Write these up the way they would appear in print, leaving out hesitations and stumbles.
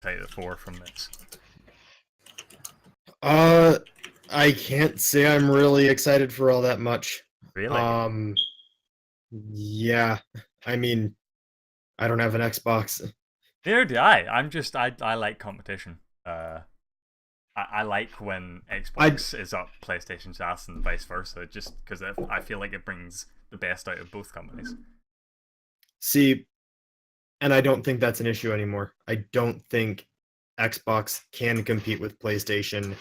excited for from this? I can't say I'm really excited for all that much. Really? Yeah. I mean, I don't have an Xbox. Neither do I. I like competition. I like when I Xbox is up PlayStation's ass and vice versa, just because I feel like it brings the best out of both companies. see, and I don't think that's an issue anymore. I don't think Xbox can compete with PlayStation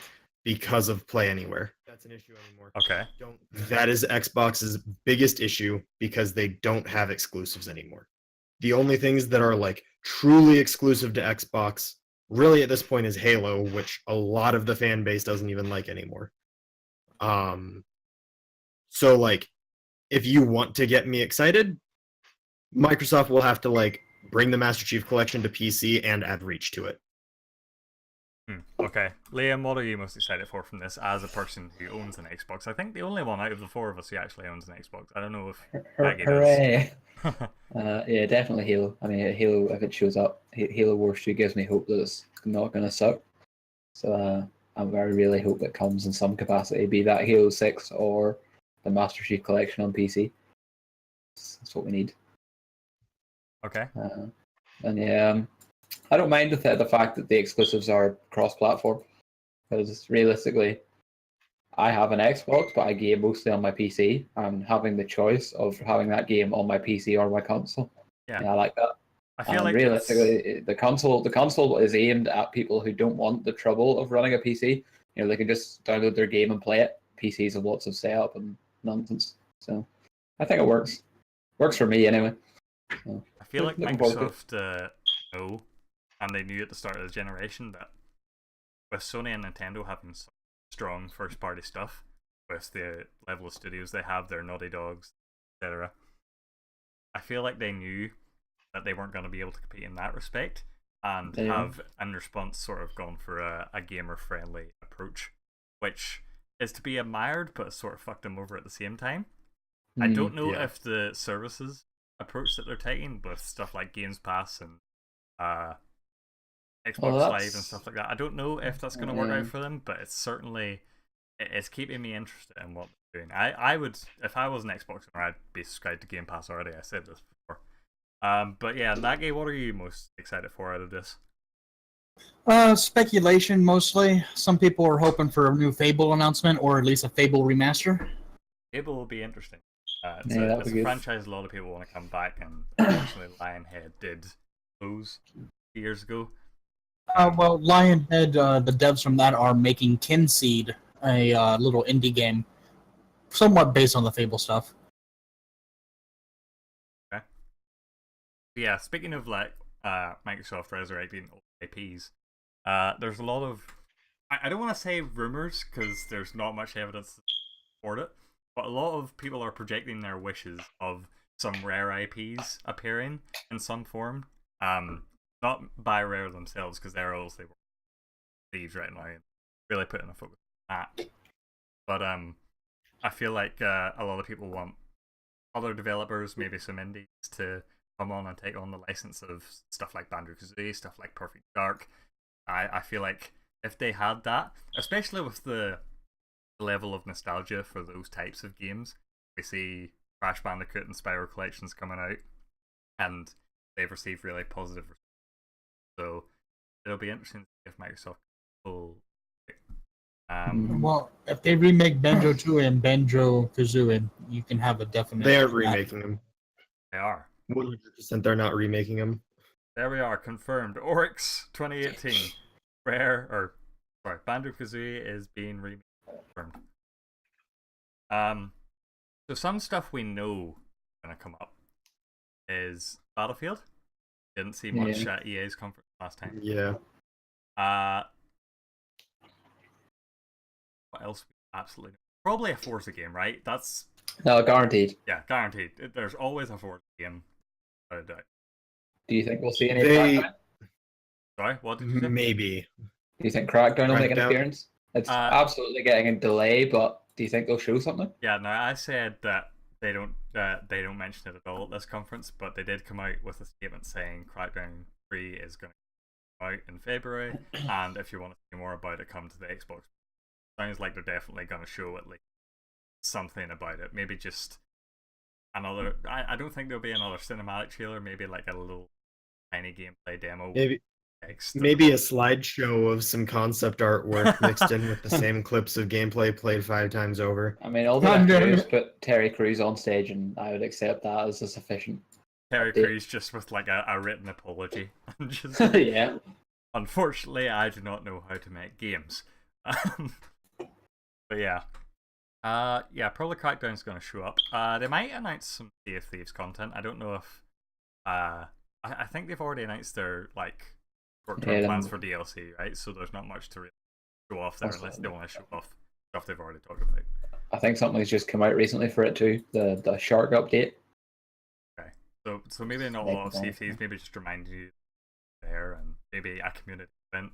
because of Play Anywhere. That's an issue anymore. Okay. Don't that is Xbox's biggest issue because they don't have exclusives anymore. The only things that are like truly exclusive to Xbox really at this point is Halo, which a lot of the fan base doesn't even like anymore. Um so like if you want to get me excited, Microsoft will have to like bring the Master Chief Collection to PC and add Reach to it. Okay. Liam, what are you most excited for from this as a person who owns an Xbox? I think the only one out of the four of us who actually owns an Xbox. I don't know if Maggie does. Hooray! Yeah, definitely Halo. I mean, Halo, if it shows up, Halo Wars 2 gives me hope that it's not going to suck. So I really hope it comes in some capacity, be that Halo 6 or the Master Chief Collection on PC. That's what we need. Okay. And yeah, I don't mind the fact that the exclusives are cross-platform, because realistically, I have an Xbox, but I game mostly on my PC. And having the choice of having that game on my PC or my console, Yeah. I like that. I feel like realistically, the console is aimed at people who don't want the trouble of running a PC. You know, they can just download their game and play it. PCs have lots of setup and nonsense, so I think it works. Works for me anyway. So, I feel like looking forward to it. Microsoft know, and they knew at the start of the generation that with Sony and Nintendo having such strong first party stuff, with the level of studios they have, their Naughty Dogs, etc., I feel like they knew that they weren't going to be able to compete in that respect, and Yeah. have in response sort of gone for a gamer friendly approach, which is to be admired, but sort of fucked them over at the same time. I don't know Yeah. if the services approach that they're taking with stuff like Games Pass and Xbox Live and stuff like that, I don't know if that's going to work out for them, but it's certainly it's keeping me interested in what they're doing. I would, if I was an Xbox owner, I'd be subscribed to Game Pass already. I said this before. But yeah, Nagi, what are you most excited for out of this? Speculation mostly. Some people are hoping for a new Fable announcement or at least a Fable remaster. Fable will be interesting. It's that'd a be good. franchise a lot of people want to come back, and unfortunately Lionhead did lose years ago. Well, Lionhead, the devs from that are making Kinseed, a little indie game, somewhat based on the Fable stuff. Okay. Yeah, speaking of like Microsoft resurrecting old IPs, there's a lot of I don't want to say rumors because there's not much evidence to support it, but a lot of people are projecting their wishes of some rare IPs appearing in some form. Not by Rare themselves, because they're obviously thieves right now and really putting a focus on that. But I feel like a lot of people want other developers, maybe some indies, to come on and take on the license of stuff like Banjo-Kazooie, stuff like Perfect Dark. I feel like if they had that, especially with the level of nostalgia for those types of games, we see Crash Bandicoot and Spyro Collections coming out, and they've received really positive response. So it'll be interesting to see if Microsoft will. Well, if they remake Banjo 2 and Banjo Kazooie, you can have a definite. They aren't remaking them. They are. 100% they're not remaking them. There we are, confirmed. Oryx 2018. Banjo Kazooie is being remade. Confirmed. So some stuff we know is gonna come up is Battlefield. Didn't see much at EA's conference last time. Yeah. What else? Absolutely. Probably a Forza game, right? That's No, guaranteed. Yeah, guaranteed. There's always a Forza game. Without a doubt. Do you think we'll see any Crackdown? Sorry, what did you say? Maybe. Do you think Crackdown will make an appearance? It's absolutely getting a delay, but do you think they'll show something? Yeah, no, I said that they don't mention it at all at this conference, but they did come out with a statement saying Crackdown 3 is going to out in February, and if you want to see more about it, come to the Xbox. Sounds like they're definitely going to show at least something about it. Maybe just another. I don't think there'll be another cinematic trailer. Maybe like a little tiny gameplay demo. Maybe Text. maybe a slideshow of some concept artwork mixed in with the same clips of gameplay played 5 times over. I mean, all they have to do is put Terry Crews on stage, and I would accept that as a sufficient. Terry update. Crews just with like a written apology. Just, Yeah. unfortunately, I do not know how to make games. But yeah. Yeah, probably Crackdown's going to show up. They might announce some Sea of Thieves content. I don't know if. I think they've already announced their like short-term plans for DLC, right? So there's not much to really show off there unless they want to show off stuff they've already talked about. I think something's just come out recently for it too. The Shark update. Okay, so maybe not a lot of Sea of Thieves. Maybe just remind you there, and maybe a community event.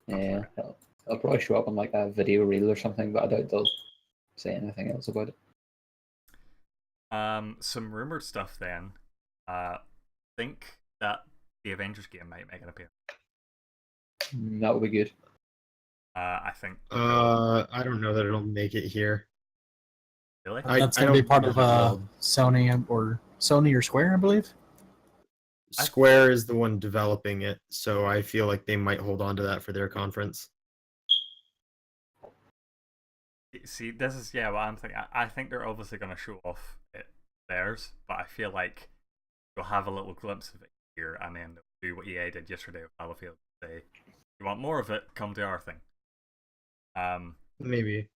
Yeah, it'll probably show up on like a video reel or something, but I doubt they'll say anything else about it. Some rumored stuff then. Think that the Avengers game might make an appearance. That would be good. I think. I don't know that it'll make it here. Really? That's I going to be don't part of know. Sony or Square, I believe. Square is the one developing it, so I feel like they might hold on to that for their conference. See, this is what I'm thinking. I think they're obviously going to show off theirs, but I feel like you'll have a little glimpse of it here, and then they'll do what EA did yesterday with Battlefield. Say, you want more of it? Come to our thing. Maybe.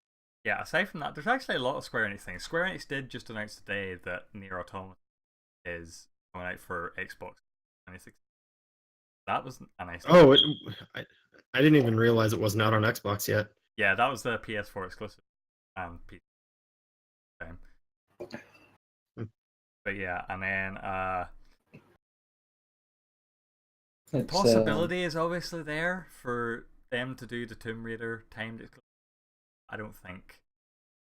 Yeah. Aside from that, there's actually a lot of Square Enix things. Square Enix did just announce today that Nier Automata is coming out for Xbox 2016. That was a nice. Oh, I didn't even realize it wasn't out on Xbox yet. Yeah, that was the PS4 exclusive. PC. But yeah, and then possibility is obviously there for them to do the Tomb Raider timed exclusive. I don't think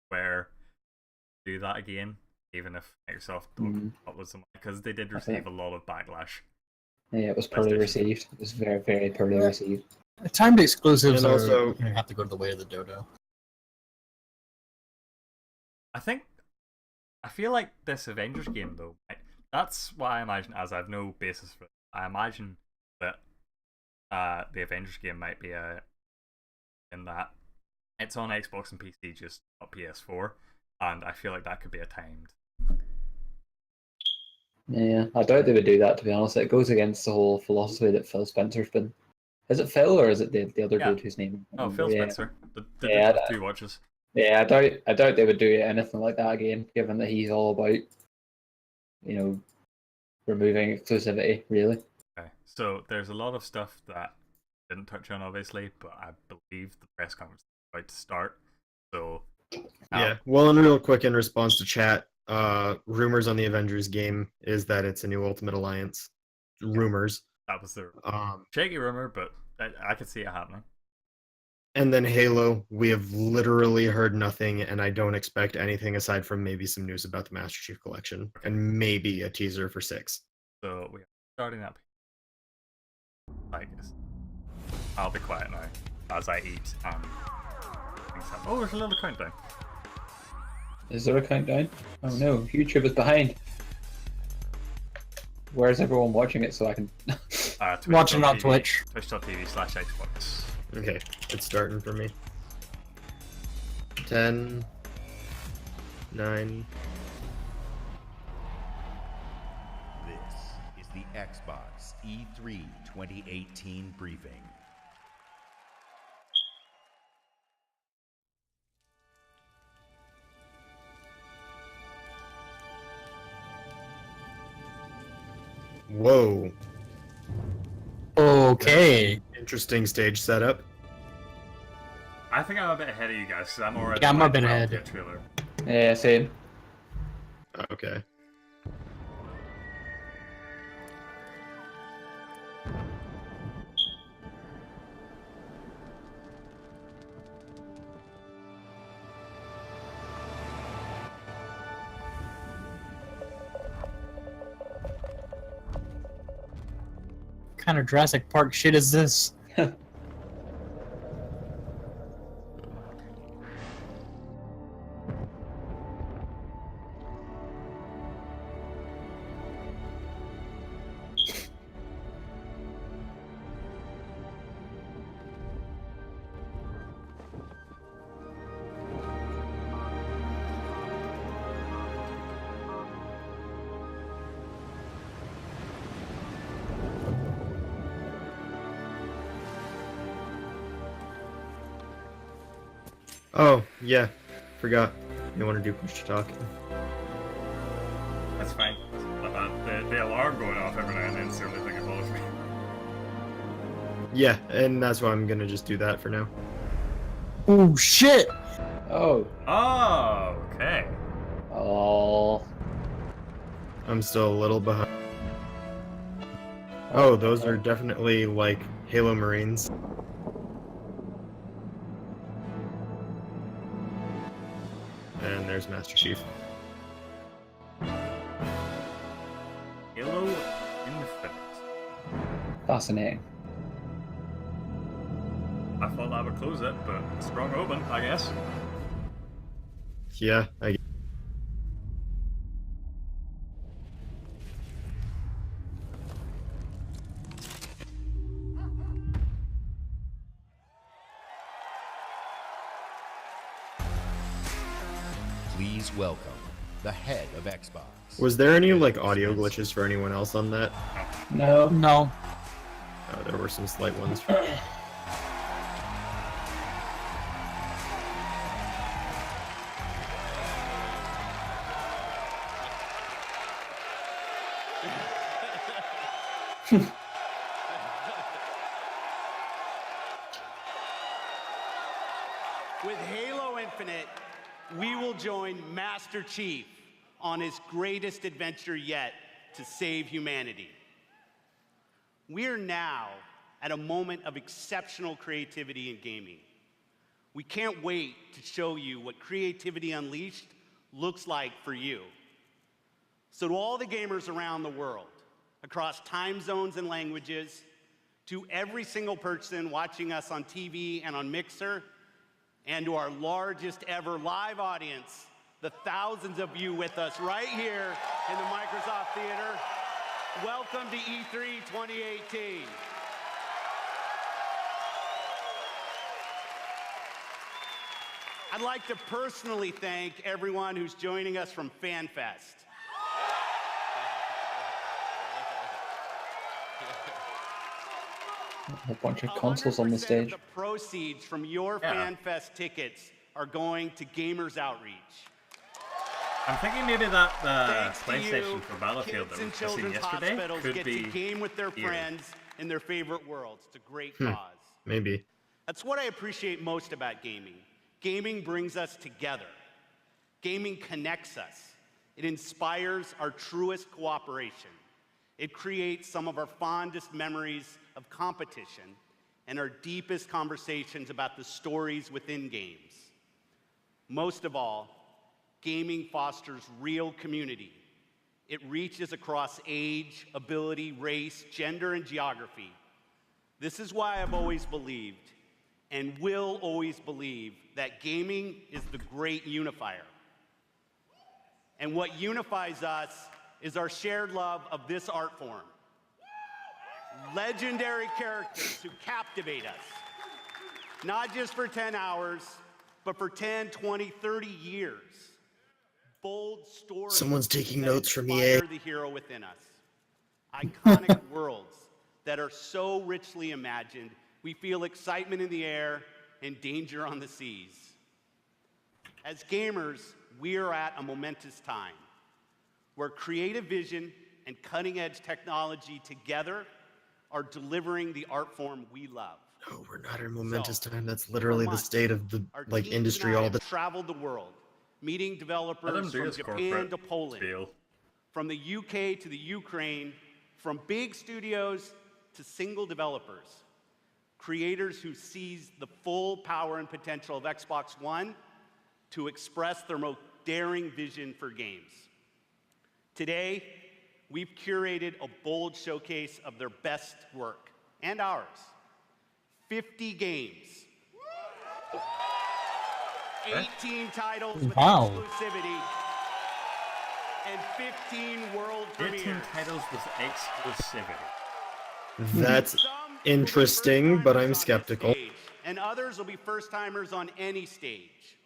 Square do that again, even if Microsoft uploads them, because they did receive a lot of backlash. Yeah, it was poorly received. It was very, very poorly received. Timed exclusives And are also- you have to go to the way of the dodo. I feel like this Avengers game though, that's what I imagine, as I've no basis for it. I imagine that the Avengers game might be in that it's on Xbox and PC, just not PS4, and I feel like that could be a timed. Yeah, I doubt they would do that, to be honest. It goes against the whole philosophy that Phil Spencer's been. Is it Phil or is it the other dude whose name? Oh, Phil Spencer. The dude Yeah, with 2 watches. Yeah, I doubt they would do anything like that again, given that he's all about, removing exclusivity, really. Okay, so there's a lot of stuff that I didn't touch on, obviously, but I believe the press conference is about to start. So Yeah. Well, and real quick in response to chat, rumors on the Avengers game is that it's a new Ultimate Alliance. Rumors. that was the Um, shaky rumor, but I could see it happening. and then Halo, we have literally heard nothing, and I don't expect anything aside from maybe some news about the Master Chief Collection and maybe a teaser for 6. So we are starting up. I guess I'll be quiet now as I eat and things happen. Oh, there's a little countdown. Is there a countdown? Oh no, YouTube is behind. Where's everyone watching it so I can... Watching on Twitch.tv Twitch. Twitch.tv/Xbox. Okay, it's starting for me. 10, 9. This is the Xbox E3 2018 briefing. Whoa. Okay. Interesting stage setup. I think I'm a bit ahead of you guys because I'm already. Yeah, I'm a like, bit well, ahead. the trailer. Yeah, same. Okay. kind of Jurassic Park shit is this? Oh, yeah. Forgot. You want to do push to talk? That's fine. The alarm going off every now and then is the only thing that bothers me. Yeah, and that's why I'm gonna just do that for now. Oh shit! Oh. Oh, okay. Oh. I'm still a little behind. Oh, those are definitely like Halo Marines. And there's Master Chief. Halo Infinite. Fascinating. I thought that would close it, but strong open, I guess. Yeah, I Please welcome the head of Xbox. Was there any like audio glitches for anyone else on that? No. No. Oh, there were some slight ones. With Halo Infinite, we will join Master Chief on his greatest adventure yet to save humanity. We're now at a moment of exceptional creativity in gaming. We can't wait to show you what Creativity Unleashed looks like for you. So to all the gamers around the world, across time zones and languages, to every single person watching us on TV and on Mixer, and to our largest ever live audience, the thousands of you with us right here in the Microsoft Theater, welcome to E3 2018. I'd like to personally thank everyone who's joining us from FanFest. A bunch of consoles on the 100% stage. of the proceeds from your Yeah. FanFest tickets are going to Gamers Outreach. I'm thinking maybe that Thanks to PlayStation you, for Battlefield kids that in was seen children's yesterday hospitals could get be to game with their here. friends in their favorite worlds. It's a great cause. Maybe. That's what I appreciate most about gaming. Gaming brings us together. Gaming connects us. It inspires our truest cooperation. It creates some of our fondest memories of competition and our deepest conversations about the stories within games. Most of all, gaming fosters real community. It reaches across age, ability, race, gender, and geography. This is why I've always believed, and will always believe, that gaming is the great unifier. And what unifies us is our shared love of this art form. Legendary characters who captivate us, not just for 10 hours, but for 10, 20, 30 years. Bold stories. Someone's taking that notes from inspire EA. the hero within us. Iconic worlds that are so richly imagined, we feel excitement in the air and danger on the seas. As gamers, we are at a momentous time where creative vision and cutting-edge technology together are delivering the art form we love. No, we're not in a momentous So, time. That's literally the months, state of the our like teams industry and I all the have traveled the world, meeting Let him developers do from his Japan corporate to Poland, spiel. from the UK to the Ukraine, from big studios to single developers, creators who seize the full power and potential of Xbox One to express their most daring vision for games. Today, we've curated a bold showcase of their best work and ours. 50 games. 18 titles with Wow. exclusivity. And 15 world 18 premieres. titles with exclusivity. That's Some will be interesting, but first-timers I'm on this skeptical. stage, and others will be first-timers on any stage.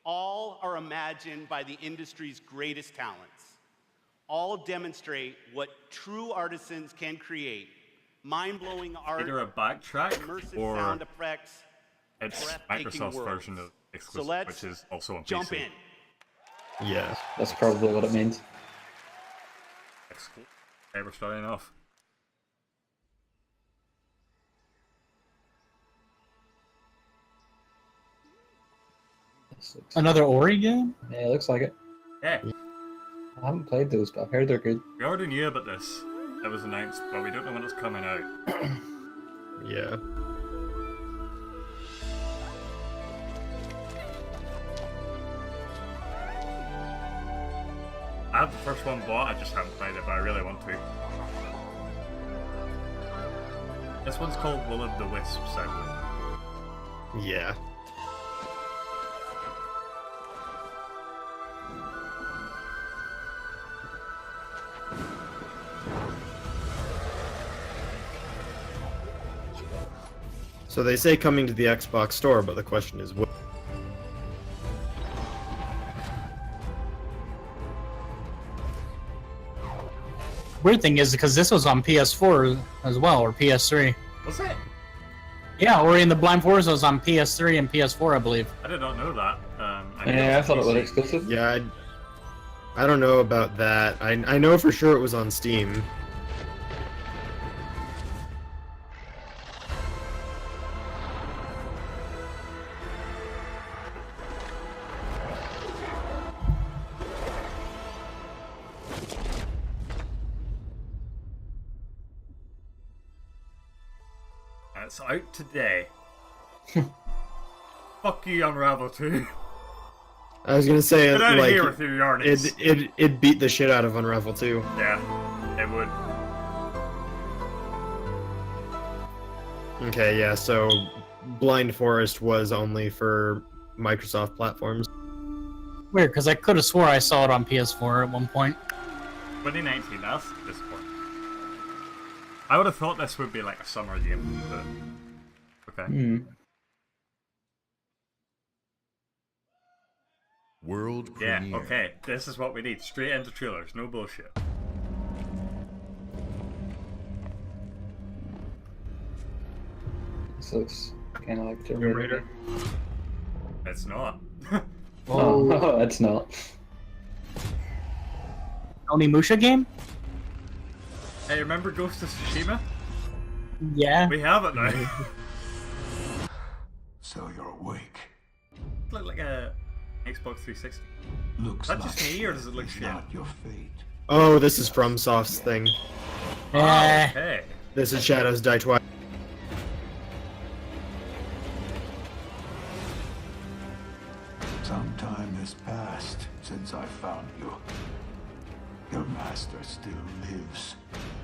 All are imagined by the industry's greatest talents. All demonstrate what true artisans can create. Mind-blowing art, Either a backtrack immersive or sound effects, it's breathtaking Microsoft's worlds. version of So exclusive, let's which is also on jump PC. in. Yeah. That's probably what it means. Exclusive. Okay, we're starting off. This looks- Another Ori game? Yeah, it looks like it. Yeah, I haven't played those, but I've heard they're good. we already knew about this. It was announced, but we don't know when it's coming out. Yeah. I have the first one bought, I just haven't played it, but I really want to. This one's called Will of the Wisps, I believe. Yeah. So they say coming to the Xbox store, but the question is, what? Weird thing is because this was on PS4 as well, or PS3. Was it? Yeah, Ori and the Blind Forest was on PS3 and PS4, I believe. I did not know that. I knew Yeah, I thought it was PC. exclusive. Yeah, I don't know about that. I know for sure it was on Steam. It's out today. Fuck you, Unravel 2. I was gonna say, Get out of like, here with your yarnies. it beat the shit out of Unravel 2. Yeah, it would. Okay, yeah, so Blind Forest was only for Microsoft platforms. Weird, because I could have swore I saw it on PS4 at one point. 2019, that's disappointing. I would have thought this would be like a summer game, but... Okay. Hmm. World Yeah, premiere. okay. This is what we need. Straight into trailers, no bullshit. This looks kind of like Tomb Tomb Raider. Raider. It's not. Oh, it's not. Onimusha game? Hey, remember Ghost of Tsushima? Yeah. We have it now. So you're awake. It looked like a Xbox 360. Looks Is that like just me, or does it look it's shit? not your fate. Oh, this is FromSoft's thing. Eh. Okay. This is Shadows Die Twice. Some time has passed since I found you. Your master still lives.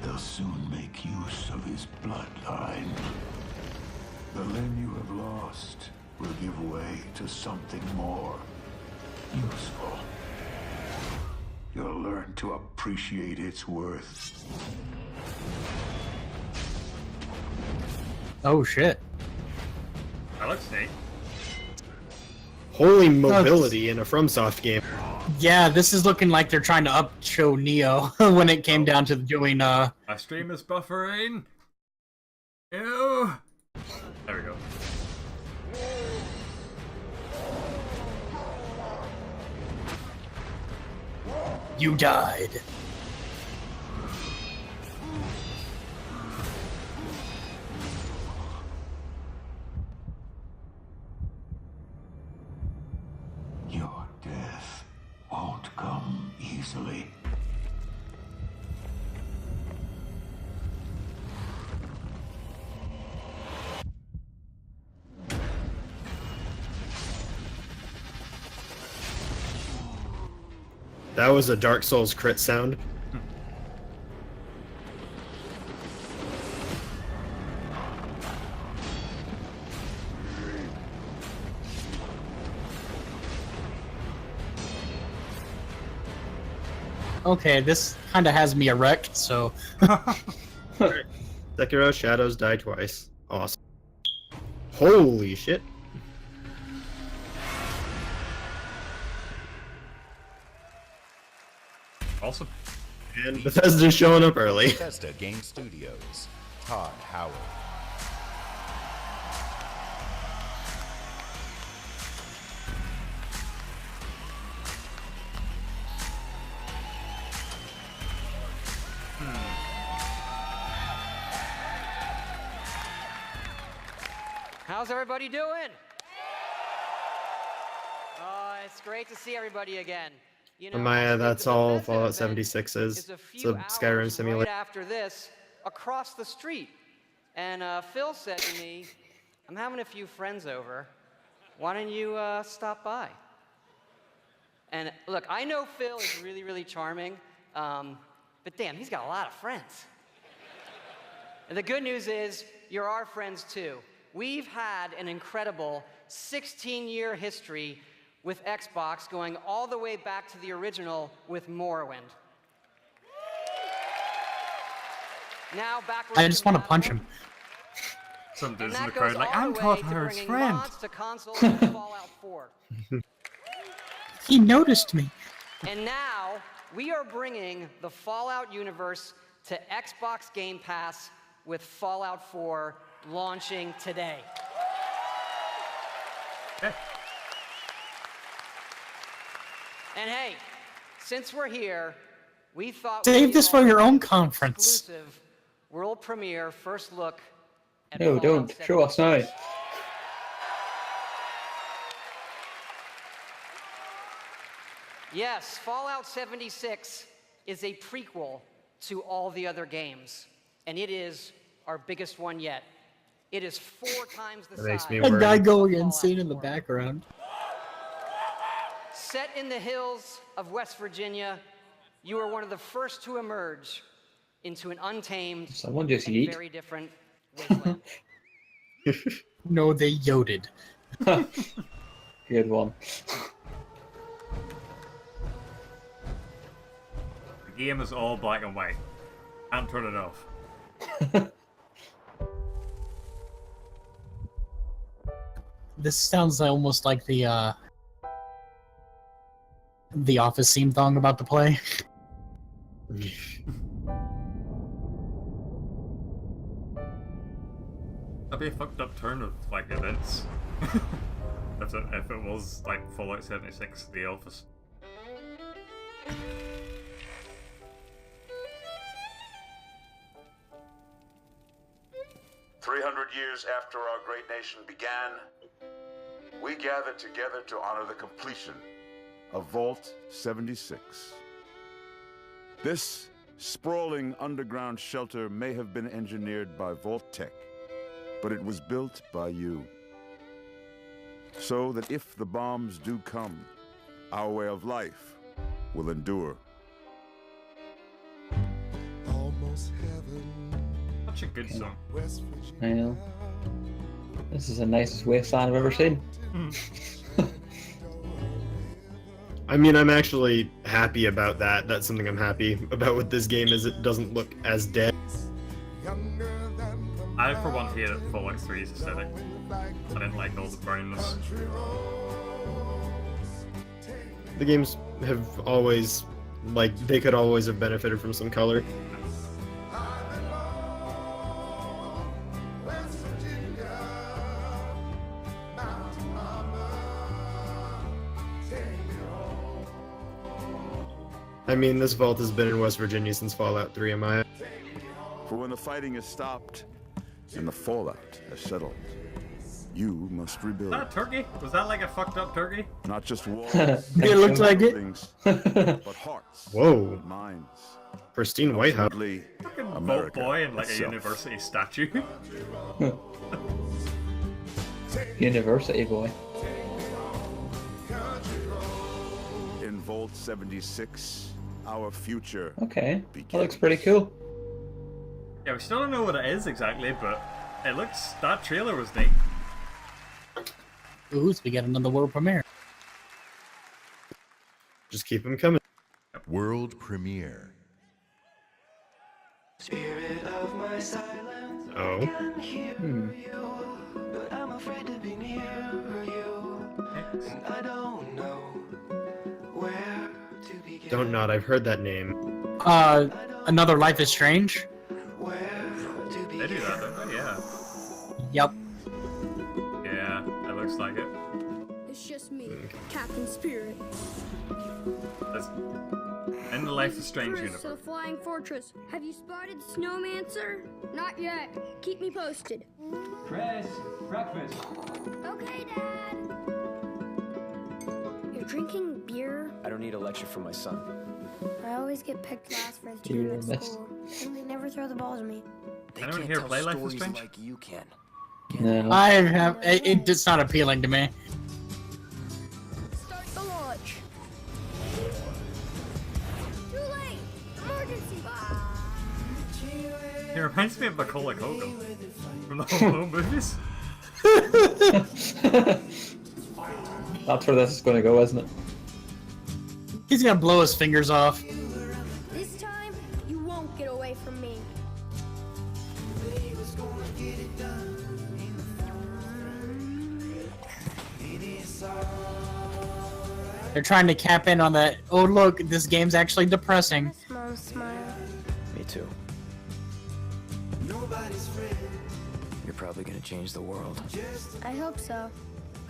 They'll soon make use of his bloodline. The Lin you have lost will give way to something more useful. You'll learn to appreciate its worth. Oh shit. That looks neat. Holy mobility in a FromSoft game. Yeah, this is looking like they're trying to up show Neo when it came down to doing My stream is buffering. Ew. There we go. You died. Your death won't come easily. That was a Dark Souls crit sound. Okay, this kind of has me erect, so Sekiro Shadows Die Twice. Awesome. Holy shit. Awesome. And Bethesda's showing up early. Bethesda Game Studios. Todd Howard. How's everybody doing? Oh, it's great to see everybody again. You know, Maya, actually, that's the all Bethesda Fallout event 76 is. a It's few a Skyrim hours simulator. right after this, across the street. And Phil said to me, I'm having a few friends over. Why don't you stop by? And look, I know Phil is really, really charming, but damn, he's got a lot of friends. And the good news is, you're our friends too. We've had an incredible 16-year history with Xbox, going all the way back to the original with Morrowind. Now, backwards I just want to punch him. Some And dudes in that the crowd goes like, all I'm the way Todd to Howard's bringing friend. mods to consoles with Fallout 4. He noticed me. And now, we are bringing the Fallout universe to Xbox Game Pass with Fallout 4 launching today. Okay. And hey, since we're here, we thought Save we'd this for offer your own an conference. Exclusive world premiere first look at No, Fallout don't. Show us now. 76. Yes, Fallout 76 is a prequel to all the other games, and it is our biggest one yet. It is 4 times the That makes size. me A worried. guy going of insane Fallout in the 4. background. Set in the hills of West Virginia, you are one of the first to emerge into an untamed Someone just and yeet. very different wasteland. No, they yoded. Good one. The game is all black and white. Can't turn it off. This sounds almost like the Office theme song about to play. That'd be a fucked up turn of like events. if it was like Fallout 76, The Office. Years after our great nation began, we gathered together to honor the completion of Vault 76. This sprawling underground shelter may have been engineered by Vault Tech, but it was built by you. So that if the bombs do come, our way of life will endure. Such a good song. I know. This is the nicest wasteland I've ever seen. I mean, I'm actually happy about that. That's something I'm happy about with this game, is it doesn't look as dead. I, for one, hated Fallout 3's aesthetic. I didn't like all the brownness. The games have always, like, they could always have benefited from some color. I mean, this vault has been in West Virginia since Fallout 3, am I? For when the fighting is stopped and the fallout has settled, you must rebuild. Was that a turkey? Was that like a fucked up turkey? Not just walls, It looked like it. buildings, but hearts, Whoa. and minds. Pristine White House. Ultimately, Fucking Vault America Boy in like a itself. university statue. University boy. In Vault 76, our future Okay. begins. That looks pretty cool. Yeah, we still don't know what it is exactly, but it looks. That trailer was neat. Ooh, so we get another world premiere. Just keep them coming. Yep. World premiere. Spirit of my silence, Oh. I can hear you, but I'm afraid to be near you, and I don't know where to begin. Don't nod. I've heard that name. Another Life is Strange. Where to begin. They do that, don't they? Yeah. Yep. Yeah, that looks like it. It's just me, Captain Spirit. That's... In the Life is Strange Cruise universe. to the Flying Fortress. Have you spotted Snowmancer? Not yet. Keep me posted. Chris, breakfast. Okay, Dad. You're drinking beer? I don't need a lecture from my son. I always get picked last for the You team at missed. school, and they never throw the ball to me. They Anyone can't here tell play Life is stories Strange? like you can. No. I have. It's not appealing to me. Start the launch. Too late. Emergency. It reminds me of Macaulay Culkin from the Home Alone movies. That's where this is going to go, isn't it? He's gonna blow his fingers off. This time, you won't get away from me. They're trying to cap in on that. Oh look, this game's actually depressing. Mom's smile. Me too. You're probably gonna change the world. I hope so.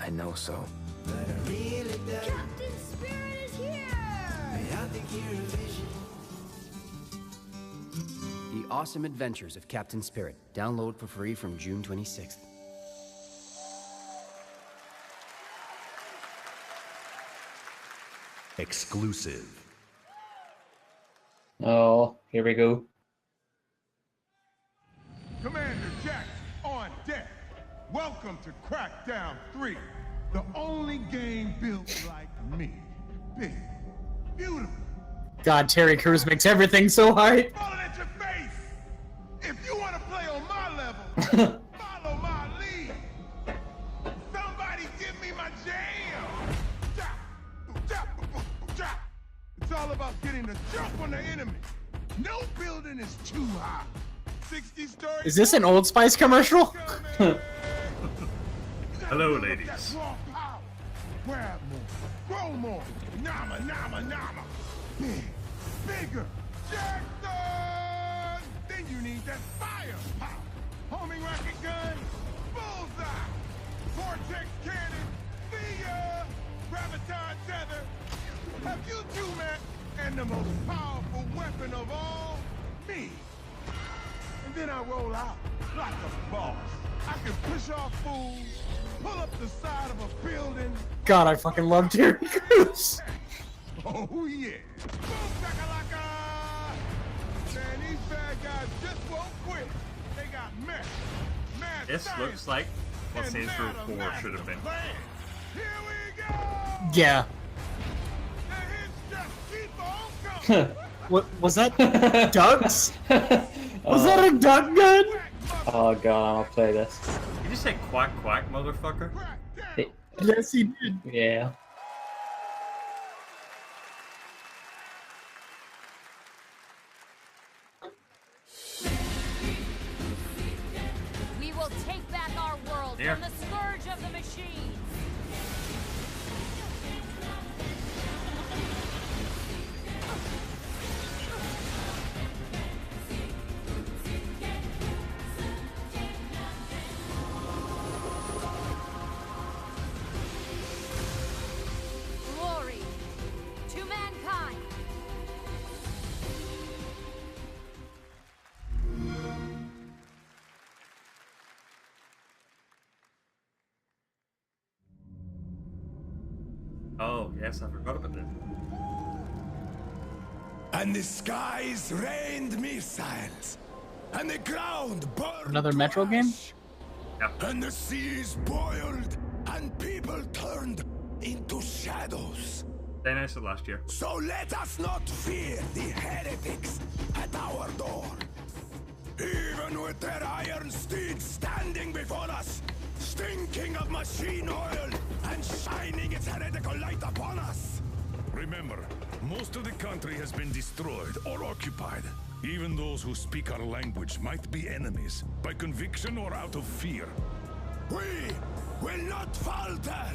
I know so. Captain Spirit is here! The Awesome Adventures of Captain Spirit. Download for free from June 26th. Exclusive. Oh, here we go. Commander Jack on deck. Welcome to Crackdown 3, the only game built like me. Big, beautiful, God, Terry Crews makes everything so hard. falling at your face. If you want to play on my level, follow my lead. Somebody give me my jam. Chop, chop, chop. It's all about getting the jump on the enemy. No building is too high. 60 stories. Is this an Old Spice commercial? Hello, ladies. That's raw power. Grab more, grow more. Nama, nama, nama. Big, bigger. Jackson! Then you need that firepower. Homing rocket gun, bullseye. Vortex cannon, see ya. Graviton tether. Have you two met? And the most powerful weapon of all, me. And then I roll out like a boss. I can push off fools, pull up the side of a building. God, I fucking love Terry Crews. Oh yeah. Boom shakalaka! Man, these bad guys just won't quit. They got mad. Mad This science looks like what and Saints Row 4 mathematical should have been. plan. Here we go! Yeah. The hits just keep on coming. What was that? Doug's? Was that a duck gun? Oh god, I'll play this. You just say quack quack, motherfucker? Yes, he did. Yeah. We will take back our world Here. from the scourge of the machines. Glory to mankind. Oh, yes, I forgot about that. And the skies rained missiles, and the ground burned. Another Metro game? And the seas boiled, and people turned into shadows. They announced it last year. So let us not fear the heretics at our door. Even with their iron steeds standing before us, stinking of machine oil and shining its heretical light upon us. Remember, Most of the country has been destroyed or occupied. Even those who speak our language might be enemies, by conviction or out of fear. We will not falter!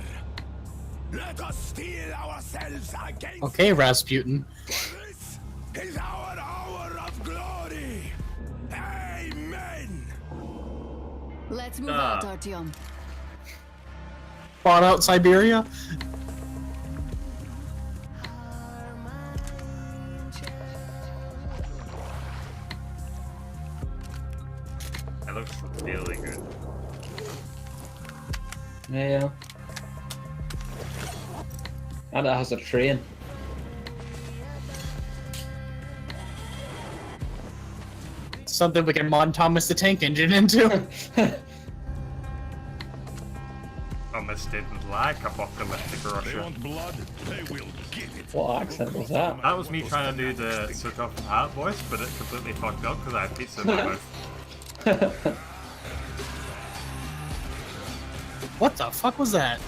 Let us steel ourselves against... Okay, Rasputin. This is our hour of glory! Amen! Let's move out, Artyom. Fought out Siberia? That looks really good. Yeah. And it has a train. Something we can mod Thomas the Tank Engine into. Thomas didn't like apocalyptic They Russia. want blood, they will get it. What accent was that? That was me trying to do the Sir Tough Hat voice, but it completely fucked up because I had pizza in my mouth. What the fuck was that?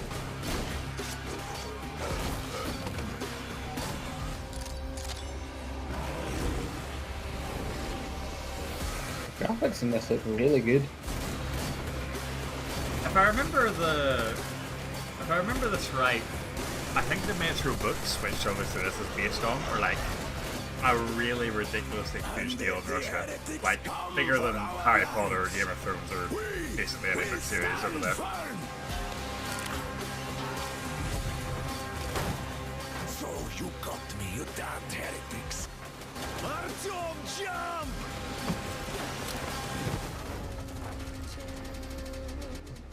Graphics in this look really good. If I remember this right, I think the Metro books, which obviously this is based on, are like a really ridiculously huge deal in Russia. Like bigger than Harry Potter or Game of Thrones or basically any book series over there. So you got me, you damned heretics. Artyom, jump!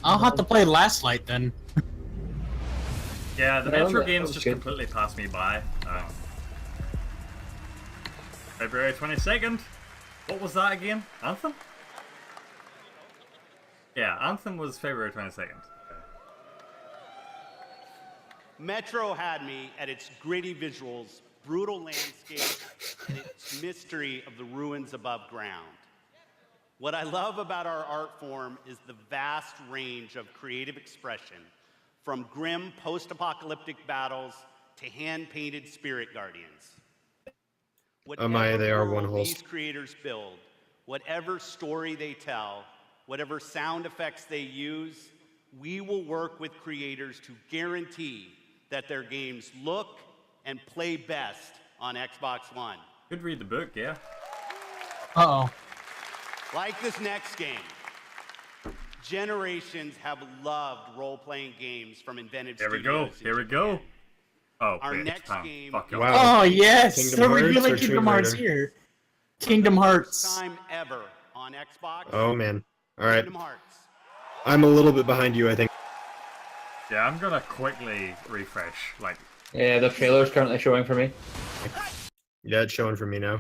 I'll have to play Last Light then. Yeah, the Yeah, Metro that games was just good. completely passed me by. February 22nd. What was that again? Anthem? Yeah, Anthem was February 22nd. Metro had me at its gritty visuals, brutal landscape, and its mystery of the ruins above ground. What I love about our art form is the vast range of creative expression, from grim post-apocalyptic battles to hand-painted spirit guardians. Amaya, they are one world these host. creators build, whatever story they tell, whatever sound effects they use, we will work with creators to guarantee that their games look and play best on Xbox One. Could read the book, yeah. Uh-oh. Like this next game, generations have loved role-playing games from Inventive Here we Studios. go. Here we go. Oh, Our wait, next time. game- Fuck Wow. Oh, yes! Kingdom They're Hearts revealing or Kingdom Tomb Hearts Raider? here. Kingdom First Hearts. time ever on Xbox. Oh man. Alright. Kingdom Hearts. I'm a little bit behind you, I think. Yeah, I'm gonna quickly refresh. Like, Yeah, the trailer's currently showing for me. Yeah, it's showing for me now.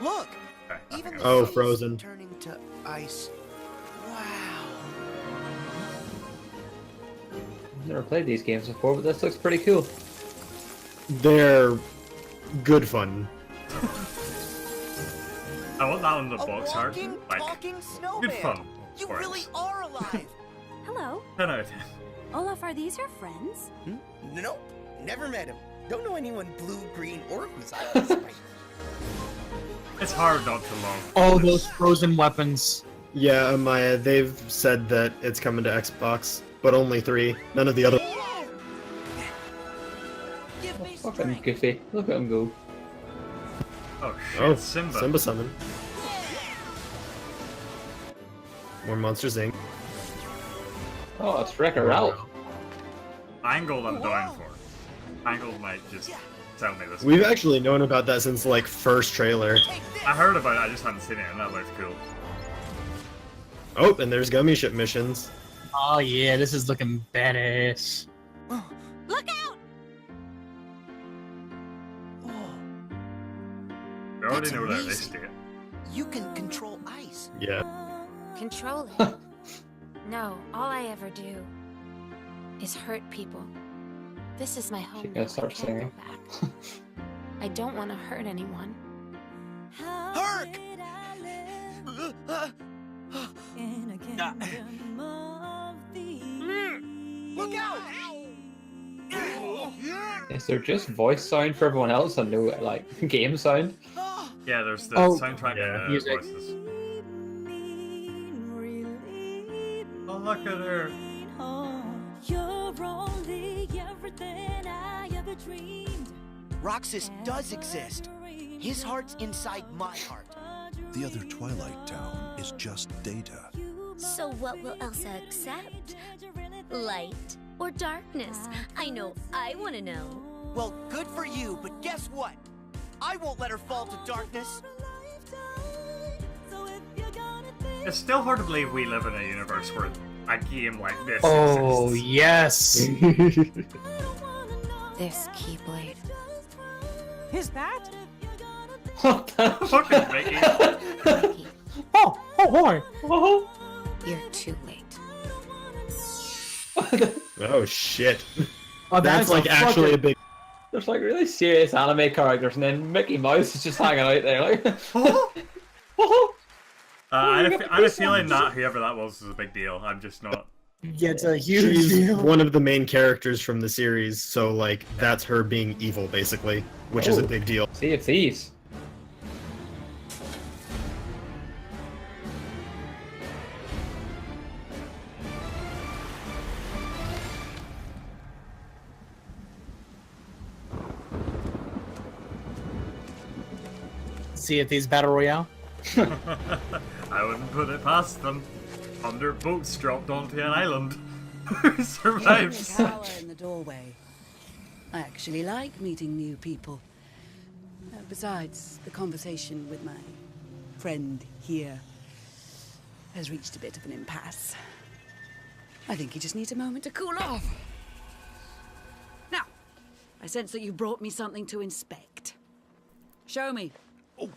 Look! okay, I Even think the I- Oh, city's Frozen. turning to ice. Wow. I've never played these games before, but this looks pretty cool. They're good fun. I want that on the A box art. walking, Like, talking snowman. good fun. You for really us. are alive. Hello. 10 out of 10. Olaf, are these your friends? Nope, never met him. Don't know anyone blue, green, or whose eyes white. It's hard not to love. All this. those frozen weapons. Yeah, Amaya, they've said that it's coming to Xbox, but only 3. None of the other. Give me Fucking strength. goofy. Look at him go. Oh shit, Oh, Simba. Simba summon. More Monsters Inc. Oh, it's Wreck-It Ralph. Angled I'm dying for. Angled might just tell me this. We've actually known about that since like first trailer. I heard about it, I just hadn't seen it, and that looks cool. Oh, and there's gummy ship missions. Oh yeah, this is looking badass. Look out! Oh, We already That's know that amazing. this state. you can control ice. Yeah. Control it. No, all I ever do is hurt people. This is my home She now. gonna I start can't singing. go back. I don't want to hurt anyone. Hark! Look out! Is there just voice sound for everyone else and no like game sound? Yeah, there's the Oh, soundtrack yeah. and the Music. voices. Oh, look at her. You're only everything I ever dreamed. Roxas does exist. His heart's inside my heart. The other Twilight Town is just data. So what will Elsa accept? Light or darkness? I know I want to know. Well, good for you, but guess what? I won't let her fall to darkness. It's still hard to believe we live in a universe where a game like this Oh exists. yes. This Keyblade. Is that? What the Fucking Mickey. Oh boy. Oh. You're too late. Oh shit. Oh, That's like actually a big. There's like really serious anime characters, and then Mickey Mouse is just hanging out there, like. I had a feeling that whoever that was a big deal. I'm just not. Yeah, it's a huge She's deal. one of the main characters from the series, so like that's her being evil basically, which is a Oh. big deal. Sea of Thieves. See if these battle royale. I wouldn't put it past them. 100 boats dropped onto an island. Who survives? Cower in the doorway. I actually like meeting new people. Besides, the conversation with my friend here has reached a bit of an impasse. I think he just needs a moment to cool off. Now, I sense that you brought me something to inspect. Show me. Oh.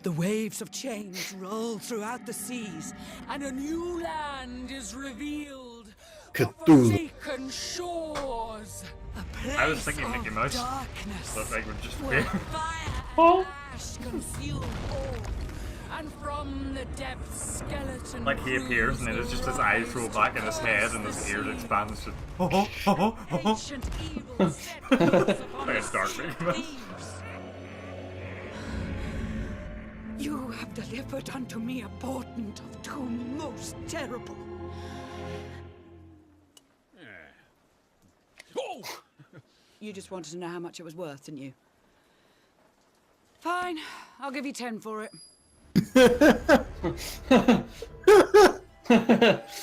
The waves of change roll throughout the seas, and a new land is revealed. Cthulhu. Forsaken shores. A place I was thinking Mickey of Mouse. darkness, But they would just where be. fire and ash consume all. And from the depths, skeleton Like he appears and then it's just his eyes roll back in his head and his ears expand. It's just ancient evil set like a dark Mickey Mouse. You have delivered unto me a portent of doom most terrible. You just wanted to know how much it was worth, didn't you? Fine, I'll give you 10 for it.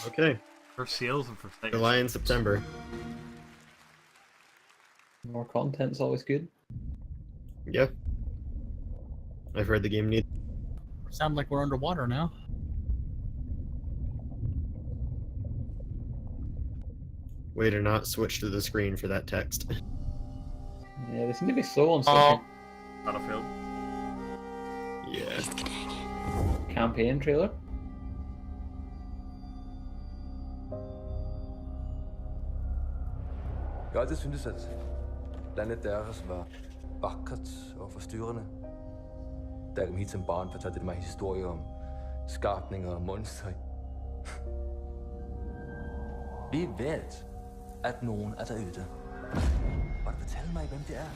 Okay. For sales and for sales. July and September. More content's always good. Yeah. I've heard the game needs. Sound like we're underwater now. Way to not switch to the screen for that text. Yeah, they seem to be slow on stuff. Battlefield. Yeah. Campaign trailer. Jeg har altid syntes, at landet deres var vakkert og forstyrrende. Da jeg kom hit som barn, fortalte de mig historier om skapninger og monstre. Vi ved, at nogen er derude. Må du fortælle mig, hvem det er?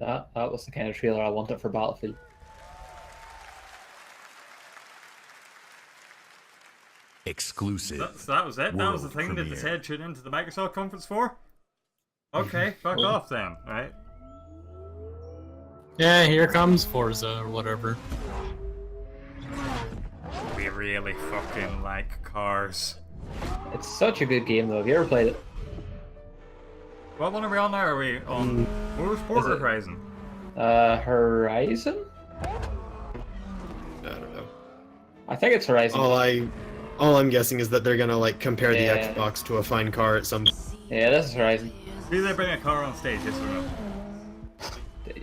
That was the kind of trailer I wanted for Battlefield. Exclusive. So that was it? That was the World thing that they premiere. said tune into the Microsoft conference for? Okay, fuck off then, right? Yeah, here comes Forza or whatever. We really fucking like cars. It's such a good game though. Have you ever played it? What one are we on now? Are we on Motorsport Is or it- Horizon? Horizon? I don't know. I think it's Horizon. All I'm guessing is that they're gonna like compare Yeah. the Xbox to a fine car at some. Yeah, this is Horizon. Do they bring a car on stage, yes or no?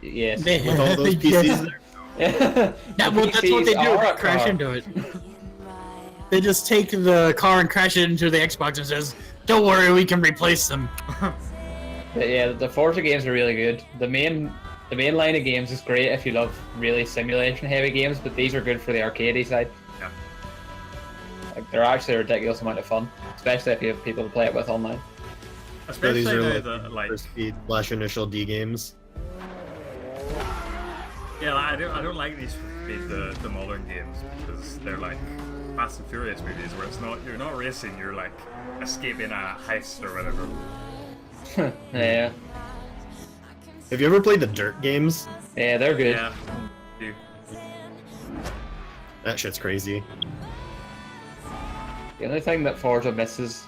Yes. With all those PCs there. Yeah. That's what they PCs do. are a Crash car. into it. They just take the car and crash it into the Xbox and says, "Don't worry, we can replace them." But yeah, the Forza games are really good. The main line of games is great if you love really simulation heavy games, but these are good for the arcadey side. Yeah. Like they're actually a ridiculous amount of fun, especially if you have people to play it with online. So Especially these are now like first speed / initial D games. Yeah, like, I don't like these the modern games because they're like Fast and Furious movies where you're not racing, you're like escaping a heist or whatever. Yeah. Have you ever played the Dirt games? Yeah, they're good. Yeah. Dude. That shit's crazy. The only thing that Forza misses,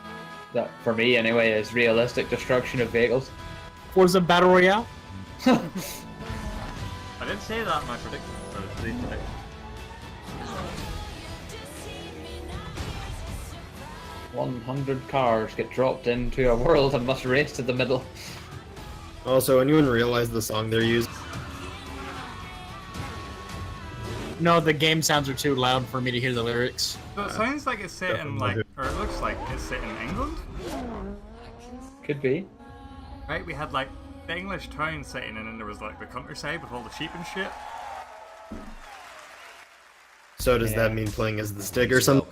that for me anyway, is realistic destruction of vehicles. Forza Battle Royale? I didn't say that in my prediction. 100 cars get dropped into a world and must race to the middle. Also, anyone realize the song they're using? No, the game sounds are too loud for me to hear the lyrics. So it sounds like it's set in like, or it looks like it's set in England. Could be. Right, we had like the English town setting and then there was like the countryside with all the sheep and shit. So does that mean playing as the Stig or something?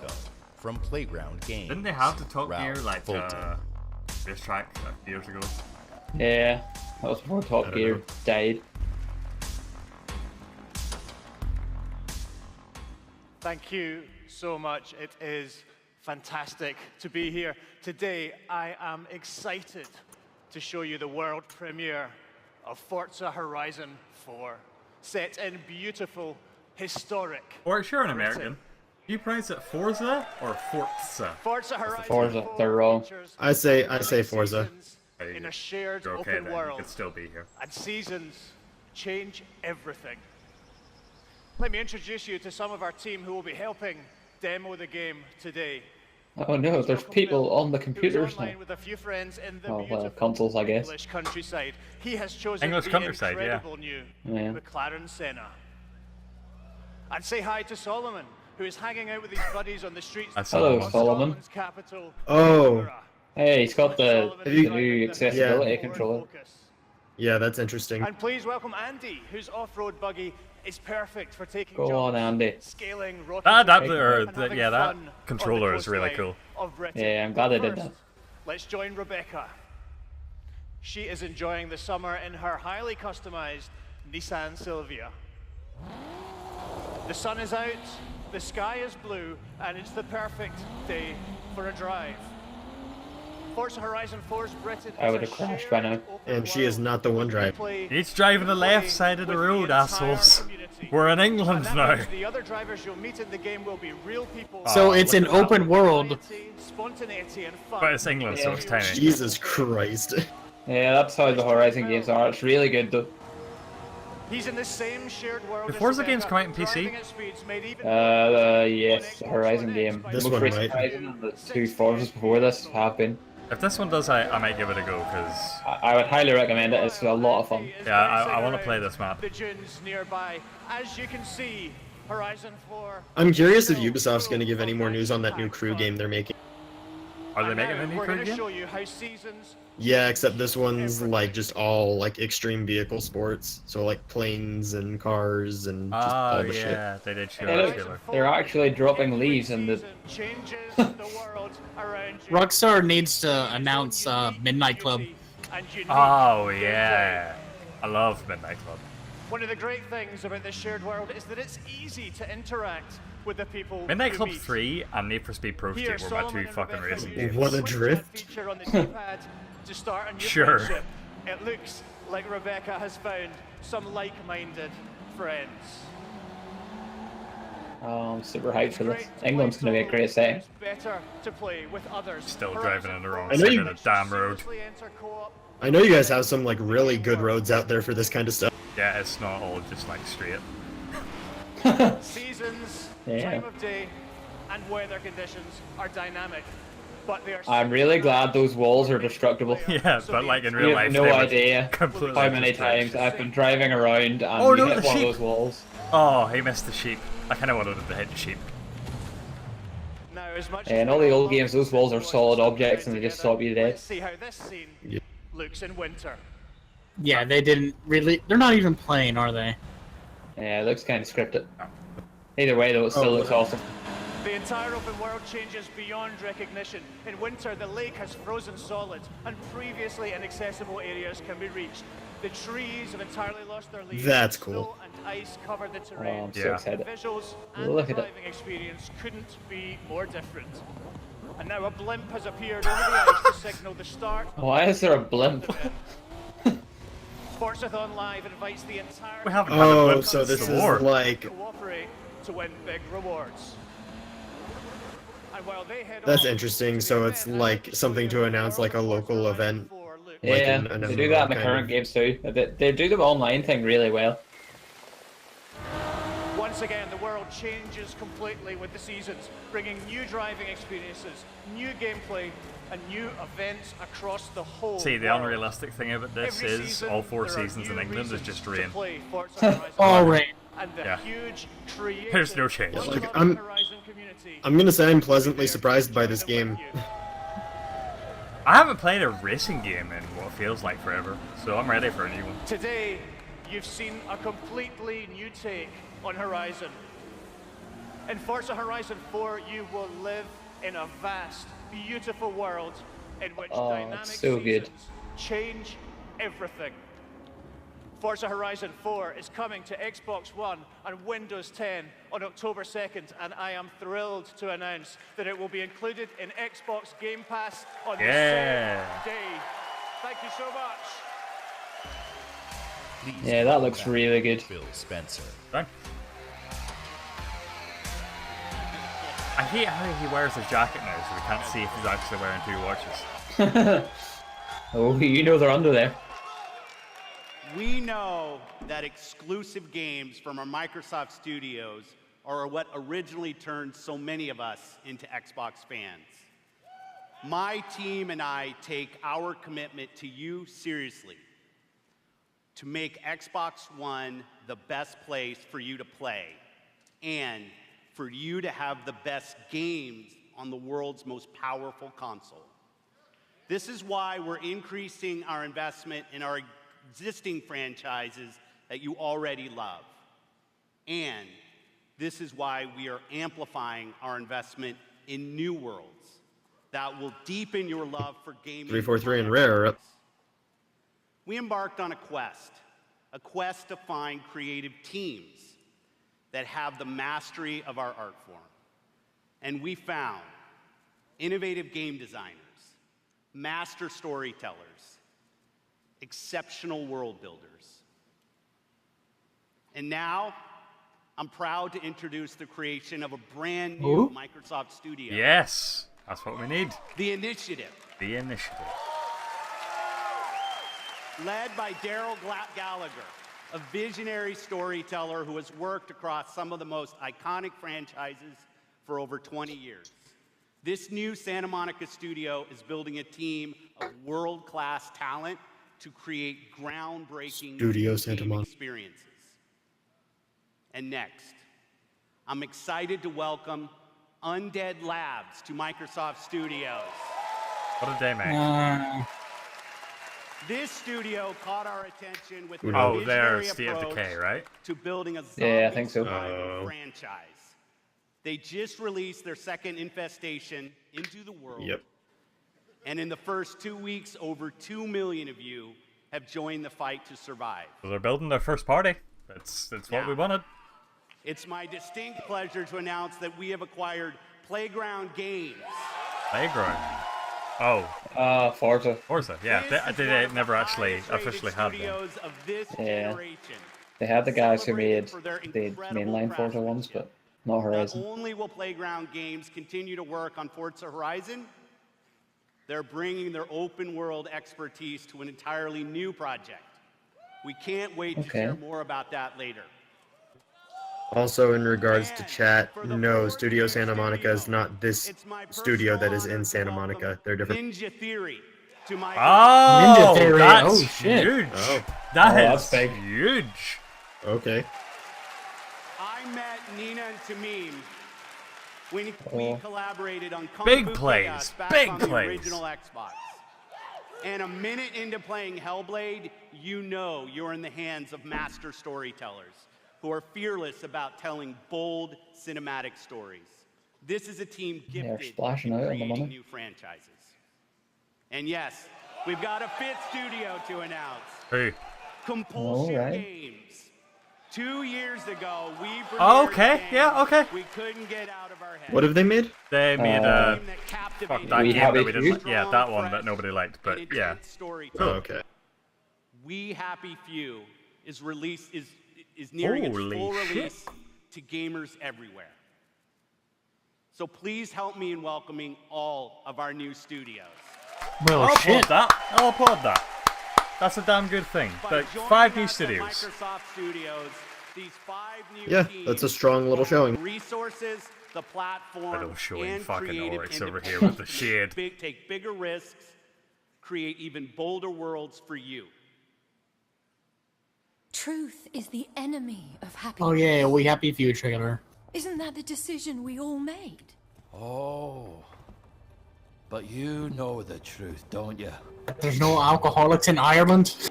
From Playground Games. Didn't they have the Top Gear Ralph like Fulton. racetrack years ago? Yeah, that was before Top Gear died. Thank you so much. It is fantastic to be here. Today, I am excited to show you the world premiere of Forza Horizon 4, set in beautiful, historic. Or sure, an American. Do you pronounce it Forza or Forza? Forza Horizon Forza, they're wrong. I say Forza. In a shared You're okay open then, world. you could still be here. And seasons change everything. Let me introduce you to some of our team who will be helping demo the game today. Oh no, there's people on the computers now. With a few friends in the Oh well, consoles I guess. English countryside. He has chosen English the countryside, yeah. incredible new Yeah. McLaren Senna. And say hi to Solomon, who is hanging out with his buddies on the streets. Hello, of Solomon. Scotland's capital. Oh. Hey, he's got the new accessibility controller. Yeah, that's interesting. And please welcome Andy, whose off-road buggy is perfect for taking Go on, Andy. scaling rocky That terrain adapter, and having yeah, that fun on controller the is really coastline cool. of Britain. Yeah, I'm glad they did that. Let's join Rebecca. She is enjoying the summer in her highly customized Nissan Silvia. The sun is out, the sky is blue, and it's the perfect day for a drive. Forza Horizon 4's Britain I would have crashed by now. And she is not the one driving. He's driving the left side of the road, assholes. We're in England now. The other drivers you'll meet in the game will be real people. So it's an open world. Spontaneity and fun. But it's England, so it's tiny. Jesus Christ. Yeah, that's how the Horizon games are. It's really good though. He's in the same shared world. Did Forza games come out in PC? Yes, the Horizon game. This Most one, recent right? Horizon and the two Forzas before this have been. If this one does, I might give it a go, because... I would highly recommend it. It's a lot of fun. Yeah, I want to play this map. The dunes nearby. As you can see, Horizon 4. I'm curious if Ubisoft's going to give any more news on that new crew game they're making. Are they making a new We're crew going to game? show you how seasons. Yeah, except this one's like just all like extreme vehicle sports. So like planes and cars and just all Oh, the shit. yeah, they did show Yeah, that look, trailer. they're actually dropping leaves in the. Changes the world around you. Rockstar needs to announce Midnight Club. And unique Oh, gameplay. yeah. I love Midnight Club. One of the great things about this shared world is that it's easy to interact with the people. Midnight you Club meet. 3 and Need for Speed Pro Here, Street were my Solomon two and fucking Rebecca racing will use games. What a the switch drift. feature on the D-pad to start a new Sure. friendship. It looks like Rebecca has found some like-minded friends. Oh, I'm super hyped for this. England's going to be a great setting. It's better to play with others. Still driving on the wrong I know side you- of the damn road. I know you guys have some like really good roads out there for this kind of stuff. Yeah, it's not all just like straight. Seasons, Yeah. time of day, and weather conditions are dynamic, but they are. I'm really glad those walls are destructible. Yeah, but like in You real have life, no they were idea completely how many destroyed. times I've been driving around and Oh, you no, hit the one sheep. of those walls. Oh, he missed the sheep. I kind of wanted him to hit the sheep. Now, as much And all the old games, those walls are solid objects and they just stop you dead. let's see how this scene looks in winter. Yeah, they didn't really. They're not even playing, are they? Yeah, it looks kind of scripted. Either way, though, it still looks awesome. The entire open world changes beyond recognition. In winter, the lake has frozen solid, and previously inaccessible areas can be reached. The trees have entirely lost their leaves. That's cool. Snow and ice cover the terrain. Oh, I'm so excited. The visuals and Look the at it. driving experience couldn't be more different. And now a blimp has appeared over the ice to signal the start. Why is there a blimp? Forzathon Live invites the entire. We haven't had a blimp so since this the is war. like Cooperate to win big rewards. And while they head that's off, interesting. So it's like something to announce like a local event. Like Yeah, an they do that in the kind current of- games too. They do the online thing really well. Once again, the world changes completely with the seasons, bringing new driving experiences, new gameplay, and new events across the whole See, the world. unrealistic thing about this Every is season, all 4 there are seasons in new England is reasons just to rain. play Forza Horizon All rain. And the Yeah. huge creative There's no change. Forza Like, I'm community. gonna say I'm pleasantly surprised by this game. I haven't played a racing game in what feels like forever, so I'm ready for a new one. Today, you've seen a completely new take on Horizon. In Forza Horizon 4, you will live in a vast, beautiful world in which dynamic it's so good. seasons change everything. Forza Horizon 4 is coming to Xbox One and Windows 10 on October 2nd, and I am thrilled to announce that it will be included in Xbox Game Pass on the Yeah. same day. Thank you so much. Please Yeah, that looks welcome really good. Phil Spencer. Done. I hate how he wears a jacket now, so we can't see if he's actually wearing 2 watches. Oh, you know they're under there. We know that exclusive games from our Microsoft studios are what originally turned so many of us into Xbox fans. My team and I take our commitment to you seriously to make Xbox One the best place for you to play and for you to have the best games on the world's most powerful console. This is why we're increasing our investment in our existing franchises that you already love. And this is why we are amplifying our investment in new worlds that will deepen your love for gaming. 343 and Rare are up. We embarked on a quest to find creative teams that have the mastery of our art form. And we found innovative game designers, master storytellers, exceptional world builders. And now, I'm proud to introduce the creation of a brand new Microsoft studio. Yes, that's what we need. The Initiative. The Initiative. Led by Daryl Gallagher, a visionary storyteller who has worked across some of the most iconic franchises for over 20 years. This new Santa Monica studio is building a team of world-class talent to create groundbreaking Studio Santa Monica. experiences. And next, I'm excited to welcome Undead Labs to Microsoft Studios. What a day, man. This studio caught our attention with Oh, a they're visionary State of approach Decay, right? to building a zombie Yeah, I think so. survival franchise. They just released their second Infestation into the world. Yep. And in the first 2 weeks, over 2 million of you have joined the fight to survive. So they're building their first party. That's what we wanted. It's my distinct pleasure to announce that we have acquired Playground Games. Playground. Oh. Forza. Forza, yeah. They never actually officially had them. Studios of this Yeah. generation. They had the guys who made for their the incredible mainline Forza ones, but not Not Horizon. only will Playground Games continue to work on Forza Horizon, they're bringing their open world expertise to an entirely new project. We can't wait to Okay. share more about that later. Also, in regards to chat, no, Studio Santa Monica is not this studio that is in Santa Monica. They're different. Ninja Theory to my Oh, Ninja Theory. that's Oh, shit. huge. Oh. That's big. huge. Okay. I met Nina and Tamim when we collaborated on Kung Big Fu plays, Chaos back big on plays. the original Xbox. And a minute into playing Hellblade, you know you're in the hands of master storytellers who are fearless about telling bold cinematic stories. This is a team gifted splashing in out on the creating money. new franchises. And yes, we've got a fifth studio to announce. Who? Compulsion Alright. Games. 2 years ago, we premiered Oh, okay, a game yeah, okay. we couldn't get out of our heads. What have they made? They made Uh, fuck that We game Happy that we didn't Few? like. Yeah, that one that nobody liked, but yeah. Oh, okay. We Happy Few is nearing its Holy full shit. release to gamers everywhere. So please help me in welcoming all of our new studios. Well, I'll shit. applaud that. I'll applaud that. That's a damn good thing. By But joining 5 new us at studios. Microsoft Studios, these 5 new Yeah, teams that's a strong little showing. resources, the platform, Little showing and fucking creative Oryx over independence here with the to shade. take bigger risks, create even bolder worlds for you. Truth is the enemy of happiness. Oh yeah, We Happy Few trailer. Isn't that the decision we all made? Oh. But you know the truth, don't you? There's no alcoholics in Ireland.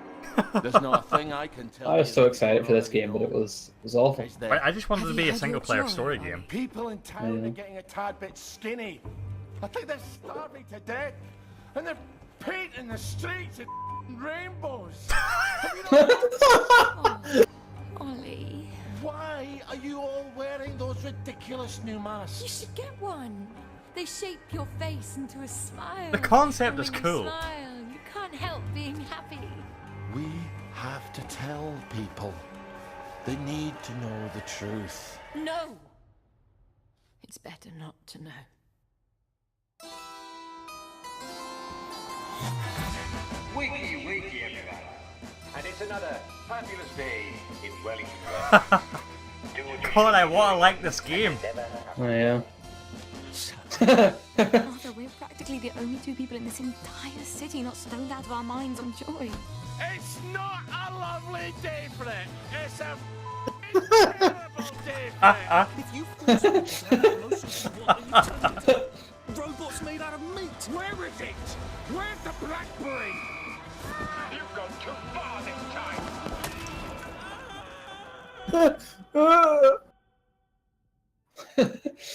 There's not a thing I can tell I was you so that excited you for this already game, but know. it was awful. Is that But I just wanted to Have be you a had single your player joy? story game. people in town Yeah. are getting a tad bit skinny. I think they're starving to death. And they're painting the streets in rainbows. Have you not- Ollie, Why are you all wearing those ridiculous new masks? you should get one. They shape your face into a smile. The concept And is when cool. You smile, you can't help being happy. We have to tell people. They need to know the truth. No. It's better not to know. Wakey, wakey, everybody. And it's another fabulous day in Wellington. God, I want to like this game. Oh yeah. Arthur, we're practically the only two people in this entire city not stoned out of our minds on joy. It's not a lovely day for it. It's a terrible day for it. If you force me to have emotions, what are you telling me? Robots made out of meat. Where is it? Where's the blackberry? You've gone too far this time.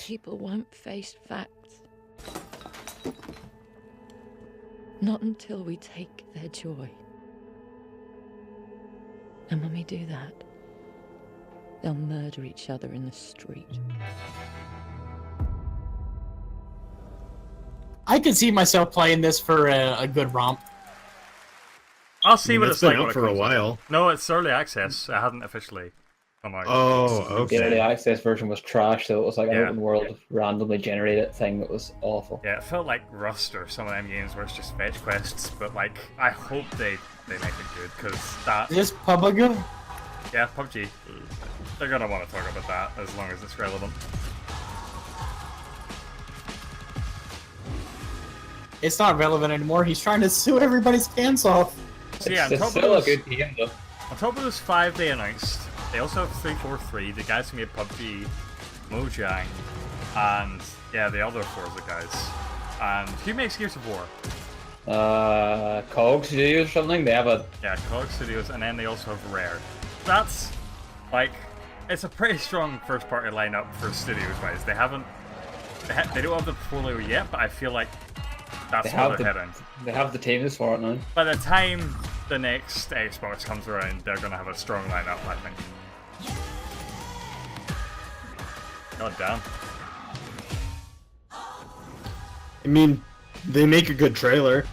People won't face facts. Not until we take their joy. And when we do that, they'll murder each other in the street. I could see myself playing this for a good romp. I'll see what it's it's been like out when it for a comes out. while. No, it's early access. It hasn't officially come out. Oh, The okay. early access version was trash, so it was like an Yeah. open world, randomly generated thing that was awful. Yeah, it felt like Rust or some of them games where it's just fetch quests, but like, I hope they make it good, because that... Is this PUBG? Yeah, PUBG. They're gonna want to talk about that, as long as it's relevant. It's not relevant anymore. He's trying to sue everybody's pants off. So yeah, on It's top, of still a those, good game though. on top of those 5 they announced, they also have 343, the guys who made PUBG, Mojang, and yeah, the other Forza guys. And who makes Gears of War? COG Studios or something. They have a Yeah, COG Studios, and then they also have Rare. That's, like, it's a pretty strong first-party lineup for studios-wise. They haven't, they don't have the portfolio yet, but I feel like that's they where have they're the heading. they have the teams for it now. By the time the next Xbox comes around, they're gonna have a strong lineup, I think. God damn. I mean, they make a good trailer.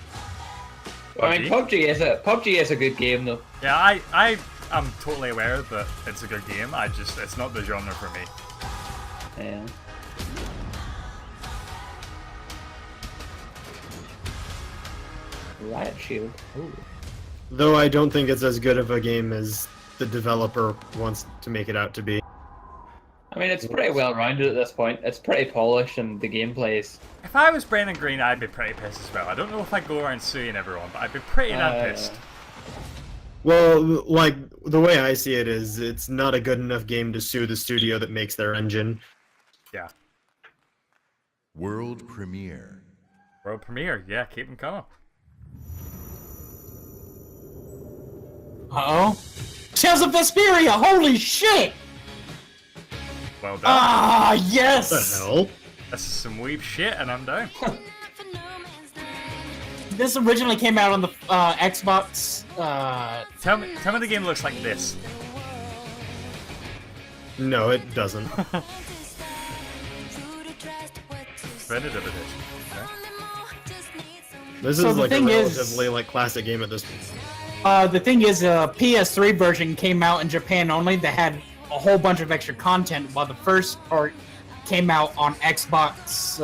I mean, PUBG is a good game though. Yeah, I'm totally aware that it's a good game. It's not the genre for me. Yeah. Riot Shield. Ooh. Though I don't think it's as good of a game as the developer wants to make it out to be. I mean, it's pretty well rounded at this point. It's pretty polished, and the gameplay is. If I was Brennan Green, I'd be pretty pissed as well. I don't know if I'd go around suing everyone, but I'd be pretty damn pissed. Well, like, the way I see it is, it's not a good enough game to sue the studio that makes their engine. Yeah. World premiere. World premiere, yeah, keep them coming. Uh-oh. Tales of Vesperia, holy shit! Well done. Ah, yes! What the hell? This is some weeb shit, and I'm down. This originally came out on the Xbox. Tell me the game looks like this. No, it doesn't. Definitive edition. Okay. This So is the like a thing is- relatively like classic game at this point. The thing is, PS3 version came out in Japan only. That had a whole bunch of extra content, while the first part came out on Xbox.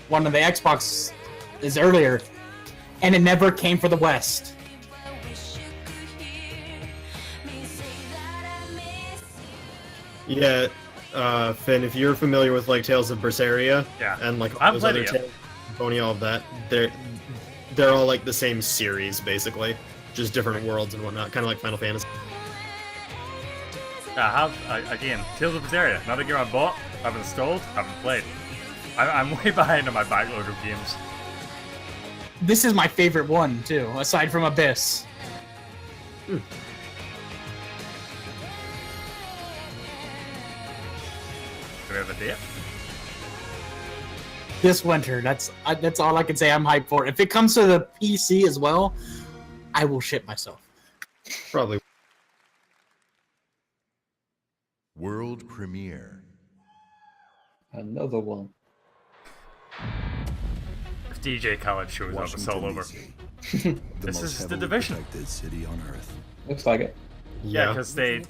One of the Xbox is earlier, and it never came for the West. Yeah, Finn, if you're familiar with like Tales of Berseria, Yeah. and like all I've those played other it, yeah. Tales, Symphonia, all of that, they're all like the same series basically, just different worlds and whatnot, kind of like Final Fantasy. I have, again, Tales of Berseria, another game I bought, I've installed, haven't played. I'm way behind on my backlog of games. This is my favorite one too, aside from Abyss. Do we have a date? This winter, that's all I can say. I'm hyped for. If it comes to the PC as well, I will shit myself. Probably. World premiere. Another one. If DJ Khaled shows up, it's all over. This is The Division. City on Earth. Looks like it. Yeah, because it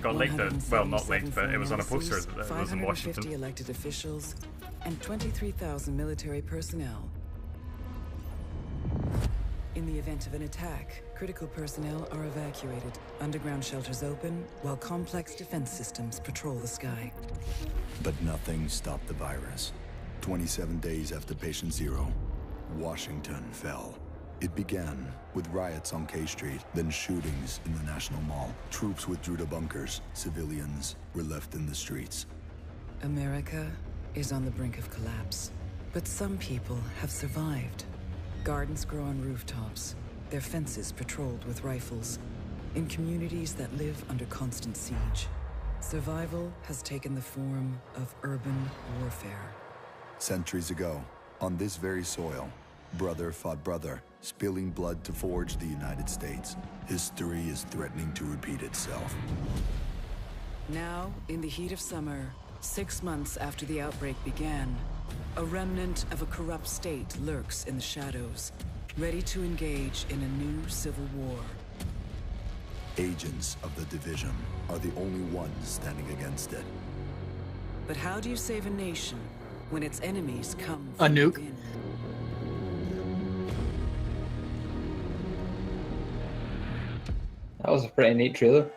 got leaked. Well, not leaked, but it was on a poster that it was in 550 Washington. elected officials and 23,000 military personnel. In the event of an attack, critical personnel are evacuated, underground shelters open, while complex defense systems patrol the sky. But nothing stopped the virus. 27 days after patient zero, Washington fell. It began with riots on K Street, then shootings in the National Mall. Troops withdrew to bunkers. Civilians were left in the streets. America is on the brink of collapse, but some people have survived. Gardens grow on rooftops, their fences patrolled with rifles, in communities that live under constant siege. Survival has taken the form of urban warfare. Centuries ago, on this very soil, brother fought brother, spilling blood to forge the United States. History is threatening to repeat itself. Now, in the heat of summer, 6 months after the outbreak began, a remnant of a corrupt state lurks in the shadows, ready to engage in a new civil war. Agents of the Division are the only ones standing against it. But how do you save a nation when its enemies come A from nuke? within? That was a pretty neat trailer.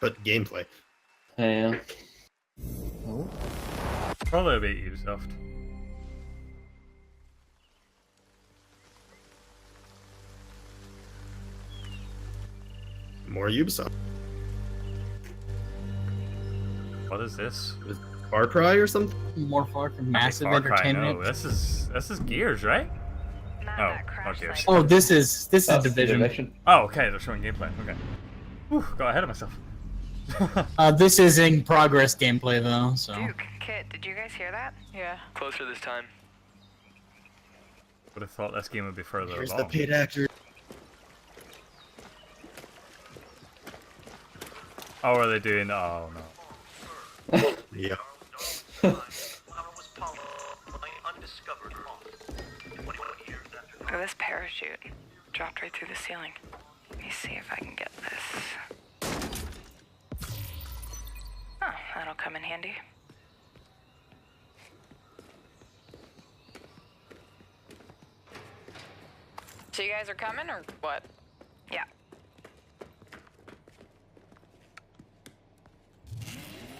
But gameplay. Yeah. Oh. Probably a bit Ubisoft. More Ubisoft. What is this? Far Cry or something? More Far Cry, massive Far Cry, entertainment. no, this is Gears, right? Oh, not Gears. Oh, this is That's the Division. Oh, okay, they're showing gameplay. Okay. Whew, got ahead of myself. This is in progress gameplay though, so. Duke, Kit, did you guys hear that? Yeah. Closer this time. Would have thought this game would be further Here's along. the paid actor. Oh, are they doing? Oh no. Yeah. Look at this parachute. Dropped right through the ceiling. Let me see if I can get this. Oh, that'll come in handy. So you guys are coming or what? Yeah.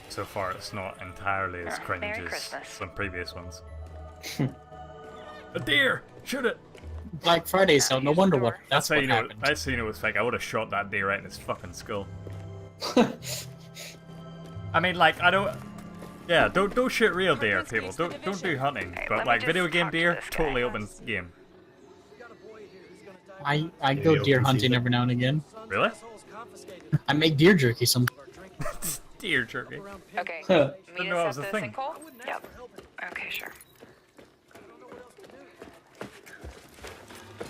So far, it's not entirely as cringe Merry as Christmas. some previous ones. A deer! Shoot it! Black Friday, so no wonder what. That's how what you know. happened. That's how you know it's fake. I would have shot that deer right in his fucking skull. I mean, like, I don't. Yeah, don't shoot real deer, people. Don't do hunting. But like video game deer, totally open game. I go deer hunting every now and again. Really? I make deer jerky sometimes. Deer jerky. Okay. Didn't Meet know us that was at a the thing. sinkhole? Yep. Okay, sure.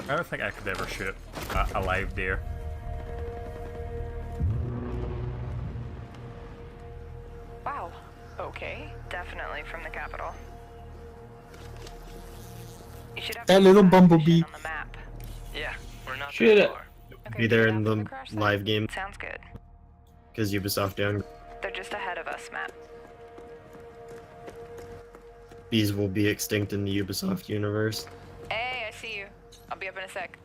I don't think I could ever shoot a live deer. Wow. Okay. Definitely from the capital. You should have That little bumblebee. on the map. Yeah, we're not Shoot that it. far. Be there in the live game Sounds good. because Ubisoft down. They're just ahead of us, Matt. Bees will be extinct in the Ubisoft universe. Hey, I see you. I'll be up in a sec.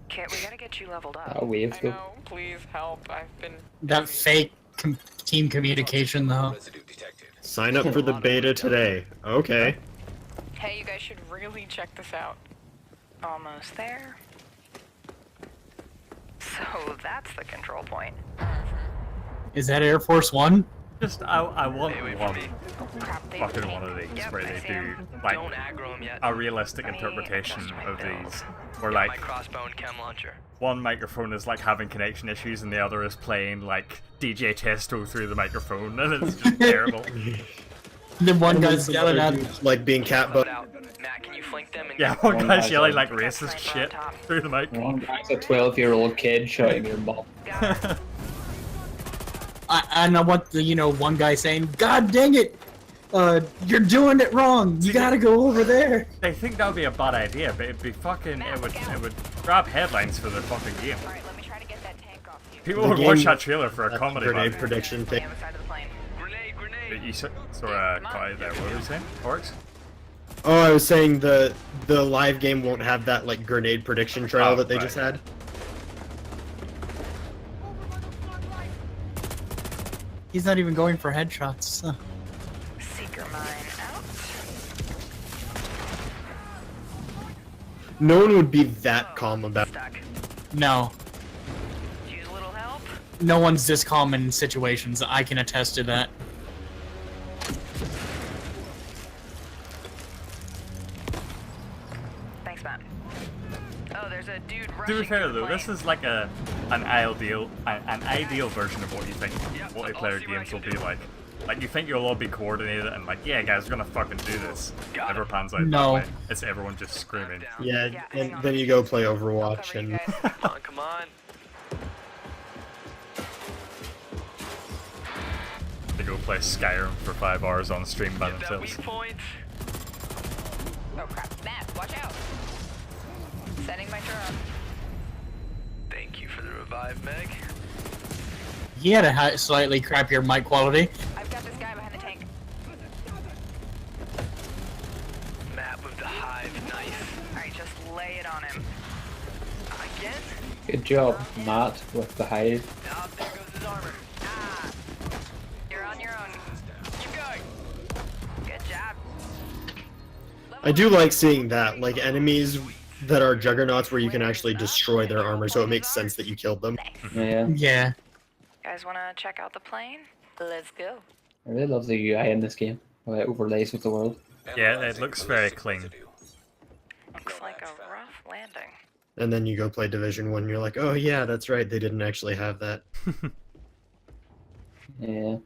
Kit, we gotta get you leveled up. That wave I though. know. Please help. I've been. That fake team communication though. Sign up for the beta today. Okay. Hey, you guys should really check this out. Almost there. So that's the control point. Is that Air Force One? Just I want one Crap, they fucking one of these Yep, where I they see do 'em. like Don't aggro him yet. a realistic interpretation of these. Where My like crossbow and chem launcher. one microphone is like having connection issues and the other is playing like DJ Testo through the microphone and it's just terrible. Then one guy's yelling at like being catbutt. Matt, can you flank them? And Yeah, get one guy's yelling like racist shit through the mic. One guy's a 12-year-old kid shouting your mom. I know what the one guy saying, God dang it! You're doing it wrong. You gotta go over there. They think that would be a bad idea, but it'd be fucking it would grab headlines for the fucking game. People The would watch game- that trailer for a comedy. grenade man. prediction thing. You sort of caught it there. What were you saying? Oryx? Oh, I was saying the live game won't have that like grenade prediction trial that they right. just had. He's not even going for headshots. Huh. Seeker mine out. No one would be that calm about. No. Use a little help. No one's this calm in situations. I can attest to that. Thanks, Matt. Oh, there's a dude To rushing be fair through the though, plane. this is like an ideal version of what you think multiplayer games will be like. Like you think you'll all be coordinated and like, yeah guys, we're gonna fucking do this. Never pans out No. that way. It's everyone just screaming. Yeah, and then you go play Overwatch and. Come on. They go play Skyrim for 5 hours on stream by themselves. Point. Oh crap, Matt, watch out. Setting my drone. Thank you for the revive, Meg. He had a slightly crappier mic quality. I've got this guy behind the tank. Matt with the hive knife. Alright, just lay it on him. Again? Good job, Matt, with the hive. Ah, there goes his armor. Ah, you're on your own. Keep going. Good job. I do like seeing that, like enemies that are juggernauts where you can actually destroy their armor, so it makes sense that you killed them. Yeah. Yeah. Guys wanna check out the plane? Let's go. I really love the UI in this game. How it overlays with the world. Yeah, it looks very clean. Looks like a rough landing. And then you go play Division 1 and you're like, oh yeah, that's right, they didn't actually have that. Yeah.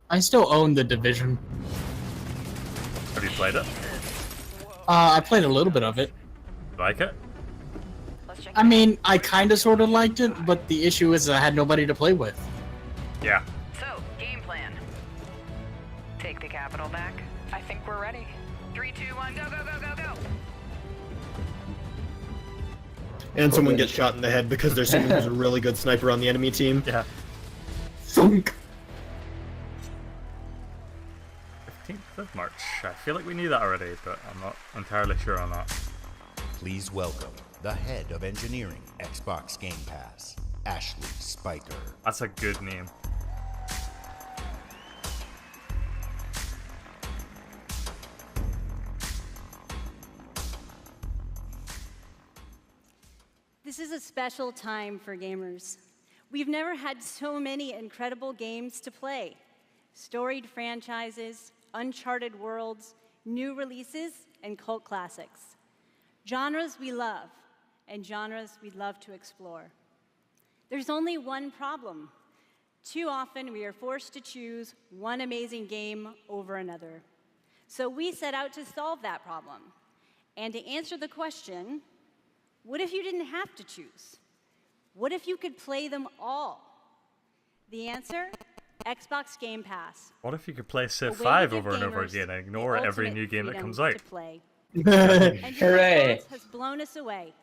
I still own the Division. Have you played it? I played a little bit of it. Like it? I mean, I kind of sort of liked it, but the issue is I had nobody to play with. Yeah. So, game plan. Take the capital back. I think we're ready. 3, 2, 1, go, go, go, go, go! And someone gets shot in the head because there's someone who's a really good sniper on the enemy team. Yeah. Thunk. 15th of March. I feel like we knew that already, but I'm not entirely sure on that. Please welcome the head of engineering, Xbox Game Pass, Ashley Spiker. That's a good name. This is a special time for gamers. We've never had so many incredible games to play. storied franchises, uncharted worlds, new releases, and cult classics. Genres we love, and genres we'd love to explore. There's only one problem. Too often we are forced to choose one amazing game over another. So we set out to solve that problem. And to answer the question, what if you didn't have to choose? What if you could play them all? The answer? Xbox Game Pass. What if you could play Civ A way to 5 give over and over gamers again and the ignore every ultimate new game that freedom comes out? to play. And your Hooray. response has blown us away.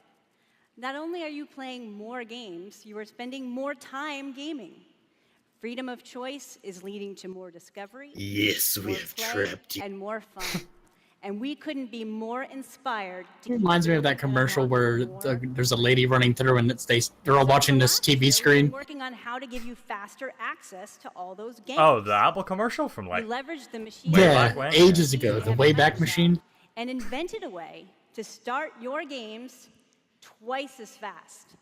Not only are you playing more games, you are spending more time gaming. Freedom of choice is leading to more discovery, Yes, we more have play, trapped you. and more fun. And we couldn't be more inspired to It reminds me of that commercial where there's a lady running through and they're all watching this TV screen. working on how to give you faster access to all those games. Oh, the Apple commercial from We like leveraged the machine Yeah, ages ago, the Wayback Machine. and invented a way to start your games twice as fast.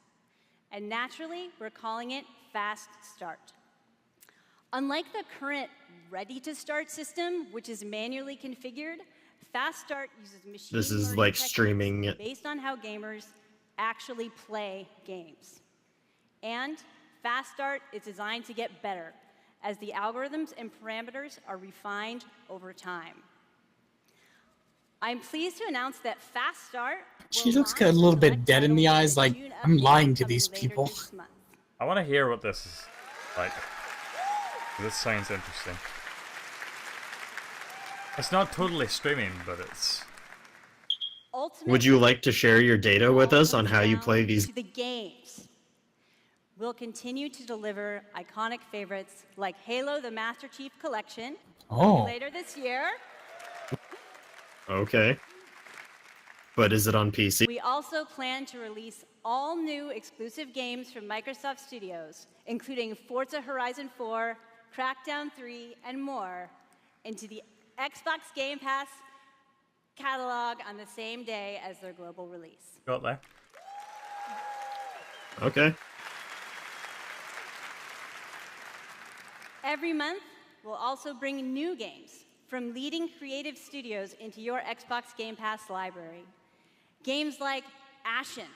And naturally, we're calling it Fast Start. Unlike the current Ready to Start system, which is manually configured, Fast Start uses machine This is learning like techniques streaming it. based on how gamers actually play games. And Fast Start is designed to get better as the algorithms and parameters are refined over time. I'm pleased to announce that Fast Start She looks a little bit dead in the eyes, like, I'm lying to these people. I want to hear what this is like. This sounds interesting. It's not totally streaming, but it's. Would you like to share your data with us on how you play these? To the games. We'll continue to deliver iconic favorites like Halo the Master Chief Collection Oh. later this year. Okay. But is it on PC? We also plan to release all new exclusive games from Microsoft Studios, including Forza Horizon 4, Crackdown 3, and more, into the Xbox Game Pass catalog on the same day as their global release. Got there. Okay. Every month, we'll also bring new games from leading creative studios into your Xbox Game Pass library. Games like Ashen,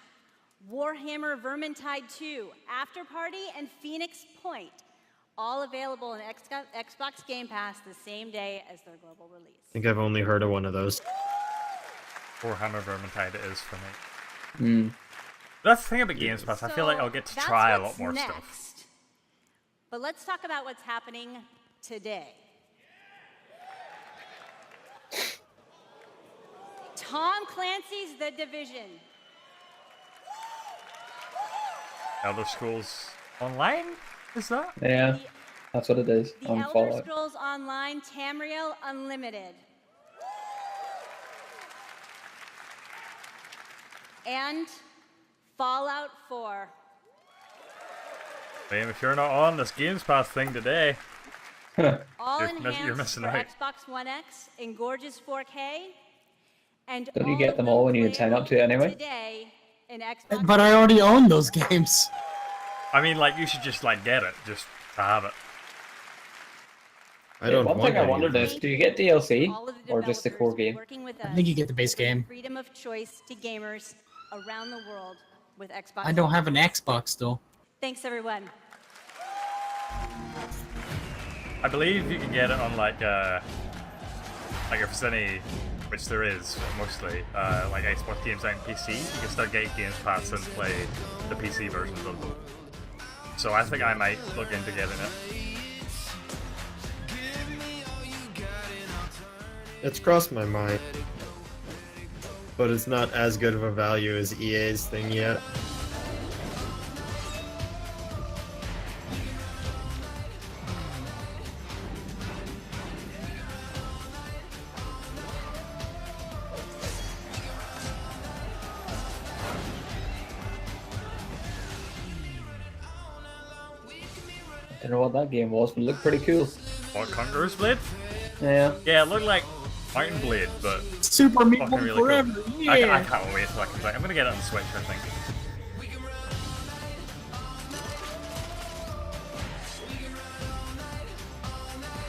Warhammer Vermintide 2, After Party, and Phoenix Point, all available in Xbox Game Pass the same day as their global release. I think I've only heard of one of those. Warhammer Vermintide it is for me. That's the thing about Games Pass. I feel like I'll get to That's try a lot what's more next. stuff. But let's talk about what's happening today. Tom Clancy's The Division. Elder Scrolls Online? Is that? Yeah, that's what it is The on Elder Fallout. Scrolls Online Tamriel Unlimited. And Fallout 4. Liam, if you're not on this Games Pass thing today, All you're enhanced missing for out. Xbox One X in gorgeous 4K. And Don't you get them all when you sign up to it anyway? today in Xbox. But I already own those games. I mean, like, you should just, like, get it, just to have it. One thing I wondered is, do you get DLC All of the or just the core game? working with I us think you get the base game. freedom of choice to gamers around the world with Xbox. I don't have an Xbox though. Thanks, everyone. I believe you can get it on, like if there's any, which there is, mostly, like Xbox games out on PC, you can start getting Games Pass and play the PC versions of them. So I think I might look into getting it. It's crossed my mind. But it's not as good of a value as EA's thing yet. I don't know what that game was, but it looked pretty cool. What, Conqueror's Blade? Yeah. Yeah, it looked like Mountain Blade, but Super Meat fucking Boy really forever. cool. Yeah. I can't wait till I come back. I'm gonna get it on the Switch, I think.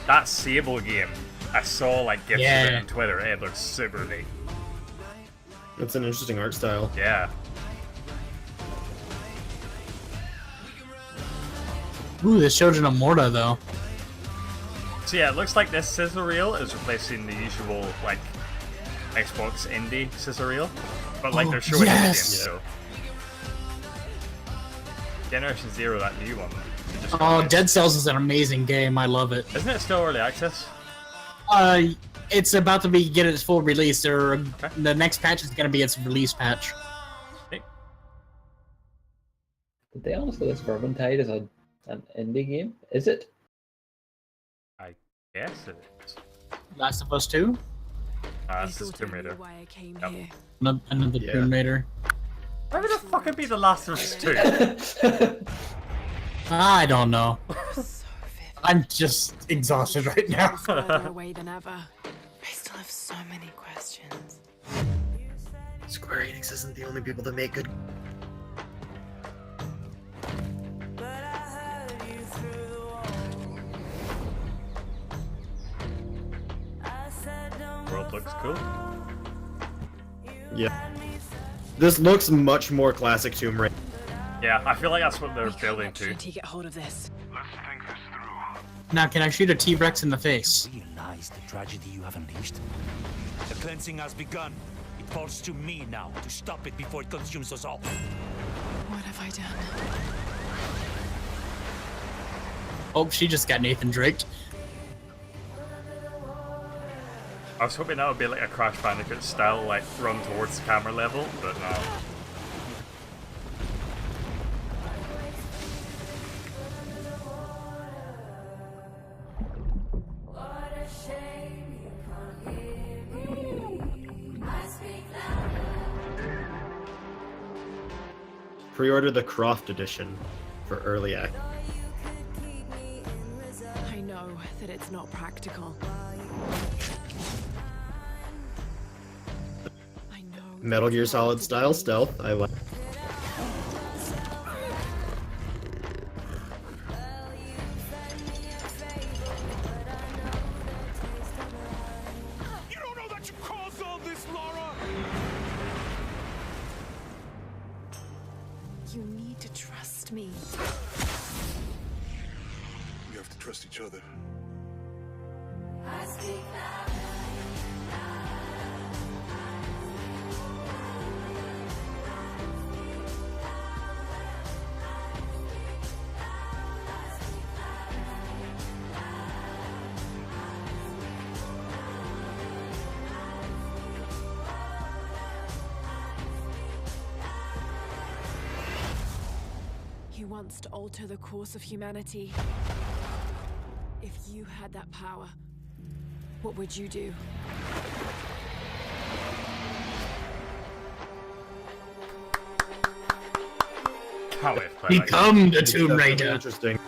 That Sable game, I saw like gifs of it Yeah. on Twitter. It looks super neat. It's an interesting art style. Yeah. Ooh, the Children of Morta though. So yeah, it looks like this scissor reel is replacing the usual like Xbox indie scissor reel, but like Oh, they're showing yes! it again. So Generation Zero, that new one. you just Oh, got it. Dead Cells is an amazing game. I love it. Isn't it still early access? It's about to get its full release. The next patch is going to be its release patch. Did they honestly list Vermintide as an indie game? Is it? I guess it is. Last of Us 2? This is Tomb Raider. Yep. Another Yeah. Tomb Raider. Why would the fuck it be The Last of Us 2? I don't know. I'm just exhausted right now. Further away than ever. I still have so many questions. Square Enix isn't the only people that make good. World looks cool. Yeah. This looks much more classic Tomb Raider. Yeah, I feel like that's what they're building to. Get hold of this. Now, can I shoot a T-Rex in the face? Realize the tragedy you have unleashed? The cleansing has begun. It falls to me now to stop it before it consumes us all. What have I done? Oh, she just got Nathan Drake. I was hoping that would be like a Crash Bandicoot style, like run towards the camera level, but no. Pre-order the Croft edition for early access. I know that it's not practical. Metal Gear Solid style stealth. I like. You don't know that you caused all this, Laura! You need to trust me. We have to trust each other. He wants to alter the course of humanity. If you had that power, what would you do? Can't wait to play that game. Become the Tomb Raider. Interesting.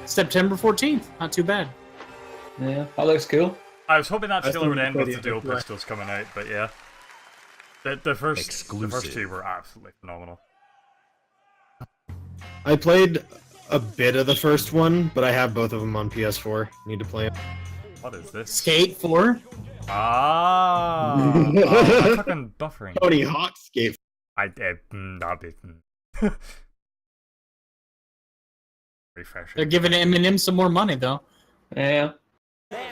September 14th. Not too bad. Yeah, that looks cool. I was hoping that I still still would end with play the the dual other way. pistols coming out, but yeah. The first two were absolutely phenomenal. I played a bit of the first one, but I have both of them on PS4. Need to play them. What is this? Skate 4? Ah! Oh, fucking buffering. Tony Hawk Skate. I did. Not big. Refresh. They're giving Eminem some more money, though. Yeah. I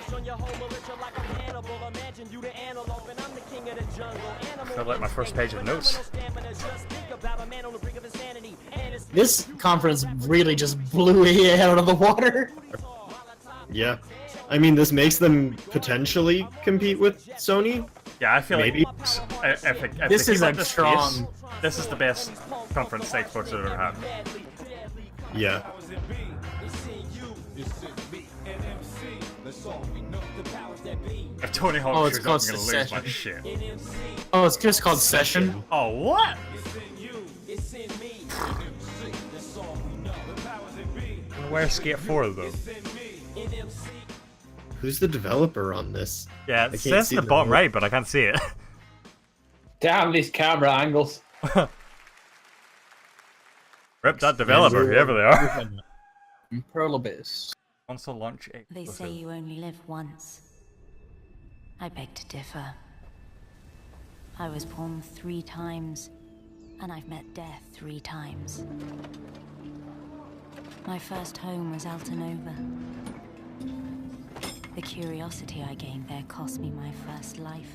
feel like my first page of notes. This conference really just blew it out of the water. Yeah. I mean, this makes them potentially compete with Sony. Yeah, I feel Maybe. like if This they is keep a up this strong- pace, this is the best conference Xbox has ever had. Yeah. If Tony Hawk Oh, it's shows up, called I'm gonna lose my Succession. shit. Oh, it's just called Session. Oh, what? Where's Skate 4 though? Who's the developer on this? Yeah, I it can't says see the the bottom logo. right, but I can't see it. Damn these camera angles. Rip that developer, whoever they are. Pearl Abyss. console launch They say exclusive. you only live once. I beg to differ. I was born 3 times, and I've met death 3 times. My first home was Altanova. The curiosity I gained there cost me my first life.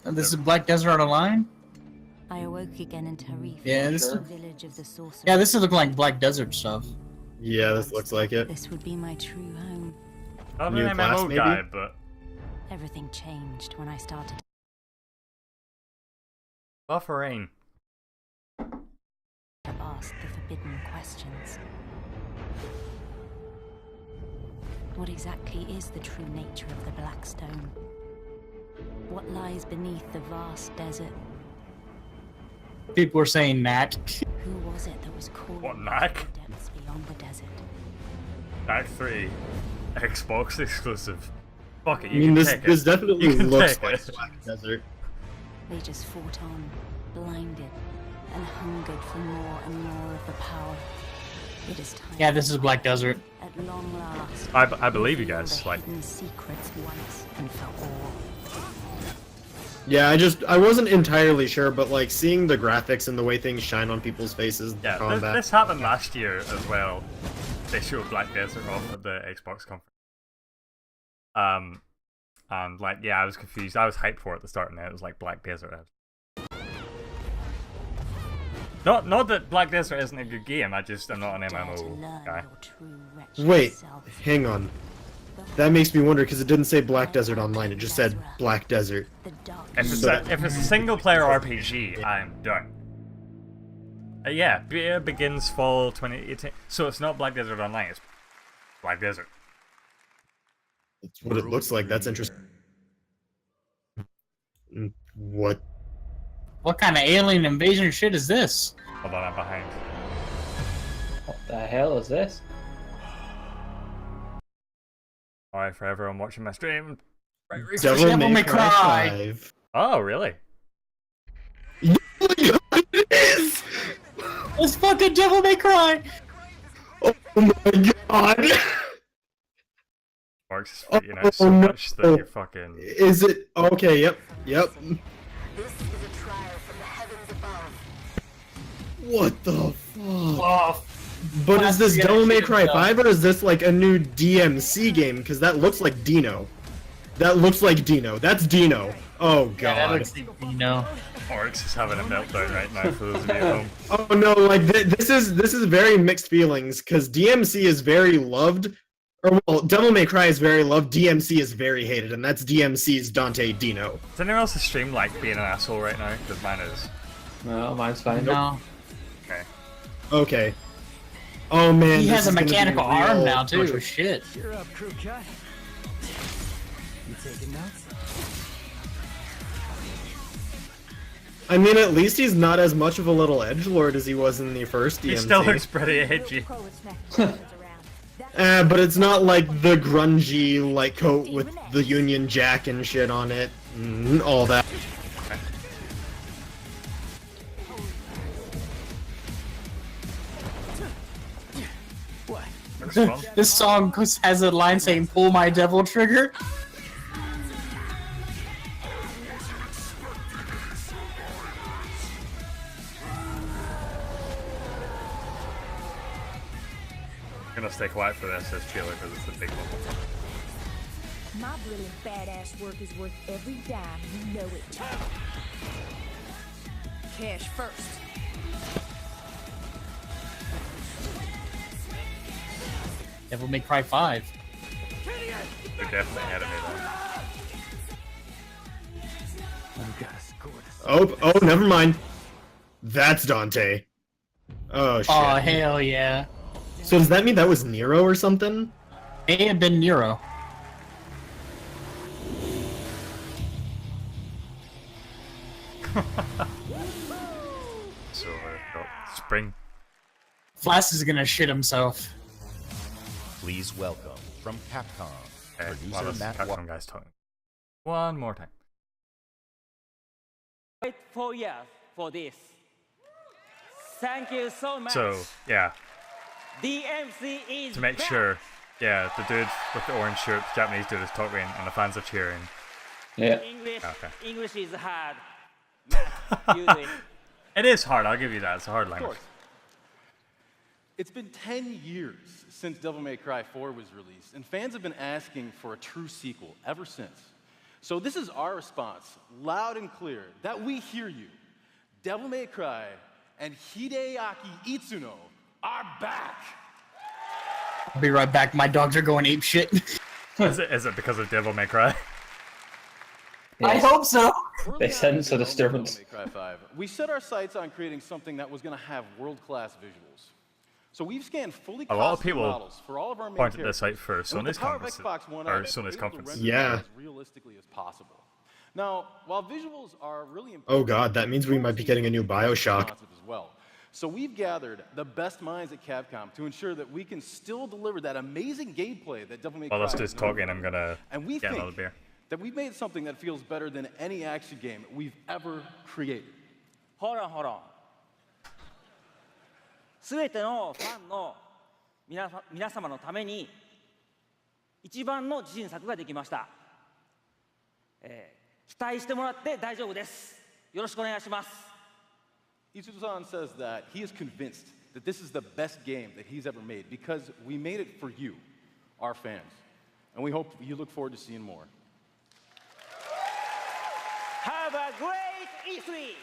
And this is Black Desert Online? I awoke again in Tarif, Yeah, this the is- village of the sorcerers. Yeah, this is looking like Black Desert stuff. Yeah, this looks like it. This would be my true home. I'm New an class, MMO maybe? guy, but Everything changed when I started buffering. to ask the forbidden questions. What exactly is the true nature of the Black Stone? What lies beneath the vast desert? People are saying Knack. Who was it that was calling What, us Knack? to the depths beyond the desert? Act 3, Xbox exclusive. Fuck it, I you mean, can this take this it. definitely You can looks take like it. Black Desert. They just fought on, blinded, and hungered for more and more of the power. It is time. Yeah, this is Black Desert. At long last. I believe you reveal guys, the like- hidden secrets once and for all. Yeah, I wasn't entirely sure, but like seeing the graphics and the way things shine on people's faces, the Yeah, combat. this happened last year as well. They showed Black Desert off at the Xbox conference. And like, yeah, I was confused. I was hyped for it at the start, and then it was like Black Desert. Not that Black Desert isn't a good game. I'm not an MMO guy. Wait, hang on. That makes me wonder because it didn't say Black Desert Online. It just said Black Desert. If it's a single player RPG, I'm done. Yeah, beta begins fall 2018. So it's not Black Desert Online, it's Black Desert. That's what it looks like. That's interesting. What? What kind of alien invasion shit is this? Hold on, I'm behind. What the hell is this? Sorry for everyone watching my stream. Devil May Cry 5. Oh, really? It is! It's fucking Devil May Cry! Oh my god! Works, you know, so Oh, no. much that you're fucking. Is it? Okay, yep. What the fuck? Oh, But is this yeah, Devil May shit, Cry though. 5 or is this like a new DMC game? Because that looks like Dino. That looks like Dino. That's Dino. Oh god. yeah, that looks like, you know. Oryx is having a meltdown right now for those of you at home. Oh no, like this is very mixed feelings because DMC is very loved, or well, Devil May Cry is very loved. DMC is very hated, and that's DMC's Dante Dino. Does anyone else's stream like being an asshole right now? Because mine is. No, mine's fine. No. Okay. Okay. Oh man, He this has a is gonna be mechanical real arm now too. controversial. Shit. You're up, crew cut. You taking notes? I mean, at least he's not as much of a little edgelord as he was in the first DMC. He still looks pretty edgy. But it's not like the grungy like coat with the Union Jack and shit on it, and all that. This song has a line saying "Pull my devil trigger." I'm gonna stay quiet for this as trailer because it's the big one. My brilliant badass work is worth every dime, you know it. Cash first. Devil May Cry 5. They're definitely ahead of me though. Oh, never mind. That's Dante. Oh shit. Oh hell yeah! So does that mean that was Nero or something? May have been Nero. So, spring. Flash is gonna shit himself. Please welcome from Capcom, Okay, producer well, Matt Capcom guys talking. One more time. Wait 4 years for this. Thank you so much. So, yeah, DMC is to make back. sure Yeah, the dude with the orange shirt, the Japanese dude, is talking, and the fans are cheering. Yeah. English is hard. It is hard. I'll give you that. It's a hard language. It's been 10 years since Devil May Cry 4 was released, and fans have been asking for a true sequel ever since. So this is our response, loud and clear, that we hear you. Devil May Cry and Hideaki Itsuno are back! I'll be right back. My dogs are going ape shit. Is it because of Devil May Cry? I hope so. They sense a disturbance. Devil May Cry 5, we set our sights on creating something that was going to have world-class visuals. So we've scanned fully A lot of custom people models for all of our main pointed this characters. out for And with Sony's the power of conference. Xbox One Or Up, Sony's we're able to conference. render Yeah. as realistically as possible. Now, while visuals are really important, Oh god, that means we might be getting a new Bioshock. as well. So we've gathered the best minds at Capcom to ensure that we can still deliver that amazing gameplay that Devil May Cry While this is dude's known talking, for. I'm gonna And we get think another beer. that we've made something that feels better than any action game we've ever created. Hold on. すべてのファンの皆様のために一番の自信作ができました。期待してもらって大丈夫です。よろしくお願いします。Itsuno-san says that he is convinced that this is the best game that he's ever made because we made it for you, our fans. And we hope you look forward to seeing more. Have a great E3!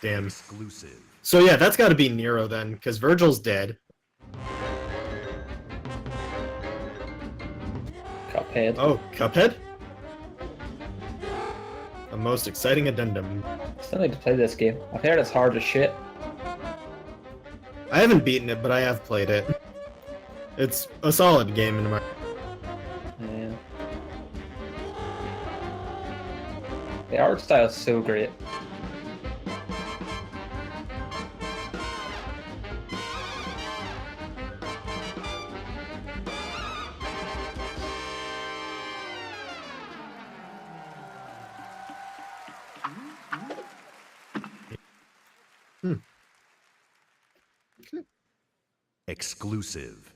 Damn. Exclusive. So yeah, that's got to be Nero then, because Virgil's dead. Cuphead. Oh, Cuphead? A most exciting addendum. Still need to play this game. I've heard it's hard as shit. I haven't beaten it, but I have played it. It's a solid game in my... Yeah. The art style is so great. Exclusive.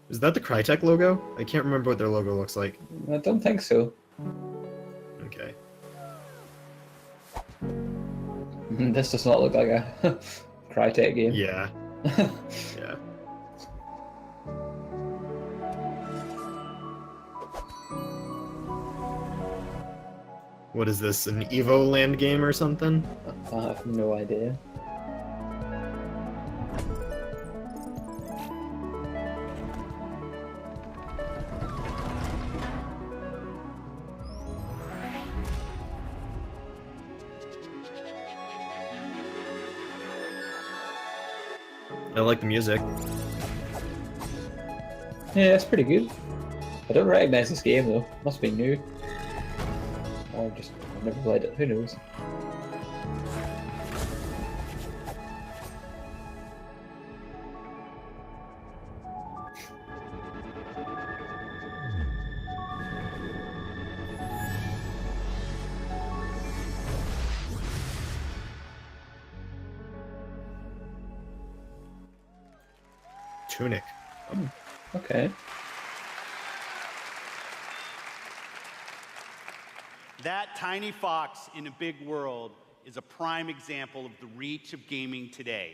Is that the Crytek logo? I can't remember what their logo looks like. I don't think so. Okay. This does not look like a Crytek game. Yeah. Yeah. What is this, an Evo Land game or something? I have no idea. I like the music. Yeah, it's pretty good. I don't recognize this game though. Must be new. Or just I've never played it. Who knows? Tunic. Oh, okay. That tiny fox in a big world is a prime example of the reach of gaming today.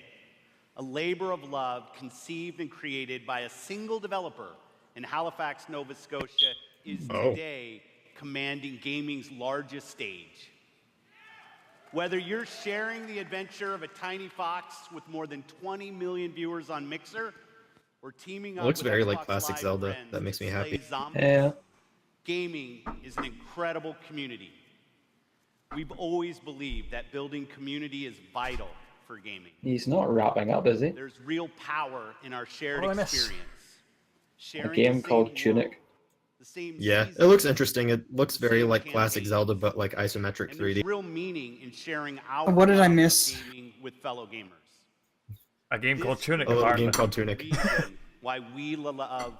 A labor of love conceived and created by a single developer in Halifax, Nova Scotia is today commanding gaming's largest stage. Whether you're sharing the adventure of a tiny fox with more than 20 million viewers on Mixer, or teaming up It looks with very Xbox like classic Live Zelda. friends That makes to me happy. slay zombies, Yeah. gaming is an incredible community. We've always believed that building community is vital for gaming. He's not wrapping up, is he? There's real power in our shared What did I miss? experience. A Sharing game the called same Tunic. world, the same Yeah, season, it looks interesting. It looks very like campaign. classic Zelda, but like isometric and 3D. there's real meaning in sharing our What did I love of miss? gaming with fellow gamers. A game called Tunic. A little apparently. game called Tunic. Reason why we love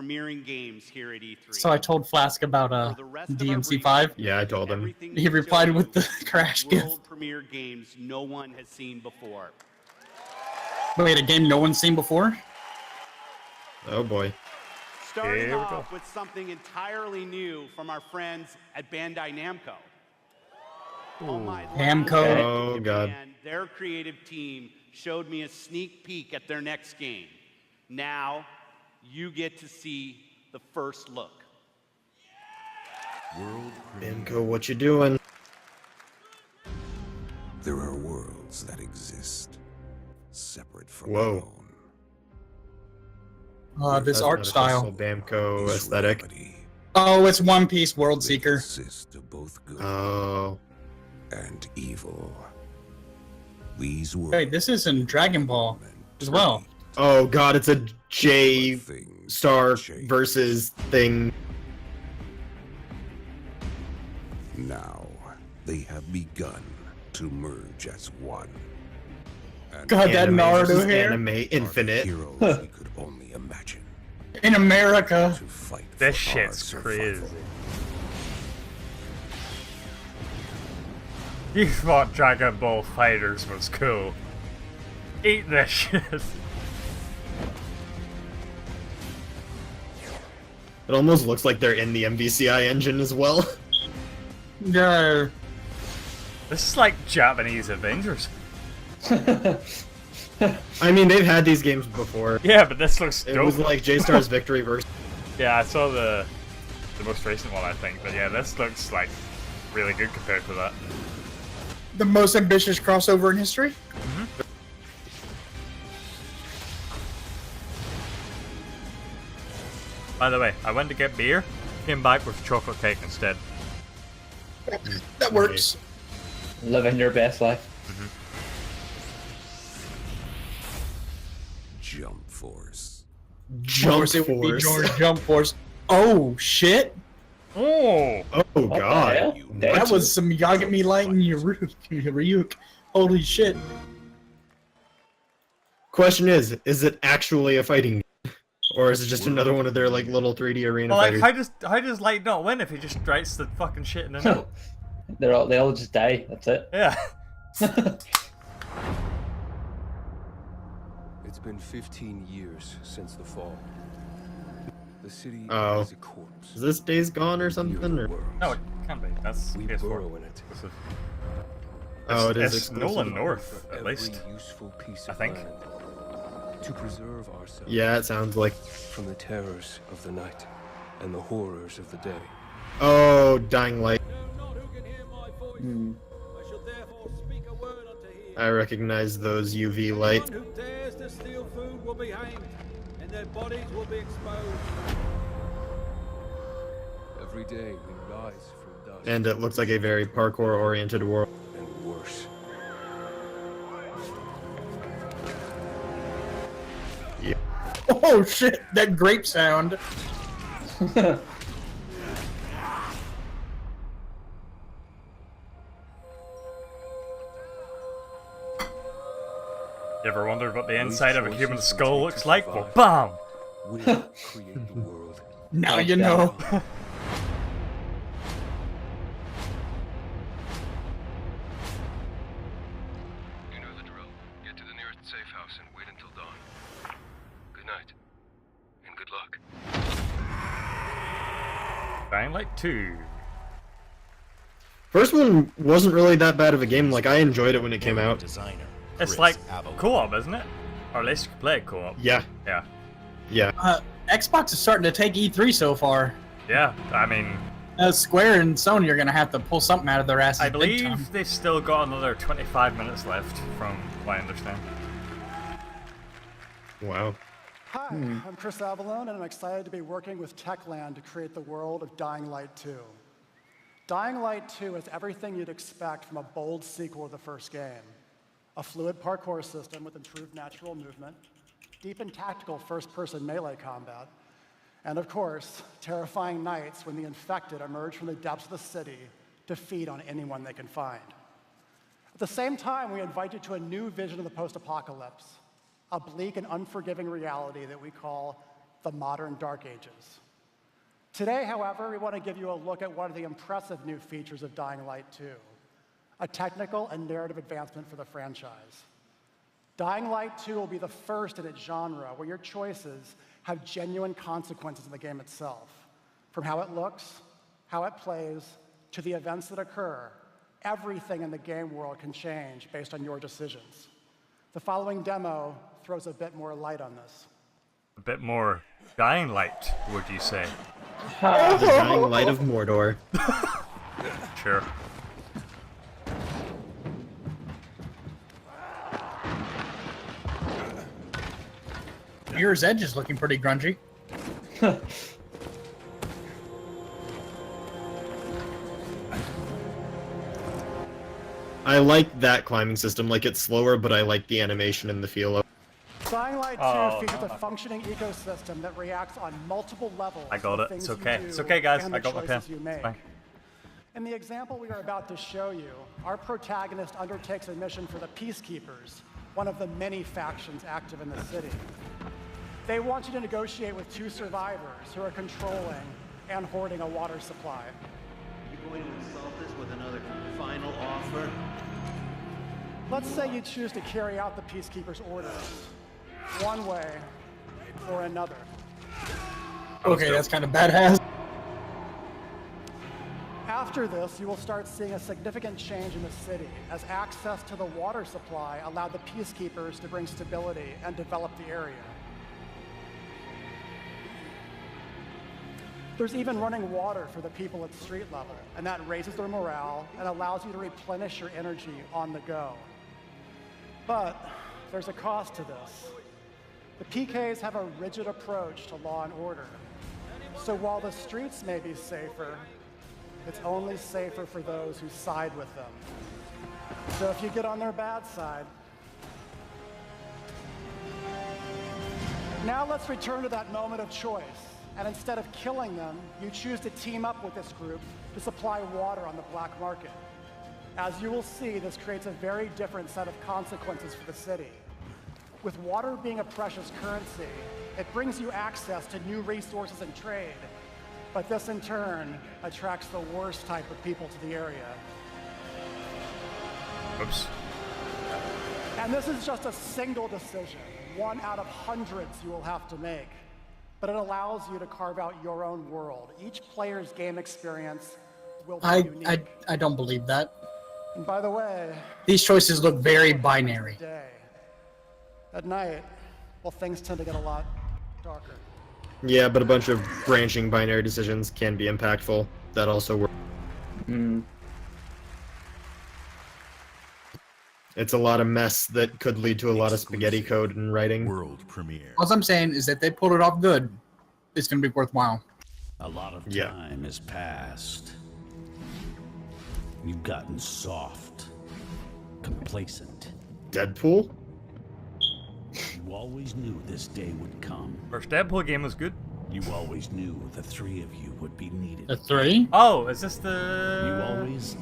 premiering games here at E3. So I told Flask about DMC5. Yeah, I told him. He replied with the crash gift. World premiere games no one has seen before. Wait, a game no one's seen before? Oh boy. Starting off with something entirely new from our friends at Bandai Namco. Namco. Oh god. And their creative team showed me a sneak peek at their next game. Now, you get to see the first look. Namco, what you doing? There are worlds that exist separate from Whoa. our own. This art style. Namco aesthetic. Oh, it's One Piece World Seeker. Consist of both good Oh. and evil. These worlds. Wait, this is in Dragon Ball as well. Oh god, it's a J Star versus thing. Now they have begun to merge as one. And God, that Anime Naruto versus hair. Anime Infinite. heroes we could only imagine. In America. To fight This for our shit's survival. crazy. You thought Dragon Ball Fighters was cool. Eat this shit. It almost looks like they're in the MVCI engine as well. No. This is like Japanese Avengers. I mean, they've had these games before. Yeah, but this looks dope. It was like J Star's Victory versus. Yeah, I saw the most recent one, I think. But yeah, this looks like really good compared to that. The most ambitious crossover in history? By the way, I went to get beer, came back with chocolate cake instead. That works. Living your best life. Jump Force. Jump It would be Force. George Jump Force. Oh, shit. Oh. Oh What the god. hell? That was some Yagami Light and Ryuk. Holy shit. Question is it actually a fighting game? Or is it just another one of their like little 3D arena Well, like, fighters? how does Light not win if he just writes the fucking shit in the note? They all just die. That's it. Yeah. It's been 15 years since the fall. The city Oh. is a corpse. Is this Days Gone or something? Or... No, it can't be. That's We PS4. burrow in it. Oh, it is It's exclusive. Nolan North, For at every least. useful piece I of think. land. To preserve ourselves Yeah, it sounds like. from the terrors of the night and the horrors of the day. Oh, Dying Light. I recognize those UV light. Who dares to steal food will be hanged, and their bodies will be exposed. Every day we rise from dust And it looks like a very parkour-oriented world. and worse. Oh shit, that grape sound. You ever wondered what the inside of a human skull looks like? Well, BAM! We create the world. Now you know. You know the drill. Get to the nearest safe house and wait until dawn. Good night. And good luck. Dying Light 2. First one wasn't really that bad of a game. Like, I enjoyed it when it came out. It's like co-op, isn't it? Or at least you can play it co-op. Yeah. Yeah. Yeah. Xbox is starting to take E3 so far. Yeah, I mean, Square and Sony are gonna have to pull something out of their asses. I big time. believe they've still got another 25 minutes left, from what I understand. Wow. Hi, I'm Chris Avalone, and I'm excited to be working with Techland to create the world of Dying Light 2. Dying Light 2 is everything you'd expect from a bold sequel to the first game. A fluid parkour system with improved natural movement, deep and tactical first-person melee combat, and of course, terrifying nights when the infected emerge from the depths of the city to feed on anyone they can find. At the same time, we invite you to a new vision of the post-apocalypse, a bleak and unforgiving reality that we call the modern Dark Ages. Today, however, we want to give you a look at one of the impressive new features of Dying Light 2, a technical and narrative advancement for the franchise. Dying Light 2 will be the first in its genre where your choices have genuine consequences in the game itself. From how it looks, how it plays, to the events that occur, everything in the game world can change based on your decisions. The following demo throws a bit more light on this. A bit more Dying Light, would you say? The Dying Light of Mordor. Sure. Mirror's Edge is looking pretty grungy. I like that climbing system. Like, it's slower, but I like the animation and the feel of it. Dying Light 2 features a functioning ecosystem that reacts on multiple levels. I got to it. things It's okay. you do It's okay, guys. and I the got my pen. choices you It's make. fine. In the example we are about to show you, our protagonist undertakes a mission for the Peacekeepers, one of the many factions active in the city. They want you to negotiate with two survivors who are controlling and hoarding a water supply. You going to insult us with another final offer? Let's say you choose to carry out the Peacekeepers' orders, one way or another. Okay, that's kind of badass. After this, you will start seeing a significant change in the city as access to the water supply allowed the Peacekeepers to bring stability and develop the area. There's even running water for the people at street level, and that raises their morale and allows you to replenish your energy on the go. But there's a cost to this. The PKs have a rigid approach to law and order. So while the streets may be safer, it's only safer for those who side with them. So if you get on their bad side. Now let's return to that moment of choice. And instead of killing them, you choose to team up with this group to supply water on the black market. As you will see, this creates a very different set of consequences for the city. With water being a precious currency, it brings you access to new resources and trade, but this in turn attracts the worst type of people to the area. Oops. And this is just a single decision, one out of hundreds you will have to make. But it allows you to carve out your own world. Each player's game experience will be unique. I don't believe that. And by the way, These choices look very binary. day. At night, well, things tend to get a lot darker. Yeah, but a bunch of branching binary decisions can be impactful. That also works. It's a lot of mess that could lead to a lot of spaghetti code and writing. World premiere. All I'm saying is that they pulled it off good. It's gonna be worthwhile. A lot of time has passed. You've gotten soft, complacent. Deadpool? You always knew this day would come. First Deadpool game was good. You always knew the three of you would be needed. The three? Oh, is this the... You always...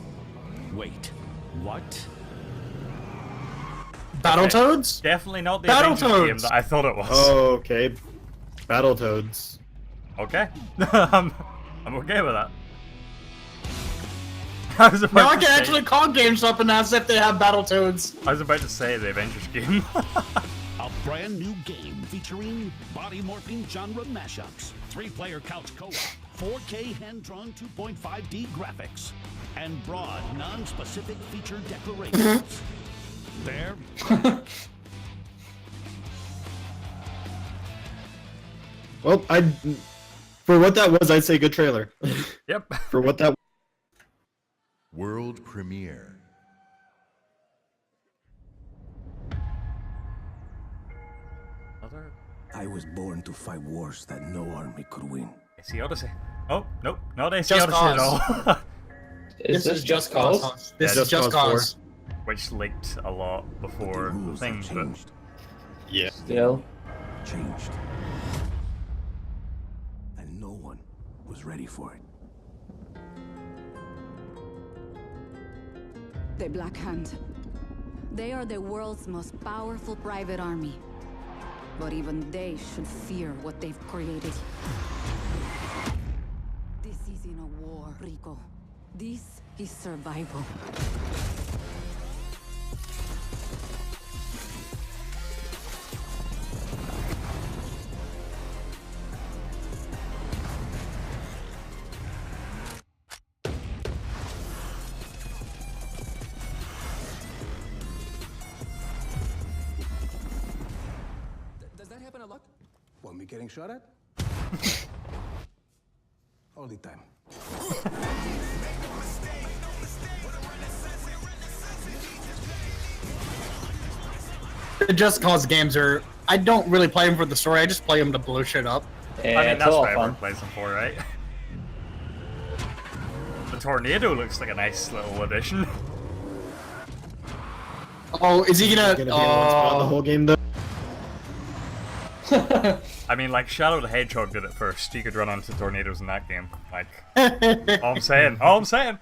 Wait. What? Battletoads? Definitely not the Avengers game that I thought it was. Oh, okay. Battletoads. Okay. I'm okay with that. I was about Now I to can say- actually call GameStop and ask if they have Battletoads. I was about to say the Avengers game. A brand new game featuring body morphing genre mashups, 3-player couch co-op, 4K hand-drawn 2.5D graphics, and broad, non-specific feature declarations. There. Well, for what that was, I'd say good trailer. Yep. For what that World premiere. I was born to fight wars that no army could win. AC Odyssey. Oh, nope, not AC Just Odyssey at Cause. all. Is this Just Cause? This is Just Cause. Which leaked a lot before the thing, but... Yeah. Still. Changed. And no one was ready for it. The Black Hand. They are the world's most powerful private army. But even they should fear what they've created. This isn't a war, Rico. This is survival. Does that happen a lot? Want me getting shot at? All the time. The Just Cause games are. I don't really play them for the story. I just play them to blow shit up. Yeah, I mean, it's that's all what fun. everyone plays them for, right? The tornado looks like a nice little addition. Oh, is he gonna? Gonna be in one spot the whole game though. I mean, like, Shadow the Hedgehog did it first. You could run onto tornadoes in that game. Like, all I'm saying. All I'm saying.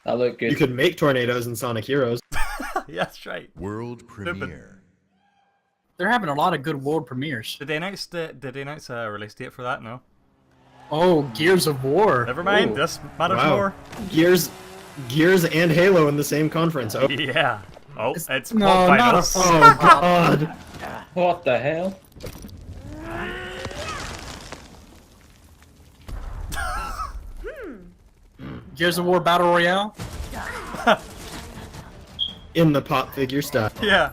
That looked good. You could make tornadoes in Sonic Heroes. Yeah, that's right. World premiere. They're having a lot of good world premieres. Did they announce a release date for that? No. Oh, Gears of War. Never mind. Ooh. This matters Wow. more. Gears and Halo in the same conference. Oh, Yeah. Oh, it's No, quad not a finals. oh God. What the hell? Gears of War Battle Royale. In the pop figure style. Yeah.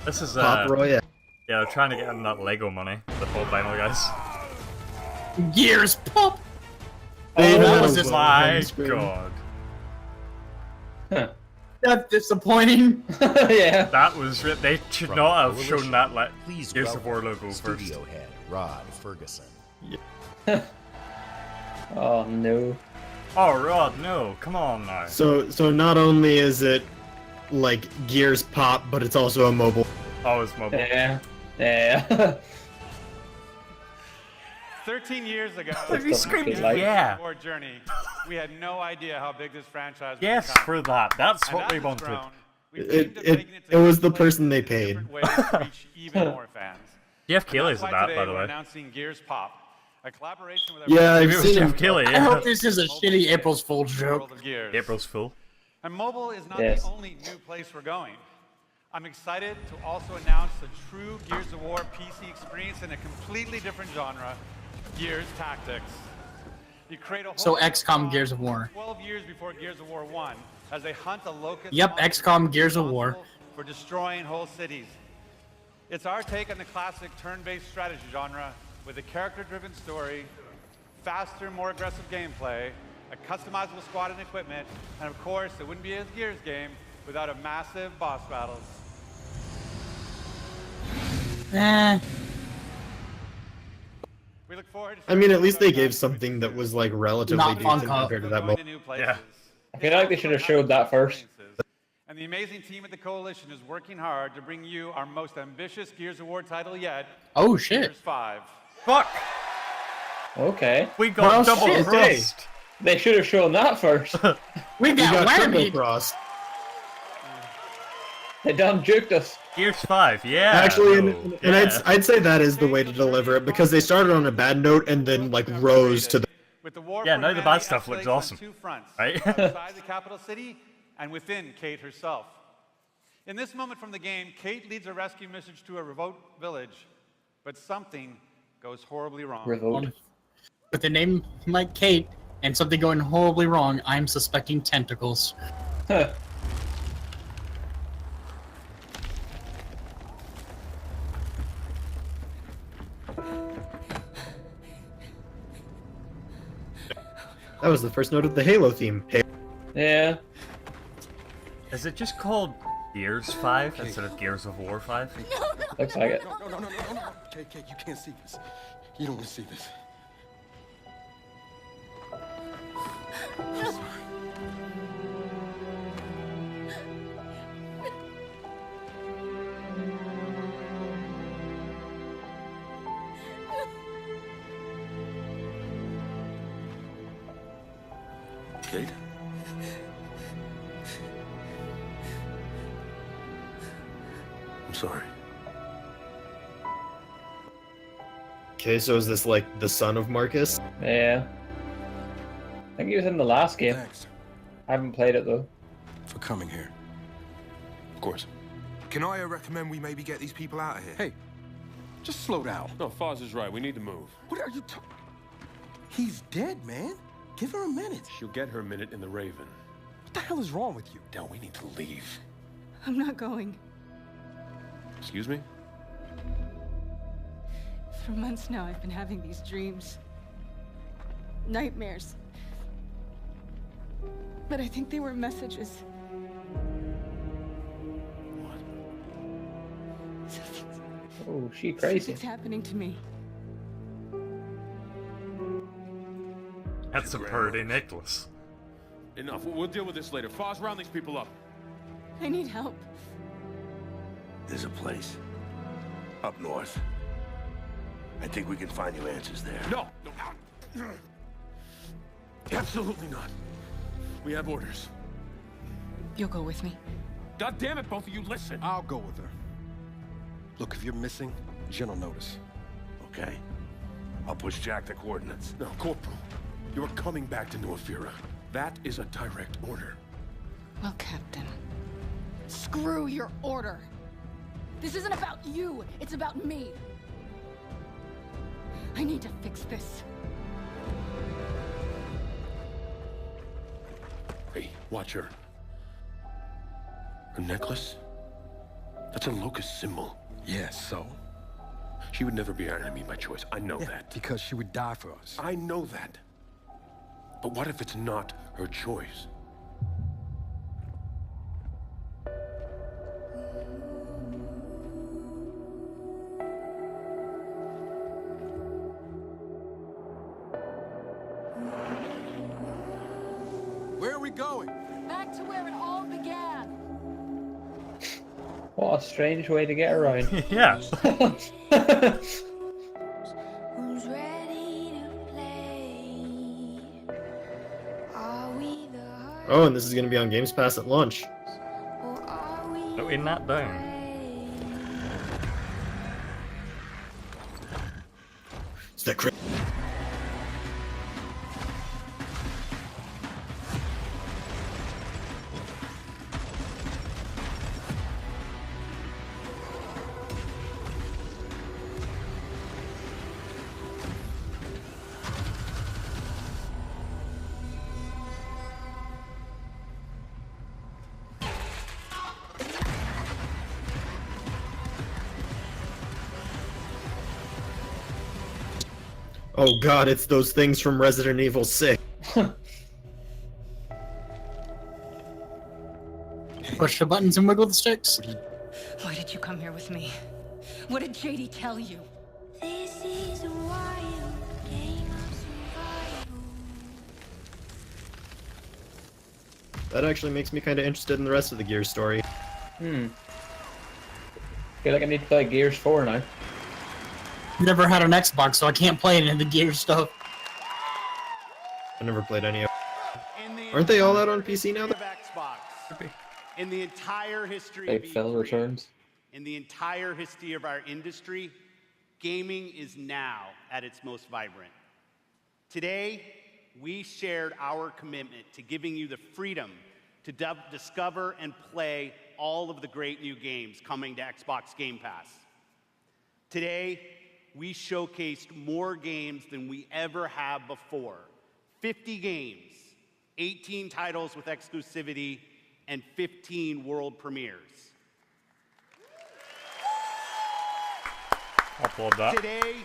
This is Pop Royale. Yeah, they're trying to get in that Lego money. The full final guys. Gears Pop. They Oh, even that had was a just My screen. God. That's disappointing. Yeah. That was they should From not have Coalition, shown that Please Gears of War welcome logo first. studio head Rod Ferguson. Oh no. Oh, Rod, no, come on now. So not only is it like Gears Pop, but it's also a mobile. Oh, it's mobile. Yeah. Yeah. 13 years ago, Have you screamed It's like- yeah? our journey, we had no idea how big this franchise would Yes, become. for that. That's And what as we it's wanted. grown, we've It dreamed of taking it to was the new person they places, paid. different ways to reach even more fans. Jeff And Keighley's that's at why that, today by the we're way. announcing Gears Pop, a collaboration with our Yeah, I've Maybe it was seen Jeff him. Keighley. I Yeah. hope this is a shitty April's Fool's joke. World of Gears. April's Fool. And mobile is not Yes. the only new place we're going. I'm excited to also announce the true Gears of War PC experience in a completely different genre, Gears Tactics. You create a whole So XCOM Gears of War. 12 years before Gears of War 1 as they hunt a locust Yep, monster XCOM Gears of War. responsible for destroying whole cities. It's our take on the classic turn-based strategy genre with a character-driven story, faster, more aggressive gameplay, a customizable squad and equipment, and of course, it wouldn't be a Gears game without a massive boss battles. Eh. We look forward to I mean, at least they gave something that was like relatively Not decent Funko. compared to that going to mobile. new places. Yeah. I feel like they should have showed that first. And the amazing team at the Coalition is working hard to bring you our most ambitious Gears of War title yet, Oh shit. Gears 5. Fuck! Okay. We got Well, double shit, crossed. They should have shown that first. We We got got triple whammy. crossed. They done juked us. Gears 5, yeah. Actually, no, and yeah. I'd say that is the way to deliver it because they started on a bad note and then like rose to the. With the war Yeah, for now the bad humanity stuff looks escalates on awesome. two fronts, Right? outside the capital city and within Kate herself. In this moment from the game, Kate leads a rescue mission to a remote village, but something goes horribly wrong. Revolt. With a name like Kate and something going horribly wrong, I'm suspecting tentacles. That was the first note of the Halo theme. Yeah. Is it just called Gears 5 instead of Gears of War 5? Looks like it. No. Kate, you can't see this. You don't want to see this. Kate? I'm sorry. Okay, so is this like the son of Marcus? Yeah. I think he was in the last game. Thanks I haven't played it though. for coming here. Of course. Can I recommend we maybe get these people out of here? Hey, just slow down. No, Foz is right. We need to move. What are you talking? He's dead, man. Give her a minute. She'll get her minute in the Raven. What the hell is wrong with you? Del, we need to leave. I'm not going. Excuse me? For months now, I've been having these dreams. Nightmares. But I think they were messages. Oh, she crazy. It's happening to me. That's a pretty necklace. Enough. We'll deal with this later. Foz, round these people up. I need help. There's a place up north. I think we can find you answers there. No! Absolutely not. We have orders. You'll go with me. God damn it, both of you, listen! I'll go with her. Look, if you're missing, Jen will notice. Okay. I'll push Jack the coordinates. No, Corporal. You're coming back to New Ephyra. That is a direct order. Well, Captain, screw your order. This isn't about you. It's about me. I need to fix this. Hey, watch her. Her necklace? That's a locust symbol. Yeah, so? She would never be our enemy by choice. I know that. Because she would die for us. I know that. But what if it's not her choice? Where are we going? Back to where it all began. What a strange way to get around. Yeah. Who's ready to play? Are we the heart Oh, and this is going to be on Games Pass at launch. or are we Oh, in that down. It's that cra- Oh god, it's those things from Resident Evil 6. Push the buttons and wiggle the sticks. Why did you come here with me? What did JD tell you? This is a wild game of survival. That actually makes me kind of interested in the rest of the Gears story. Feel like I need to play Gears 4 now. Never had an Xbox, so I can't play any of the Gear stuff. I never played any of In the Aren't they all out on PC now? of Xbox, in the entire history Big of Phil E3, returns. in the entire history of our industry, gaming is now at its most vibrant. Today, we shared our commitment to giving you the freedom to discover and play all of the great new games coming to Xbox Game Pass. Today, we showcased more games than we ever have before. 50 games, 18 titles with exclusivity, and 15 world premieres. I'll applaud that. Today,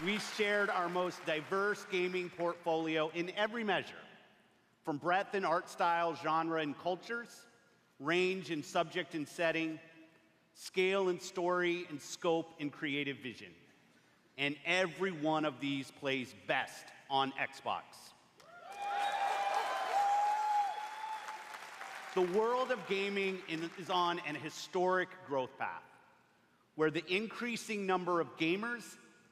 we shared our most diverse gaming portfolio in every measure, from breadth in art style, genre, and cultures, range in subject and setting, scale and story, and scope and creative vision. And every one of these plays best on Xbox. The world of gaming is on an historic growth path, where the increasing number of gamers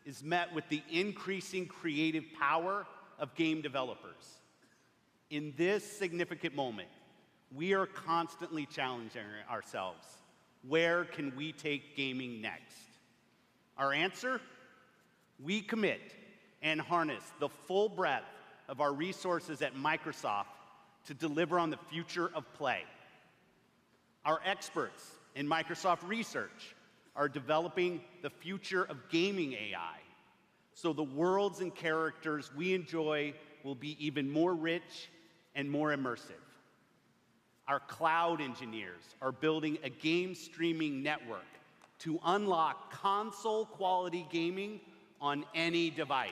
is met with the increasing creative power of game developers. In this significant moment, we are constantly challenging ourselves. Where can we take gaming next? Our answer? We commit and harness the full breadth of our resources at Microsoft to deliver on the future of play. Our experts in Microsoft Research are developing the future of gaming AI, so the worlds and characters we enjoy will be even more rich and more immersive. Our cloud engineers are building a game streaming network to unlock console-quality gaming on any device.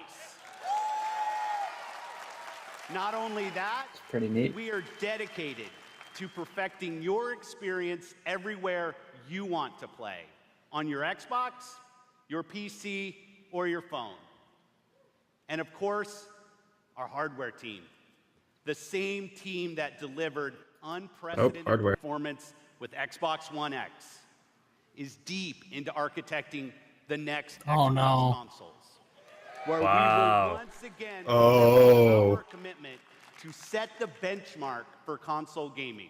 Not only that, pretty neat. We are dedicated to perfecting your experience everywhere you want to play, on your Xbox, your PC, or your phone. And of course, our hardware team, the same team that delivered unprecedented performance with Xbox One X, is deep into architecting the next Xbox consoles, where we will once again deliver our commitment to set the benchmark for console gaming.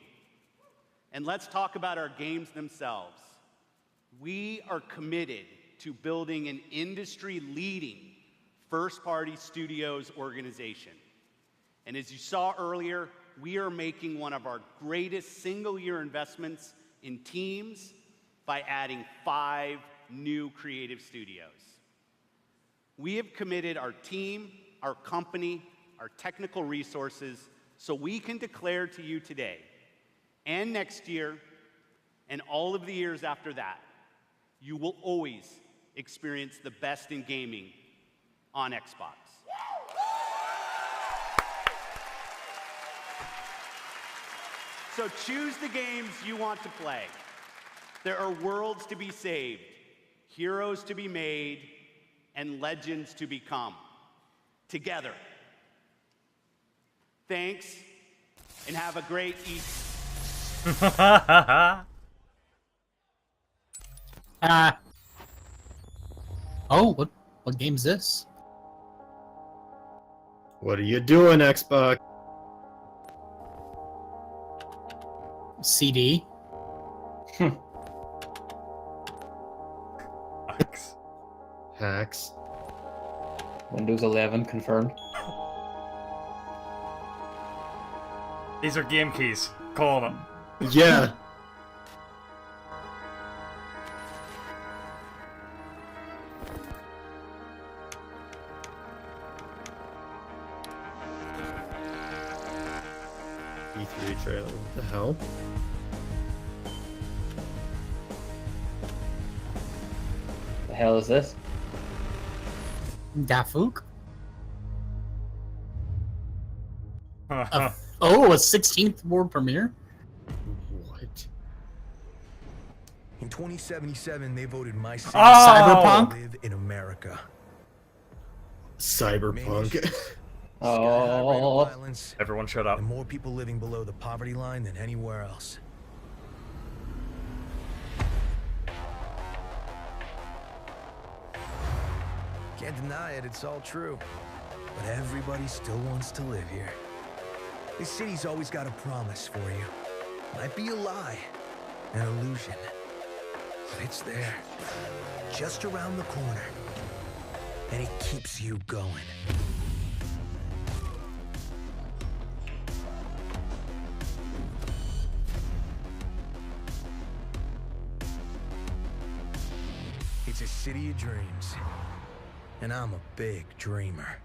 And let's talk about our games themselves. We are committed to building an industry-leading first-party studios organization. And as you saw earlier, we are making one of our greatest single-year investments in teams by adding 5 new creative studios. We have committed our team, our company, our technical resources, so we can declare to you today and next year and all of the years after that, you will always experience the best in gaming on Xbox. So choose the games you want to play. There are worlds to be saved, heroes to be made, and legends to become. Together. Thanks, and have a great Easter. Oh, what game's this? What are you doing, Xbox? CD. Hacks. Windows 11 confirmed. These are game keys. Call them. Yeah. E3 trailer. What the hell? The hell is this? Dafuk? Uh-huh. Oh, a 16th world premiere? What? In 2077, they voted my city Cyberpunk? to live in America. Cyberpunk. Oh. Violence, everyone shut up. and more people living below the poverty line than anywhere else. Can't deny it, it's all true. But everybody still wants to live here. This city's always got a promise for you. Might be a lie, an illusion. But it's there, just around the corner. And it keeps you going. It's a city of dreams. And I'm a big dreamer.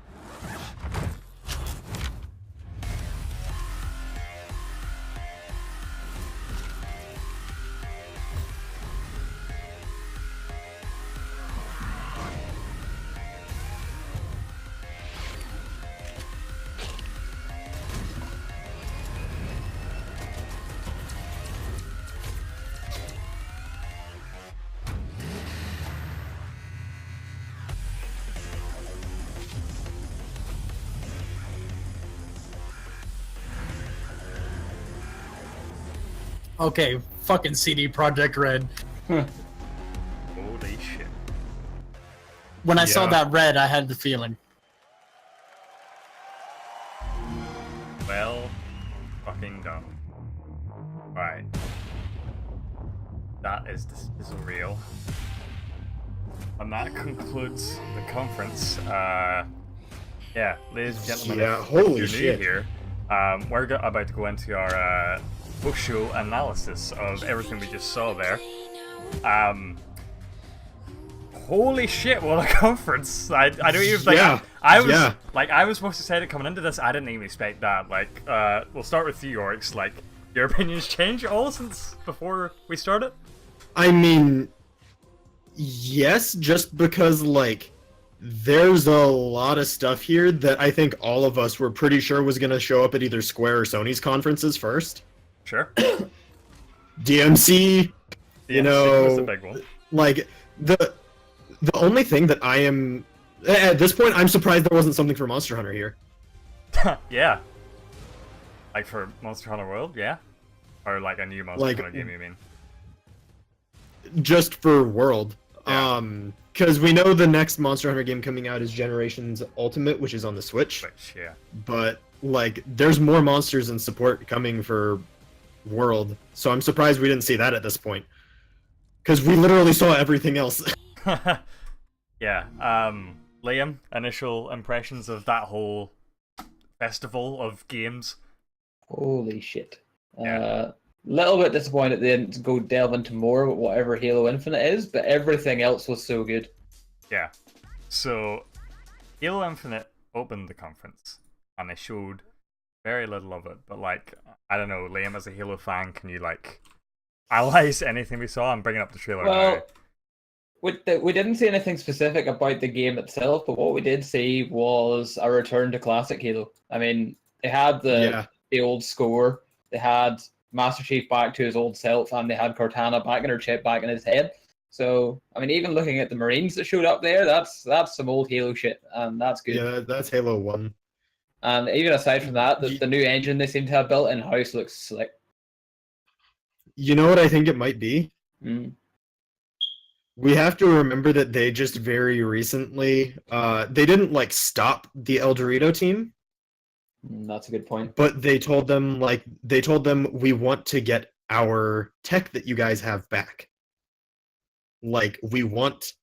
Okay, fucking CD Projekt Red. Holy shit. When I saw that red, I had the feeling. Well, fucking done. Right. That is real. And that concludes the conference. Yeah, ladies and gentlemen, Yeah, if holy you're shit. new here, we're about to go into our post-show analysis of everything we just saw there. Holy shit, what a conference! I don't even think I was supposed to say it coming into this. I didn't even expect that. Like, we'll start with you, Oryx. Like, your opinions change at all since before we started? I mean, yes, just because, like, there's a lot of stuff here that I think all of us were pretty sure was going to show up at either Square or Sony's conferences first. Sure. DMC, you know, was the big one. Like, the only thing that I am... At this point, I'm surprised there wasn't something for Monster Hunter here. Yeah. Like for Monster Hunter World, yeah? Or like a new Monster Hunter game, you mean? Just for World. Because we know the next Monster Hunter game coming out is Generations Ultimate, which is on the Switch. Yeah. But, like, there's more monsters and support coming for World, so I'm surprised we didn't see that at this point. Because we literally saw everything else. Yeah. Liam, initial impressions of that whole festival of games? Holy shit. Little bit disappointed they didn't go delve into more with whatever Halo Infinite is, but everything else was so good. Yeah. So, Halo Infinite opened the conference, and they showed very little of it, but like, I don't know, Liam, as a Halo fan, can you like analyze anything we saw? I'm bringing up the trailer now. We didn't see anything specific about the game itself, but what we did see was a return to classic Halo. I mean, they had the old score, they had Master Chief back to his old self, and they had Cortana back in her chip back in his head. So, I mean, even looking at the Marines that showed up there, that's some old Halo shit, and that's good. Yeah, that's Halo 1. And even aside from that, the new engine they seem to have built in-house looks slick. You know what I think it might be? We have to remember that they just very recently, they didn't, like, stop the El Dorito team. That's a good point. But they told them, we want to get our tech that you guys have back. Like, we want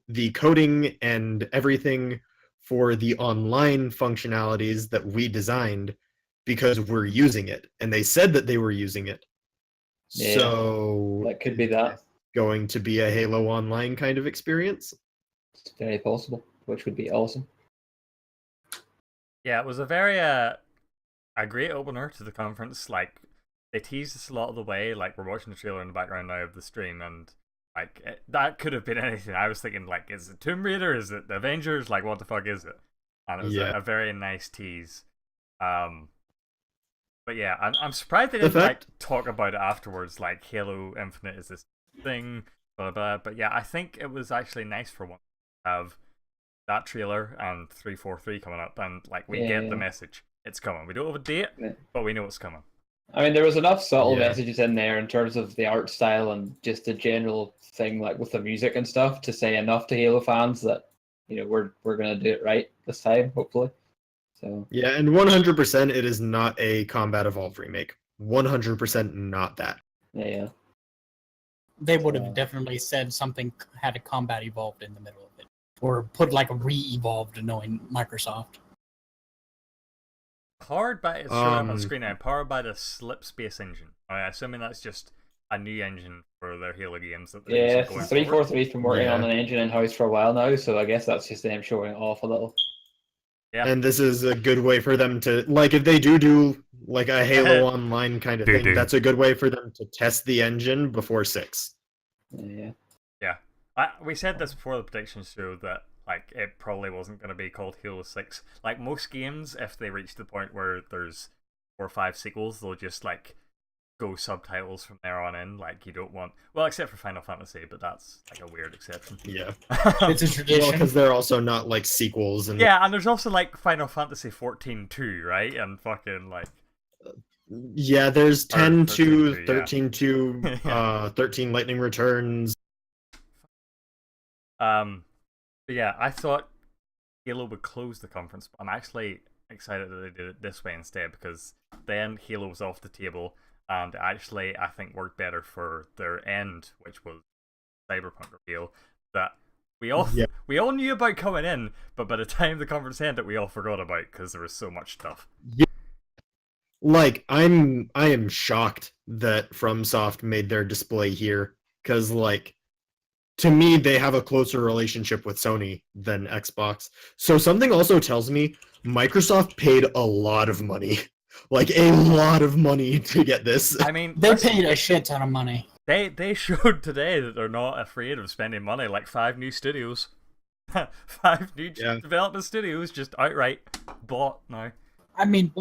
the coding and everything for the online functionalities that we designed because we're using it. And they said that they were using it. Yeah, so that could be that. Going to be a Halo Online kind of experience? It's very possible, which would be awesome. Yeah, it was a very a great opener to the conference. Like, they teased us a lot of the way. Like, we're watching the trailer in the background now of the stream, and like that could have been anything. I was thinking, like, is it Tomb Raider? Is it the Avengers? Like, what the fuck is it? And it was a very nice tease. But yeah, I'm surprised they didn't like talk about it afterwards. Like, Halo Infinite is this thing, blah blah. But yeah, I think it was actually nice for one to have that trailer and 343 coming up, and like we get the message. It's coming. We don't have a date, but we know it's coming. I mean, there was enough subtle messages in there in terms of the art style and just the general thing, like with the music and stuff, to say enough to Halo fans that, you know, we're gonna do it right this time, hopefully. So yeah, and 100% it is not a Combat Evolved remake. 100% not that. Yeah. They would have definitely said something had a Combat Evolved in the middle of it, or put like a re-evolved, knowing Microsoft. Powered by it's showing up on the screen now. Powered by the Slip Space engine. I'm assuming that's just a new engine for their Halo games. That 343's been working on an engine in house for a while now, so I guess that's just them showing off a little. Yeah. And this is a good way for them to, like, if they do like a Halo Online kind of thing, that's a good way for them to test the engine before 6. Yeah. We said this before the prediction show that like it probably wasn't going to be called Halo 6. Like most games, if they reach the point where there's 4 or 5 sequels, they'll just like go subtitles from there on in. Like, you don't want, well, except for Final Fantasy, but that's like a weird exception. Yeah. It's a tradition. Well, because they're also not like sequels. And yeah, and there's also like Final Fantasy 14 2, right? And fucking like, yeah, there's 10 2, 13-2, 13 2, 13 Lightning Returns. But yeah, I thought Halo would close the conference, but I'm actually excited that they did it this way instead, because then Halo was off the table, and actually I think worked better for their end, which was Cyberpunk reveal, that we all knew about coming in, but by the time the conference ended, we all forgot about because there was so much stuff. Yeah. Like I am shocked that FromSoft made their display here because like to me they have a closer relationship with Sony than Xbox. So something also tells me Microsoft paid a lot of money. Like a lot of money to get this. I mean, they paid a shit ton of money. They showed today that they're not afraid of spending money. Like 5 new studios, 5 new development studios just outright bought now. I mean,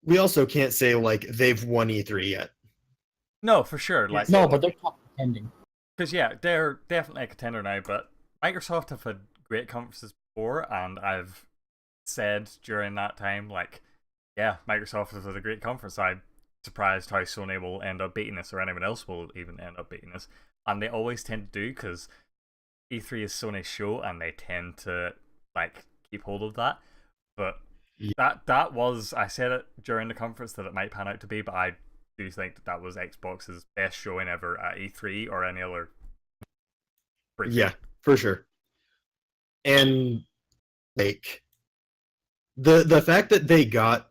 we also can't say like they've won E3 yet. No, for sure. Like no, but they're top contending. Because yeah, they're definitely a contender now. But Microsoft have had great conferences before, and I've said during that time, like, yeah, Microsoft has had a great conference. I'm surprised how Sony will end up beating us, or anyone else will even end up beating us. And they always tend to do, because E3 is Sony's show, and they tend to like keep hold of that. But that was, I said it during the conference that it might pan out to be, but I do think that was Xbox's best showing ever at E3 or any other. Yeah, for sure. And like the fact that they got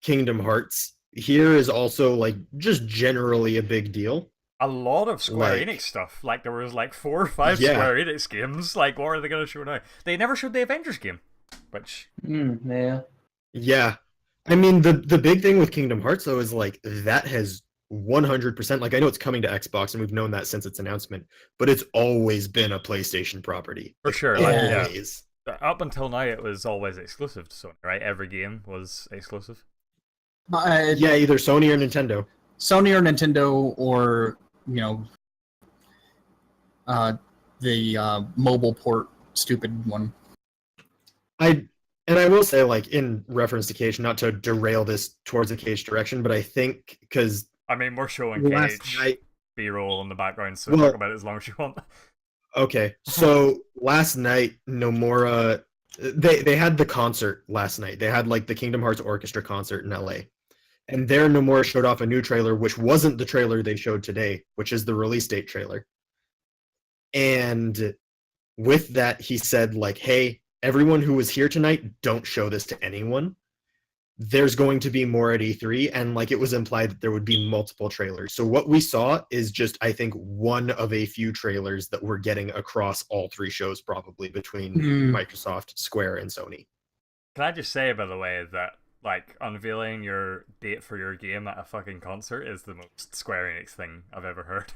Kingdom Hearts here is also like just generally a big deal. A lot of Square Enix stuff. Like there was like 4 or 5 Square Enix games. Like what are they going to show now? They never showed the Avengers game, which yeah. I mean the big thing with Kingdom Hearts though is like that has 100%, like I know it's coming to Xbox and we've known that since its announcement, but it's always been a PlayStation property. For sure. Always. Up until now it was always exclusive to Sony, right? Every game was exclusive. Yeah, either Sony or Nintendo. Sony or Nintendo, or you know, the mobile port stupid one. I will say, like, in reference to Cage, not to derail this towards the Cage direction, but I think because I mean we're showing Cage B-roll in the background, so talk about it as long as you want. Okay, so last night Nomura, they had the concert last night. They had like the Kingdom Hearts Orchestra concert in LA. And there Nomura showed off a new trailer, which wasn't the trailer they showed today, which is the release date trailer. And with that, he said, like, hey, everyone who was here tonight, don't show this to anyone. There's going to be more at E3, and like it was implied that there would be multiple trailers. So what we saw is just, I think, one of a few trailers that we're getting across all 3 shows, probably between Microsoft, Square, and Sony. Can I just say, by the way, that like unveiling your date for your game at a fucking concert is the most Square Enix thing I've ever heard.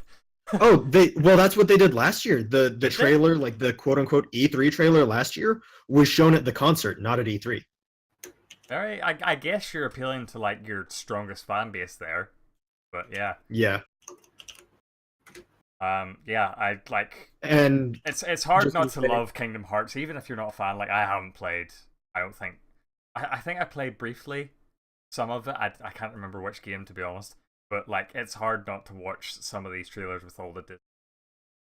Well, that's what they did last year. The trailer, like the quote unquote E3 trailer last year, was shown at the concert, not at E3. Very, I guess you're appealing to like your strongest fan base there, but yeah. Yeah. Yeah, I like, and it's hard not to love Kingdom Hearts, even if you're not a fan. Like I haven't played. I don't think. I think I played briefly some of it. I can't remember which game, to be honest. But like, it's hard not to watch some of these trailers with all the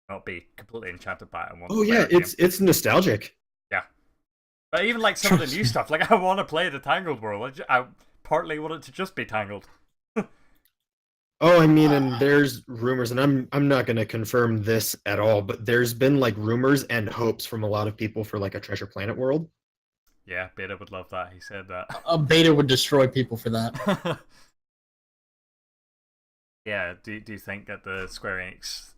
not be completely enchanted by it. And want to play it's nostalgic. Yeah, but even like some of the new stuff, like I want to play the Tangled world. I partly want it to just be Tangled. Oh, I mean, and there's rumors, and I'm not going to confirm this at all, but there's been like rumors and hopes from a lot of people for like a Treasure Planet world. Yeah, Beta would love that. He said that. A Beta would destroy people for that. Yeah, do you think at the Square Enix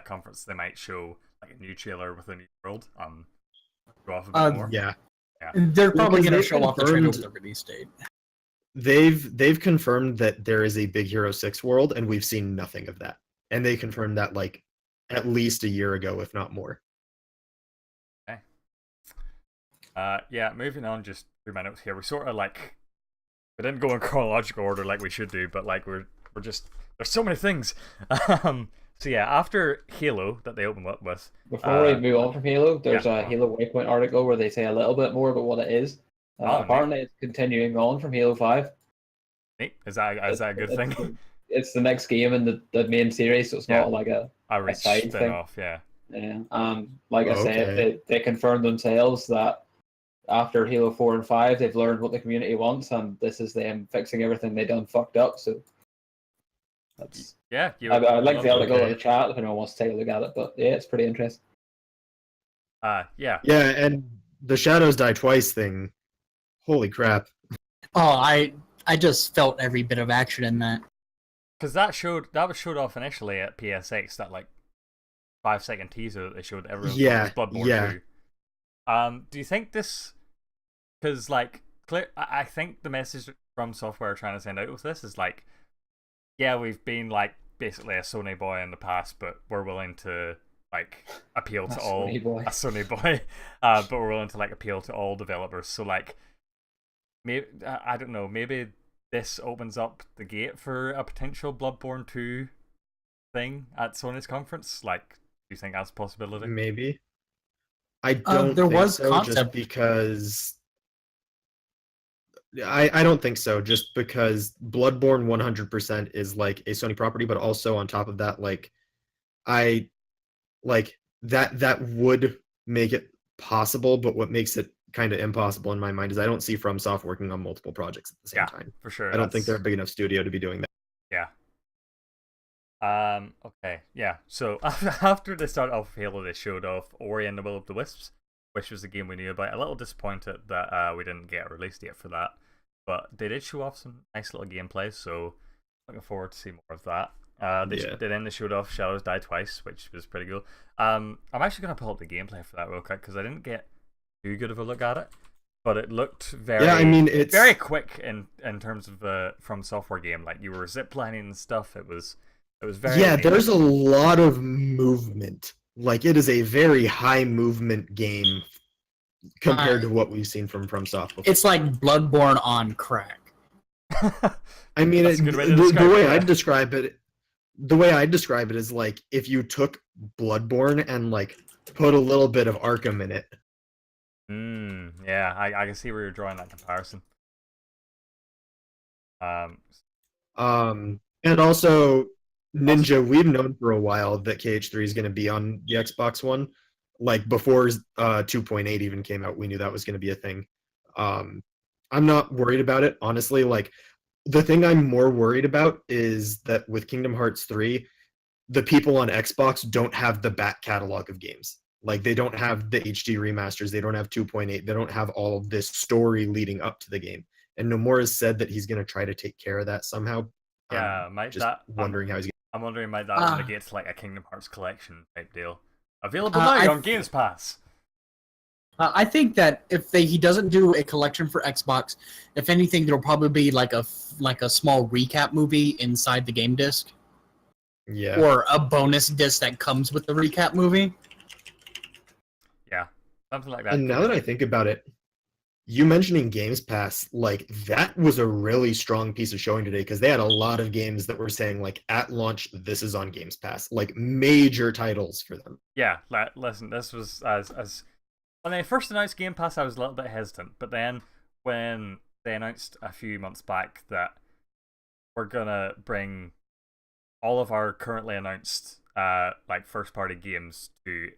conference they might show like a new trailer with a new world? Go off a bit more. Yeah. They're probably going to show off the trailer with the release date. They've confirmed that there is a Big Hero 6 world, and we've seen nothing of that. And they confirmed that like at least a year ago, if not more. Okay. Yeah, moving on just through my notes here. We sort of like we didn't go in chronological order like we should do, but like we're just there's so many things. So yeah, after Halo that they opened up with. Before we move on from Halo, there's a Halo Waypoint article where they say a little bit more about what it is. Apparently, it's continuing on from Halo 5. Is that a good thing? It's the next game in the main series, so it's not like a side thing. Off, yeah. Like I said, they confirmed themselves that after Halo 4 and 5, they've learned what the community wants, and this is them fixing everything they done fucked up. So That's Yeah, I like the article in okay. the chat if anyone wants to take a look at it. But yeah, it's pretty interesting. Yeah. Yeah, and the Shadows Die Twice thing. Holy crap! Oh, I just felt every bit of action in that. Because that was showed off initially at PSX, that like 5-second teaser that they showed everyone Yeah, thought was Bloodborne yeah. 2. Do you think this? Because like, I think the message from Software trying to send out with this is like, yeah, we've been like basically a Sony boy in the past, but we're willing to like appeal to all a Sony boy, but we're willing to like appeal to all developers. So like, maybe I don't know, maybe this opens up the gate for a potential Bloodborne 2 thing at Sony's conference. Like, do you think that's a possibility? Maybe. I don't there think was so, concept. just because I don't think so, just because Bloodborne 100% is like a Sony property, but also on top of that, like that would make it possible, but what makes it kind of impossible in my mind is I don't see FromSoft working on multiple projects at the same time. For sure. I don't think they're a big enough studio to be doing that. Yeah. Okay. Yeah. So after they started off with Halo, they showed off Ori and the Will of the Wisps, which was the game we knew about. A little disappointed that we didn't get a release date for that, but they did show off some nice little gameplay. So looking forward to see more of that. They showed off Shadows Die Twice, which was pretty cool. I'm actually gonna pull up the gameplay for that real quick because I didn't get too good of a look at it, but it looked very it's very quick in terms of From Software game. Like you were ziplining and stuff. It was very there's a lot of movement. Like it is a very high movement game compared to what we've seen from FromSoft before. It's like Bloodborne on crack. I mean, That's a good way to the describe way it, I'd describe it is like if you took Bloodborne and like put a little bit of Arkham in it. Yeah, I can see where you're drawing that comparison. And also Ninja, we've known for a while that KH3 is going to be on the Xbox One. Like before 2.8 even came out, we knew that was going to be a thing. I'm not worried about it, honestly. Like the thing I'm more worried about is that with Kingdom Hearts 3, the people on Xbox don't have the back catalog of games. Like they don't have the HD remasters, they don't have 2.8, they don't have all of this story leading up to the game. And Nomura has said that he's going to try to take care of that somehow. Yeah, wondering how he's going. I'm wondering might that negate to like a Kingdom Hearts collection type deal. Available now on Games Pass. I think that if he doesn't do a collection for Xbox, if anything, there'll probably be like a small recap movie inside the game disc. Yeah. Or a bonus disc that comes with the recap movie. Yeah, something like that. And now that I think about it, you mentioning Games Pass, like that was a really strong piece of showing today because they had a lot of games that were saying like at launch, this is on Games Pass, like major titles for them. Yeah, listen, this was as when they first announced Game Pass, I was a little bit hesitant, but then when they announced a few months back that we're gonna bring all of our currently announced like first party games to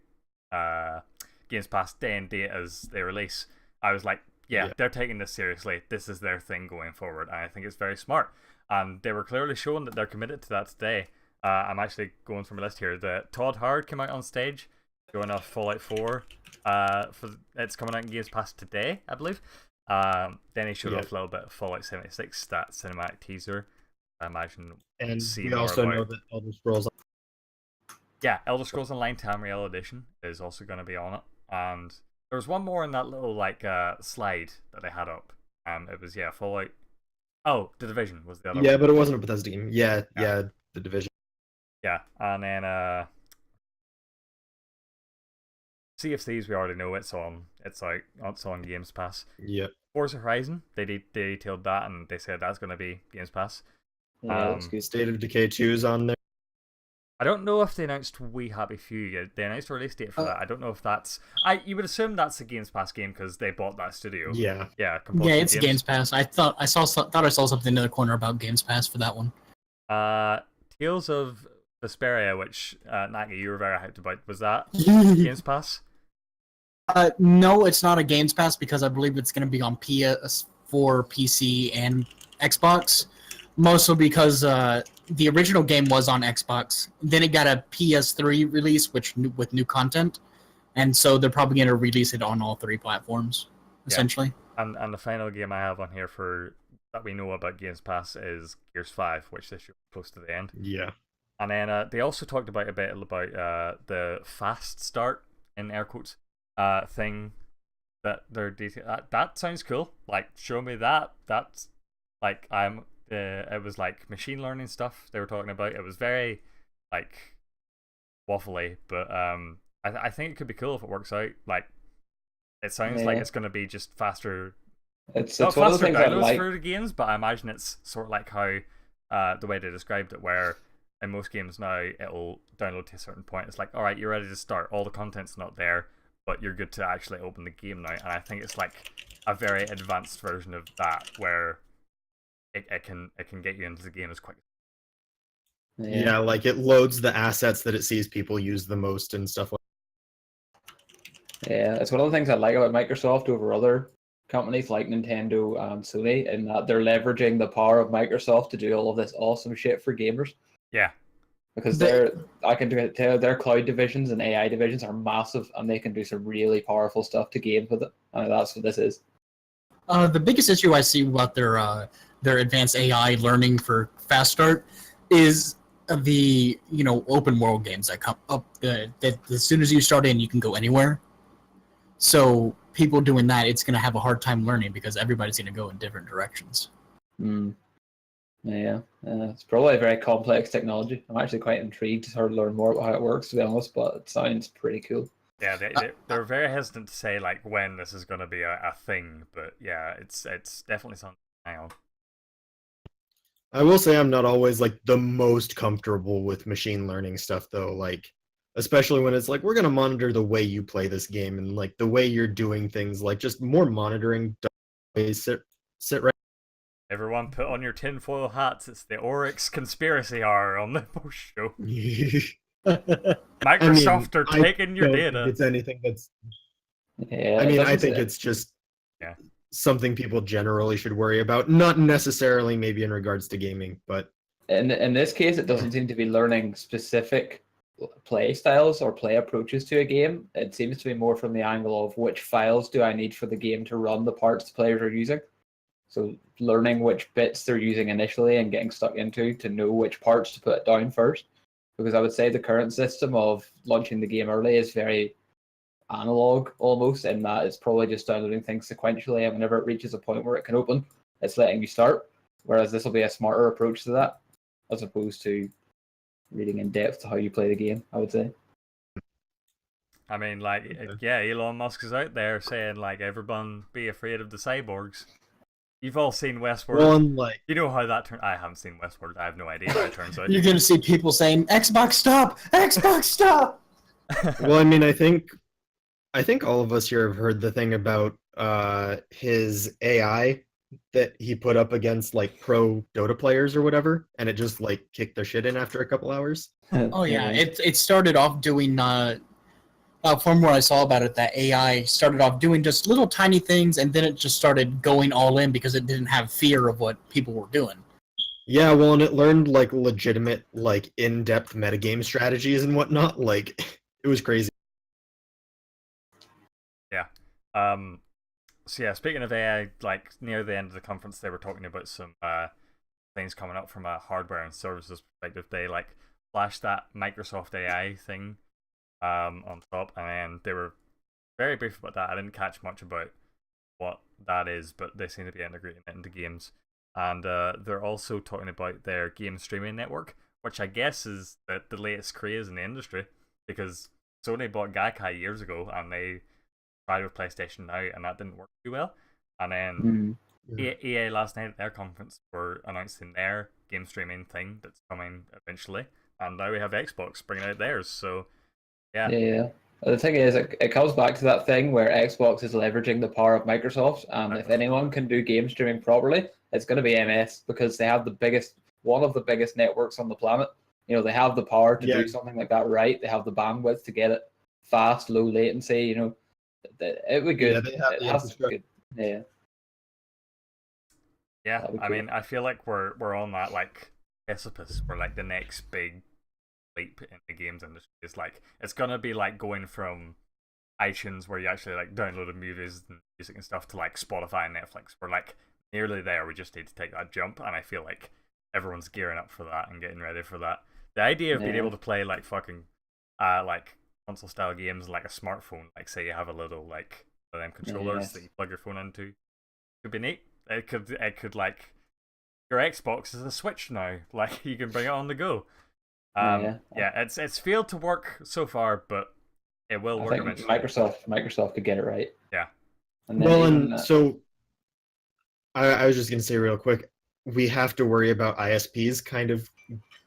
Games Pass day and date as they release, I was like, yeah, they're taking this seriously. This is their thing going forward, and I think it's very smart. And they were clearly showing that they're committed to that today. I'm actually going through my list here. The Todd Howard came out on stage, showing off Fallout 4. It's coming out in Games Pass today, I believe. Then he showed off a little bit of Fallout 76, that cinematic teaser. I imagine. And we also know that Elder Scrolls. Yeah, Elder Scrolls Online Tamriel Edition is also going to be on it, and there was one more in that little like slide that they had up. It was Fallout. Oh, The Division was the other one. Yeah, but it wasn't a Bethesda game. Yeah, The Division. Yeah, and then Sea of Thieves, we already know it's on. It's on Games Pass. Yep. Forza Horizon, they detailed that and they said that's going to be Games Pass. Yeah, State of Decay 2 is on there. I don't know if they announced We Happy Few yet. They announced a release date for that. I don't know if that's. You would assume that's a Games Pass game because they bought that studio. Yeah. Yeah. It's Games Pass. I thought I saw something in the corner about Games Pass for that one. Tales of Vesperia, which Naki, you were very hyped about. Was that Games Pass? No, it's not a Games Pass because I believe it's going to be on PS4, PC, and Xbox. Mostly because the original game was on Xbox. Then it got a PS3 release, with new content, and so they're probably going to release it on all 3 platforms, essentially. Yeah. And the final game I have on here that we know about Games Pass is Gears 5, which this year close to the end. Yeah. And then they also talked about the fast start in air quotes thing that they're that sounds cool. Like, show me that. That's like it was like machine learning stuff they were talking about. It was very like waffly, but I think it could be cool if it works out. Like, it sounds like it's going to be just faster. It's not one of the faster things I downloads like. for the games, but I imagine it's sort of like how the way they described it, where in most games now it'll download to a certain point. It's like, all right, you're ready to start. All the content's not there, but you're good to actually open the game now. And I think it's like a very advanced version of that, where it can get you into the game as quick. Yeah, like it loads the assets that it sees people use the most and stuff like Yeah, it's one of the things I like about Microsoft over other companies like Nintendo and Sony, in that they're leveraging the power of Microsoft to do all of this awesome shit for gamers. Yeah. Because I can tell their cloud divisions and AI divisions are massive, and they can do some really powerful stuff to games with it. And that's what this is. The biggest issue I see about their advanced AI learning for fast start is the open world games that come up. That as soon as you start in, you can go anywhere. So people doing that, it's going to have a hard time learning because everybody's going to go in different directions. Yeah, it's probably a very complex technology. I'm actually quite intrigued to sort of learn more about how it works, to be honest, but it sounds pretty cool. Yeah, they're very hesitant to say like when this is going to be a thing, but yeah, it's definitely something to hang on. I will say I'm not always like the most comfortable with machine learning stuff though, like especially when it's like we're going to monitor the way you play this game and like the way you're doing things, like just more monitoring. Sit right. Everyone put on your tinfoil hats. It's the Oryx conspiracy hour on the post show. Microsoft are taking your data. It's anything that's. Yeah, I mean, I think it's just something people generally should worry about. Not necessarily maybe in regards to gaming, but in this case, it doesn't seem to be learning specific play styles or play approaches to a game. It seems to be more from the angle of which files do I need for the game to run the parts the players are using. So learning which bits they're using initially and getting stuck into to know which parts to put down first. Because I would say the current system of launching the game early is very analog almost, in that it's probably just downloading things sequentially, and whenever it reaches a point where it can open, it's letting you start. Whereas this will be a smarter approach to that, as opposed to reading in depth to how you play the game, I would say. I mean, like, yeah, Elon Musk is out there saying, like, everyone be afraid of the cyborgs. You've all seen Westworld. Well, like, you know how that turns. I haven't seen Westworld. I have no idea how it turns out. You're going to see people saying, Xbox stop! Xbox stop! Well, I mean, I think all of us here have heard the thing about his AI that he put up against like pro Dota players or whatever, and it just like kicked their shit in after a couple hours. Oh yeah, it started off doing from where I saw about it, that AI started off doing just little tiny things, and then it just started going all in because it didn't have fear of what people were doing. Yeah, well, and it learned like legitimate, like in-depth metagame strategies and whatnot. Like, it was crazy. Yeah. So yeah, speaking of AI, like near the end of the conference, they were talking about some things coming up from a hardware and services perspective. They like flashed that Microsoft AI thing on top, and then they were very brief about that. I didn't catch much about what that is, but they seem to be integrating it into games. And they're also talking about their game streaming network, which I guess is the latest craze in the industry, because Sony bought Gaikai years ago, and they tried with PlayStation Now, and that didn't work too well. And then EA last night at their conference were announcing their game streaming thing that's coming eventually, and now we have Xbox bringing out theirs. So yeah. The thing is, it comes back to that thing where Xbox is leveraging the power of Microsoft, and if anyone can do game streaming properly, it's going to be MS, because they have one of the biggest networks on the planet. You know, they have the power to do something like that right. They have the bandwidth to get it fast, low latency. You know, it would be good. Yeah, they have the good. Yeah. Yeah, I mean, I feel like we're on that like precipice for like the next big leap in the games industry. It's like it's gonna be like going from iTunes, where you actually like downloaded movies and music and stuff, to like Spotify and Netflix. We're like nearly there. We just need to take that jump, and I feel like everyone's gearing up for that and getting ready for that. The idea of being able to play like fucking like console style games like a smartphone, like say you have a little like one of them controllers that you plug your phone into, could be neat. It could like your Xbox is a Switch now. Like you can bring it on the go. It's failed to work so far, but it will work eventually. Microsoft could get it right. Yeah. So I was just gonna say real quick, we have to worry about ISPs kind of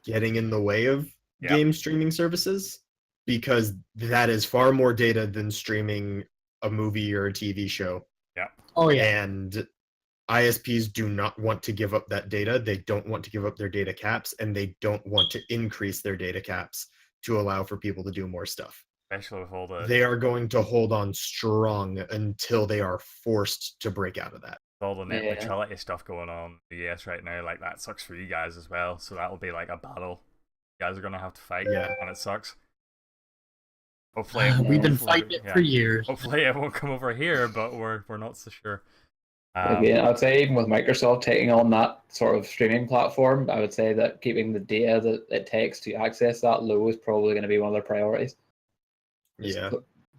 getting in the way of game streaming services, because that is far more data than streaming a movie or a TV show. Yeah. Oh yeah. And ISPs do not want to give up that data. They don't want to give up their data caps, and they don't want to increase their data caps to allow for people to do more stuff. Especially with all the... They are going to hold on strong until they are forced to break out of that. All the net neutrality stuff going on in the US right now, like that sucks for you guys as well. So that'll be like a battle you guys are gonna have to fight, and it sucks. Hopefully, we've been fighting it for years. Hopefully, it won't come over here, but we're not so sure. Again, I'd say even with Microsoft taking on that sort of streaming platform, I would say that keeping the data that it takes to access that low is probably going to be one of their priorities. Yeah.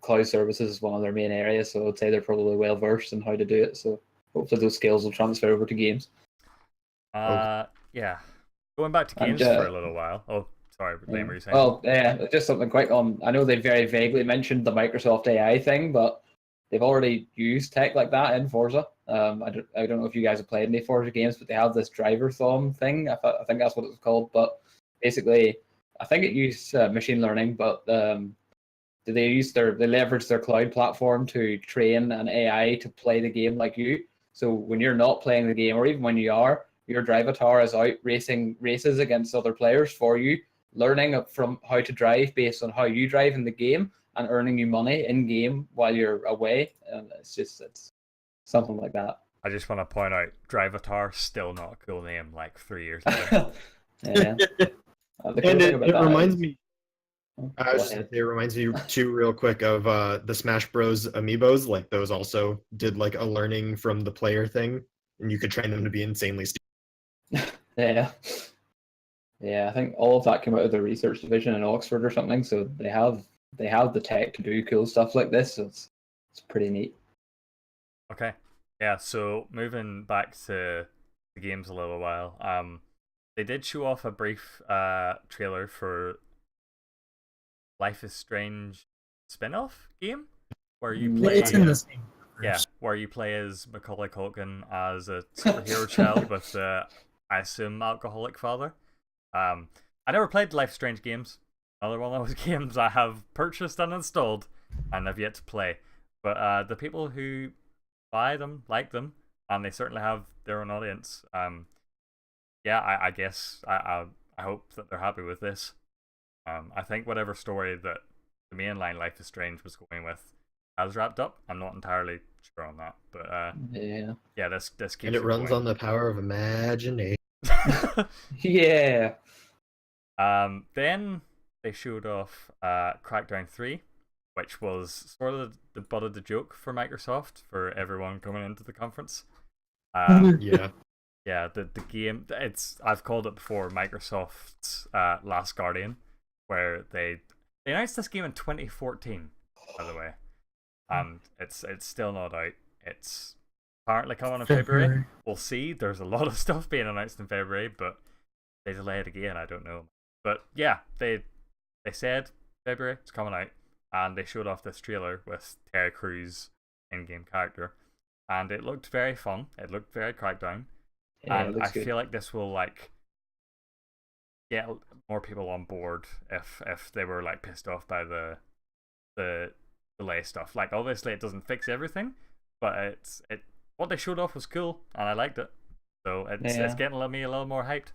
Cloud services is one of their main areas, so I'd say they're probably well versed in how to do it. So hopefully those skills will transfer over to games. Yeah. Going back to games for a little while. Oh, sorry, Liam, were you saying? Well, just something quick on. I know they very vaguely mentioned the Microsoft AI thing, but they've already used tech like that in Forza. I don't know if you guys have played any Forza games, but they have this driver thumb thing. I think that's what it was called. But basically, I think it used machine learning, but they leverage their cloud platform to train an AI to play the game like you. So when you're not playing the game, or even when you are, your drivatar is out racing races against other players for you, learning from how to drive based on how you drive in the game, and earning you money in game while you're away. And it's something like that. I just want to point out, Drivatar still not a cool name. Like 3 years ago. And it reminds me. It reminds me too, real quick, of the Smash Bros. Amiibos. Like those also did like a learning from the player thing, and you could train them to be insanely stupid. Yeah. I think all of that came out of the research division in Oxford or something. So they have the tech to do cool stuff like this. So it's pretty neat. Okay. Yeah. So moving back to the games a little while. They did show off a brief trailer for Life is Strange spin-off game where you play. It's in the same. Yeah, where you play as Macaulay Culkin as a superhero child with, I assume, alcoholic father. I never played Life is Strange games. Another one of those games I have purchased and installed and have yet to play. But the people who buy them like them, and they certainly have their own audience. I guess I hope that they're happy with this. I think whatever story that the mainline Life is Strange was going with has wrapped up. I'm not entirely sure on that, but this keeps and it runs on the power of imagination. Yeah. Then they showed off Crackdown 3, which was sort of the butt of the joke for Microsoft for everyone coming into the conference. Yeah, the game, I've called it before Microsoft's Last Guardian, where they announced this game in 2014, by the way, and it's still not out. It's apparently coming in February. We'll see. There's a lot of stuff being announced in February, but they delay it again. I don't know. But yeah, they said February it's coming out, and they showed off this trailer with Terry Crews in-game character, and it looked very fun. It looked very Crackdown. Yeah, and I feel like this will like get more people on board if they were like pissed off by the delay stuff. Like obviously it doesn't fix everything, but what they showed off was cool and I liked it. So it's getting me a little more hyped.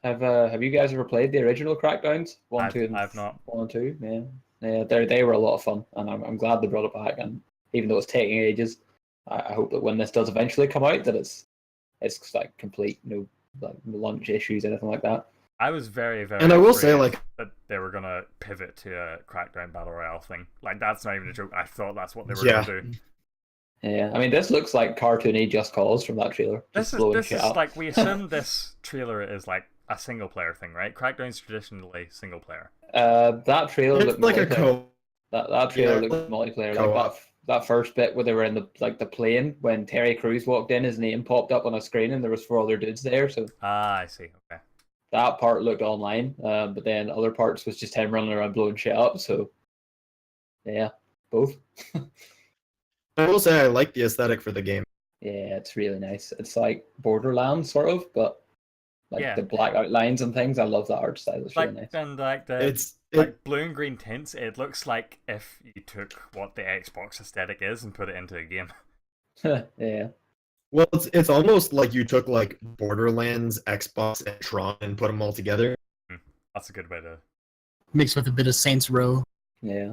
Have you guys ever played the original Crackdowns? I've not. 1 and 2, yeah. They were a lot of fun, and I'm glad they brought it back. And even though it's taking ages, I hope that when this does eventually come out, that it's like complete, no like launch issues, anything like that. I was very, very. And I will say, afraid like, that they were gonna pivot to a Crackdown Battle Royale thing. Like, that's not even a joke. I thought that's what they were Yeah. gonna do. Yeah, I mean, this looks like cartoony Just Cause from that trailer. Just blowing This shit is up. like, we assume this trailer is like a single player thing, right? Crackdown's traditionally single player. That trailer It's looked like a multiplayer. co. That trailer Yeah, looked multiplayer. co-op. Like that first bit where they were in the plane when Terry Crews walked in, his name popped up on a screen and there was 4 other dudes there. So I see. Okay. that part looked online, but then other parts was just him running around blowing shit up. So yeah, both. I will say I like the aesthetic for the game. Yeah, it's really nice. It's like Borderlands sort of, but like Yeah. the black outlines and things. I love that art style. It's Like, really nice. and like like blue and green tints, it looks like if you took what the Xbox aesthetic is and put it into a game. Yeah. Well, it's almost like you took like Borderlands, Xbox, and Tron and put them all together. That's a good way to. Mixed with a bit of Saints Row. Yeah.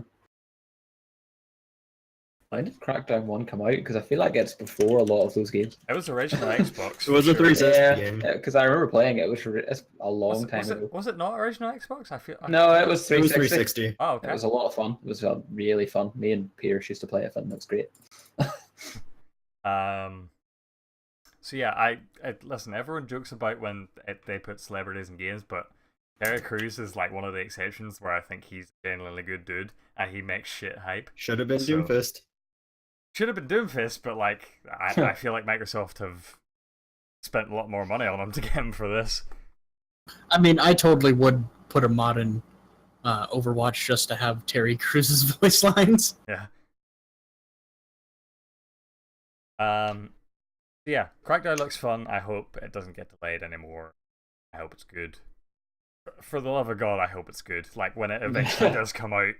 When did Crackdown 1 come out? Because I feel like it's before a lot of those games. It was original Xbox. It was a for sure. 360 game. Yeah, because I remember playing it. It's a long time ago. Was it not original Xbox? I feel. No, it was 360. It was 360. Oh, okay. It was a lot of fun. It was really fun. Me and Pierce used to play it, and it was great. So yeah, I listen. Everyone jokes about when they put celebrities in games, but Terry Crews is like one of the exceptions where I think he's a genuinely good dude and he makes shit hype. Should have been Doomfist. Should have been Doomfist, but like I feel like Microsoft have spent a lot more money on him to get him for this. I mean, I totally would put a mod in Overwatch just to have Terry Crews' voice lines. Yeah. Yeah, Crackdown looks fun. I hope it doesn't get delayed anymore. I hope it's good. For the love of God, I hope it's good. Like, when it eventually does come out,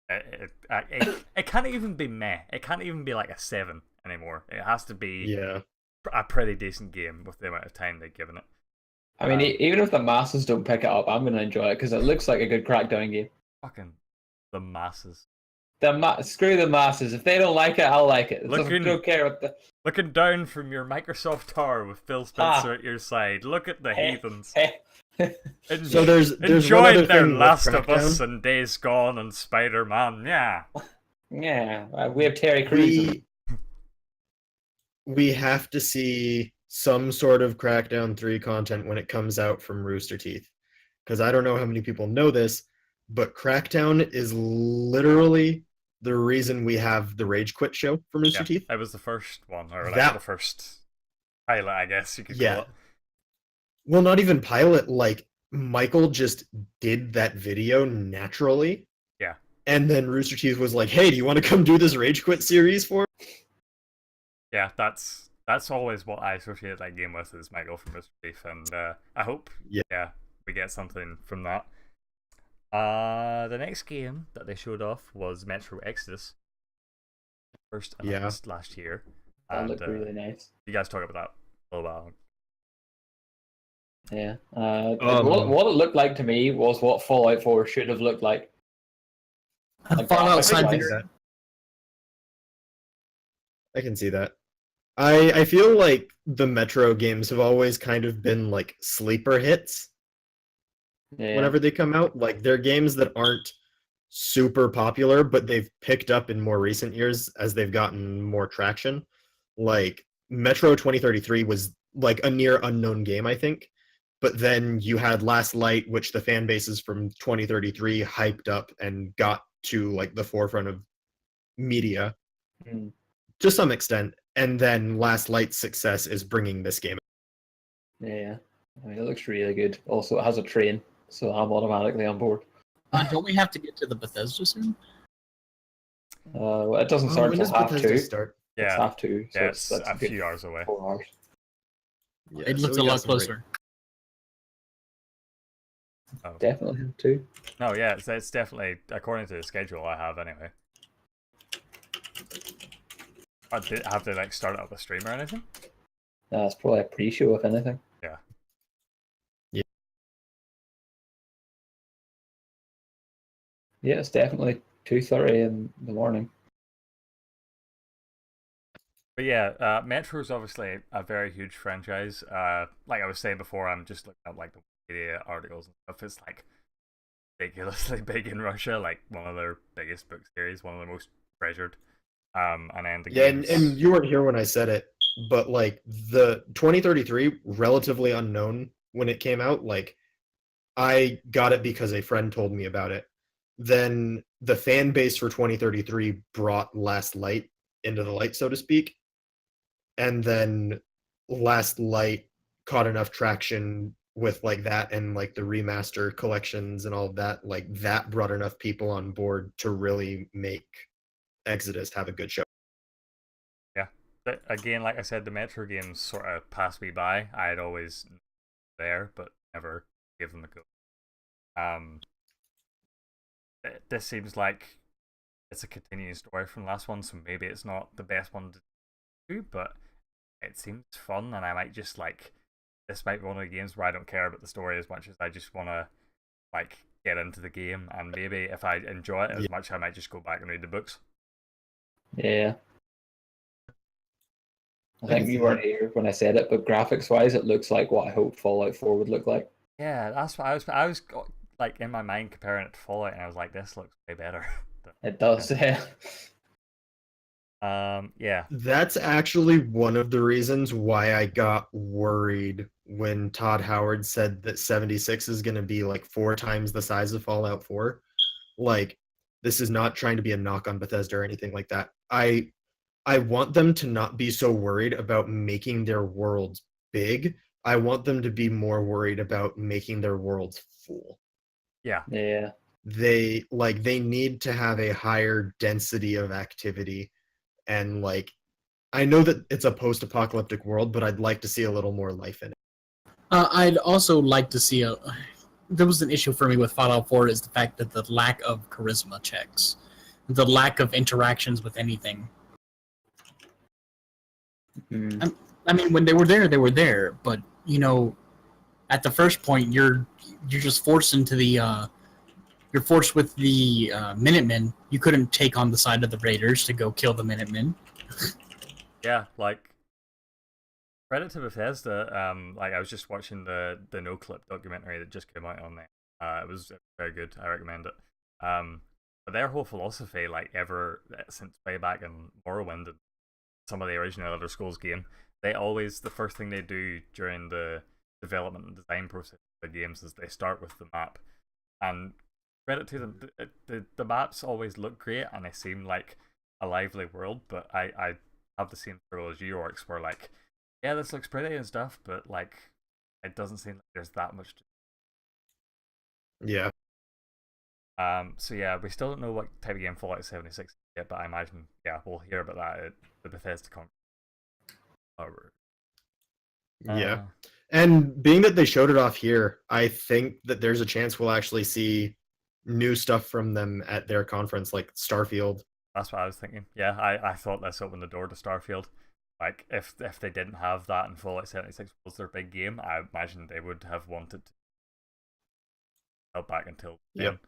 it can't even be meh. It can't even be like a 7 anymore. It has to be a pretty decent game with the amount of time they've given it. I mean, even if the masses don't pick it up, I'm going to enjoy it because it looks like a good Crackdown game. Fucking the masses. Screw the masses. If they don't like it, I'll like it. Don't care what the... Looking down from your Microsoft tower with Phil Spencer at your side. Look at the heathens. So there's one other enjoyed their thing with Last of Us Crackdown. and Days Gone and Spider-Man. Yeah. Yeah, we have Terry Crews. We have to see some sort of Crackdown 3 content when it comes out from Rooster Teeth. Because I don't know how many people know this, but Crackdown is literally the reason we have the Rage Quit show from Rooster Teeth. It was the first one, or like That- the first pilot, I guess you could Yeah. call it. Well, not even pilot. Like, Michael just did that video naturally. Yeah. And then Rooster Teeth was like, hey, do you want to come do this Rage Quit series for? Yeah, that's always what I associate that game with, is Michael from Rooster Teeth, and I hope we get something from that. The next game that they showed off was Metro Exodus. First announced last year. That And, looked really nice. You guys talk about that a little while. Yeah. What it looked like to me was what Fallout 4 should have looked like. Fallout side graphic-wise. I can see that. I feel like the Metro games have always kind of been like sleeper hits whenever they come out. Like, they're games that aren't super popular, but they've picked up in more recent years as they've gotten more traction. Like, Metro 2033 was like a near unknown game, I think. But then you had Last Light, which the fan bases from 2033 hyped up and got to like the forefront of media to some extent. And then Last Light's success is bringing this game. Yeah. I mean, it looks really good. Also, it has a train, so I'm automatically on board. Don't we have to get to the Bethesda soon? Well, it doesn't start when until does half Bethesda 2. start? Yeah. It's half 2. So Yeah, it's it's a few hours away. 4 hours. Yeah, It so looks we a got lot some break. closer. Oh. Definitely have 2. No, yeah, it's definitely, according to the schedule I have anyway. Have they like started up a stream or anything? It's probably a pre-show, if anything. Yeah. Yeah, it's definitely 2:30 in the morning. But yeah, Metro is obviously a very huge franchise. Like I was saying before, I'm just looking at like the Wikipedia articles and stuff, it's like ridiculously big in Russia, like one of their biggest book series, one of the most treasured. And then the Yeah, games... and you weren't here when I said it, but like the 2033, relatively unknown when it came out. Like, I got it because a friend told me about it. Then the fan base for 2033 brought Last Light into the light, so to speak. And then Last Light caught enough traction with like that and like the remaster collections and all of that. Like that brought enough people on board to really make Exodus have a good show. Yeah. But again, like I said, the Metro games sort of passed me by. I had always there, but never gave them a go. This seems like it's a continuing story from the last one, so maybe it's not the best one to do, but it seems fun, and I might just like, this might be one of the games where I don't care about the story as much as I just want to like get into the game, and maybe if I enjoy it as much, I might just go back and read the books. Yeah. I think you weren't here when I said it, but graphics-wise, it looks like what I hoped Fallout 4 would look like. Yeah, that's what I was like in my mind comparing it to Fallout, and I was like, this looks way better. It does, yeah. Yeah. That's actually one of the reasons why I got worried when Todd Howard said that 76 is going to be like 4 times the size of Fallout 4. Like, this is not trying to be a knock on Bethesda or anything like that. I want them to not be so worried about making their worlds big. I want them to be more worried about making their worlds full. Yeah. Yeah. They need to have a higher density of activity. And like, I know that it's a post-apocalyptic world, but I'd like to see a little more life in it. I'd also like to see there was an issue for me with Fallout 4 is the fact that the lack of charisma checks, the lack of interactions with anything. Mm. I mean, when they were there, but you know, at the first point, you're just forced into the you're forced with the Minutemen. You couldn't take on the side of the Raiders to go kill the Minutemen. Yeah, like credit to Bethesda. Like I was just watching the No Clip documentary that just came out on there. It was very good. I recommend it. But their whole philosophy, like ever since way back in Morrowind and some of the original Elder Scrolls game, they always, the first thing they do during the development and design process of the games is they start with the map. And credit to them, the maps always look great and they seem like a lively world, but I have the same struggle as you, Orcs, where like, yeah, this looks pretty and stuff, but like, it doesn't seem like there's that much to... Yeah. So yeah, we still don't know what type of game Fallout 76 is yet, but I imagine, yeah, we'll hear about that at the Bethesda conference. Yeah. And being that they showed it off here, I think that there's a chance we'll actually see new stuff from them at their conference, like Starfield. That's what I was thinking. Yeah, I thought this opened the door to Starfield. Like, if they didn't have that and Fallout 76 was their big game, I imagine they would have wanted to help back until then. Yep.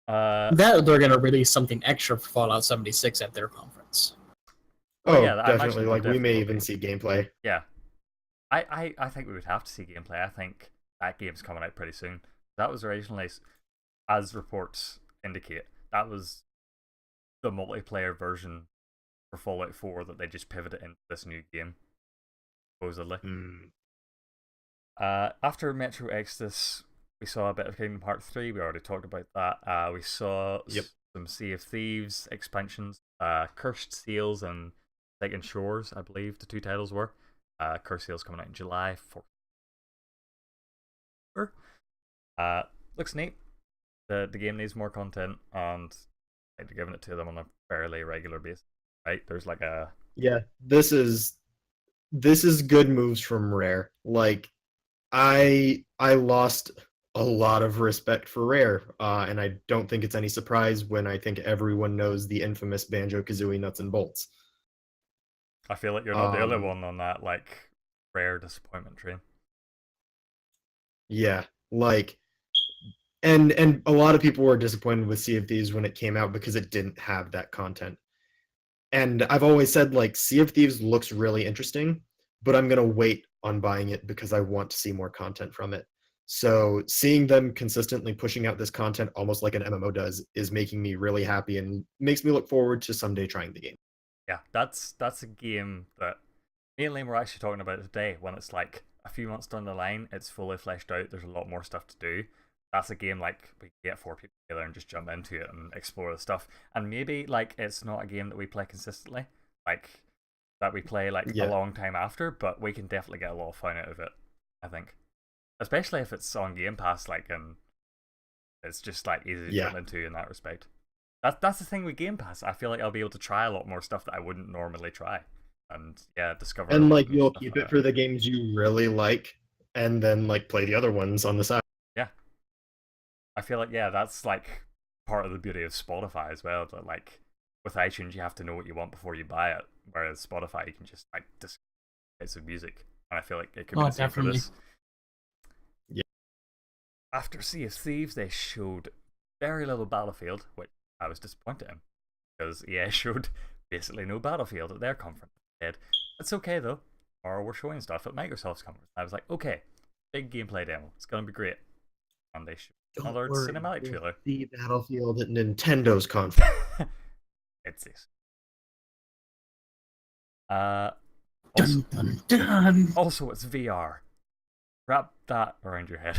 That they're going to release something extra for Fallout 76 at their conference. Oh, yeah, I definitely. imagine Like, we may definitely even see gameplay. Yeah. I think we would have to see gameplay. I think that game's coming out pretty soon. That was originally, as reports indicate, that was the multiplayer version for Fallout 4 that they just pivoted into this new game, supposedly. After Metro Exodus, we saw a bit of Kingdom Hearts 3. We already talked about that. We saw some Sea of Thieves expansions, Cursed Seals and Second Shores, I believe the 2 titles were. Cursed Seals coming out in July 4th. Looks neat. The game needs more content, and they're giving it to them on a fairly regular basis. Right? There's like a... Yeah, this is good moves from Rare. Like, I lost a lot of respect for Rare, and I don't think it's any surprise when I think everyone knows the infamous Banjo-Kazooie nuts and bolts. I feel like you're not the only one on that like Rare disappointment train. Yeah, like, and a lot of people were disappointed with Sea of Thieves when it came out because it didn't have that content. And I've always said, like, Sea of Thieves looks really interesting, but I'm gonna wait on buying it because I want to see more content from it. So seeing them consistently pushing out this content almost like an MMO does is making me really happy and makes me look forward to someday trying the game. Yeah, that's a game that me and Liam were actually talking about today. When it's like a few months down the line, it's fully fleshed out. There's a lot more stuff to do. That's a game like we can get 4 people together and just jump into it and explore the stuff. And maybe like it's not a game that we play consistently, like that we play like a long time after, but we can definitely get a lot of fun out of it, I think. Especially if it's on Game Pass, like, and it's just like easy to jump into in that respect. That's the thing with Game Pass. I feel like I'll be able to try a lot more stuff that I wouldn't normally try, and discover. And like you'll keep it for the games you really like, and then like play the other ones on the side. Yeah, I feel like that's like part of the beauty of Spotify as well. That like with iTunes, you have to know what you want before you buy it, whereas Spotify, you can just like discover bits of music, and I feel like it could be the same for this. After Sea of Thieves, they showed very little Battlefield, which I was disappointed in, because EA showed basically no Battlefield at their conference. It's okay though, or we're showing stuff at Microsoft's conference. I was like, okay, big gameplay demo, it's gonna be great. And they showed another cinematic trailer. The Battlefield at Nintendo's conference. It's this. Also, it's VR. Wrap that around your head.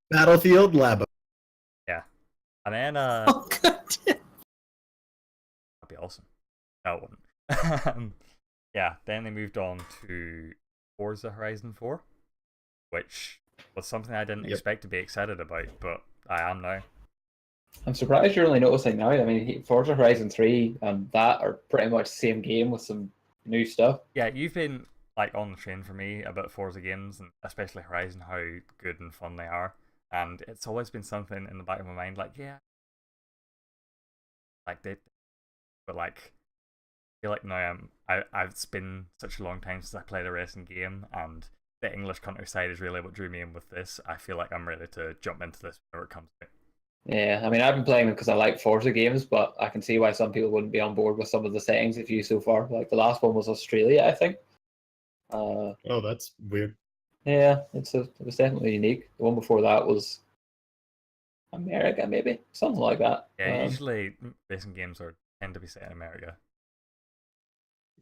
Battlefield Labo. Yeah. And then that'd be awesome. No, it wouldn't. Yeah, then they moved on to Forza Horizon 4, which was something I didn't expect to be excited about, but I am now. I'm surprised you're only noticing now. I mean, Forza Horizon 3 and that are pretty much the same game with some new stuff. Yeah, you've been like on the train for me about Forza games, and especially Horizon, how good and fun they are. And it's always been something in the back of my mind, like, but like, I feel like now it's been such a long time since I played a racing game, and the English countryside is really what drew me in with this. I feel like I'm ready to jump into this whenever it comes out. Yeah, I mean, I've been playing them because I like Forza games, but I can see why some people wouldn't be on board with some of the settings they've used so far. Like the last one was Australia, I think. Oh, that's weird. Yeah, it was definitely unique. The one before that was America, maybe something like that. Yeah, usually racing games tend to be set in America.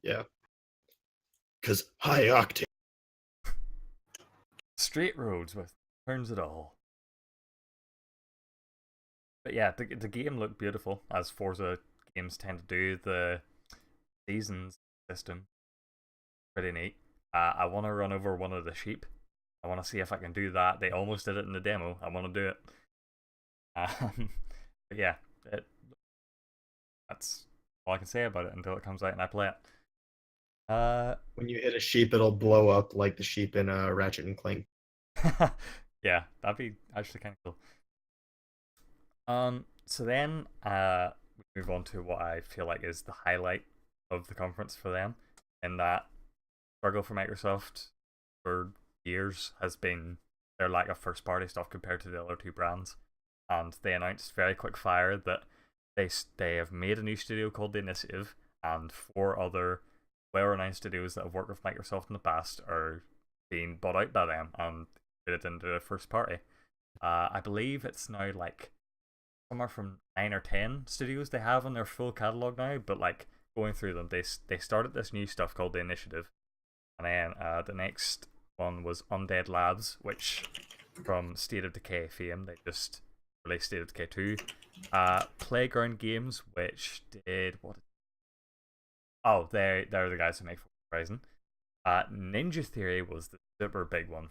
Yeah, because high octane. Straight roads with turns at all. But yeah, the game looked beautiful, as Forza games tend to do. The seasons system, pretty neat. I want to run over one of the sheep. I want to see if I can do that. They almost did it in the demo. I want to do it. But yeah, that's all I can say about it until it comes out and I play it. When you hit a sheep, it'll blow up like the sheep in Ratchet and Clank. Yeah, that'd be actually kind of cool. So then we move on to what I feel like is the highlight of the conference for them, in that struggle for Microsoft for years has been their lack of first party stuff compared to the other two brands. And they announced very quick fire that they have made a new studio called The Initiative, and 4 other well-renowned studios that have worked with Microsoft in the past are being bought out by them and put it into a first party. I believe it's now like somewhere from 9 or 10 studios they have on their full catalog now, but like going through them, they started this new stuff called The Initiative, and then the next one was Undead Labs, which from State of Decay fame, they just released State of Decay 2. Playground Games, which did what? Oh, they're the guys who make Horizon. Ninja Theory was the super big one.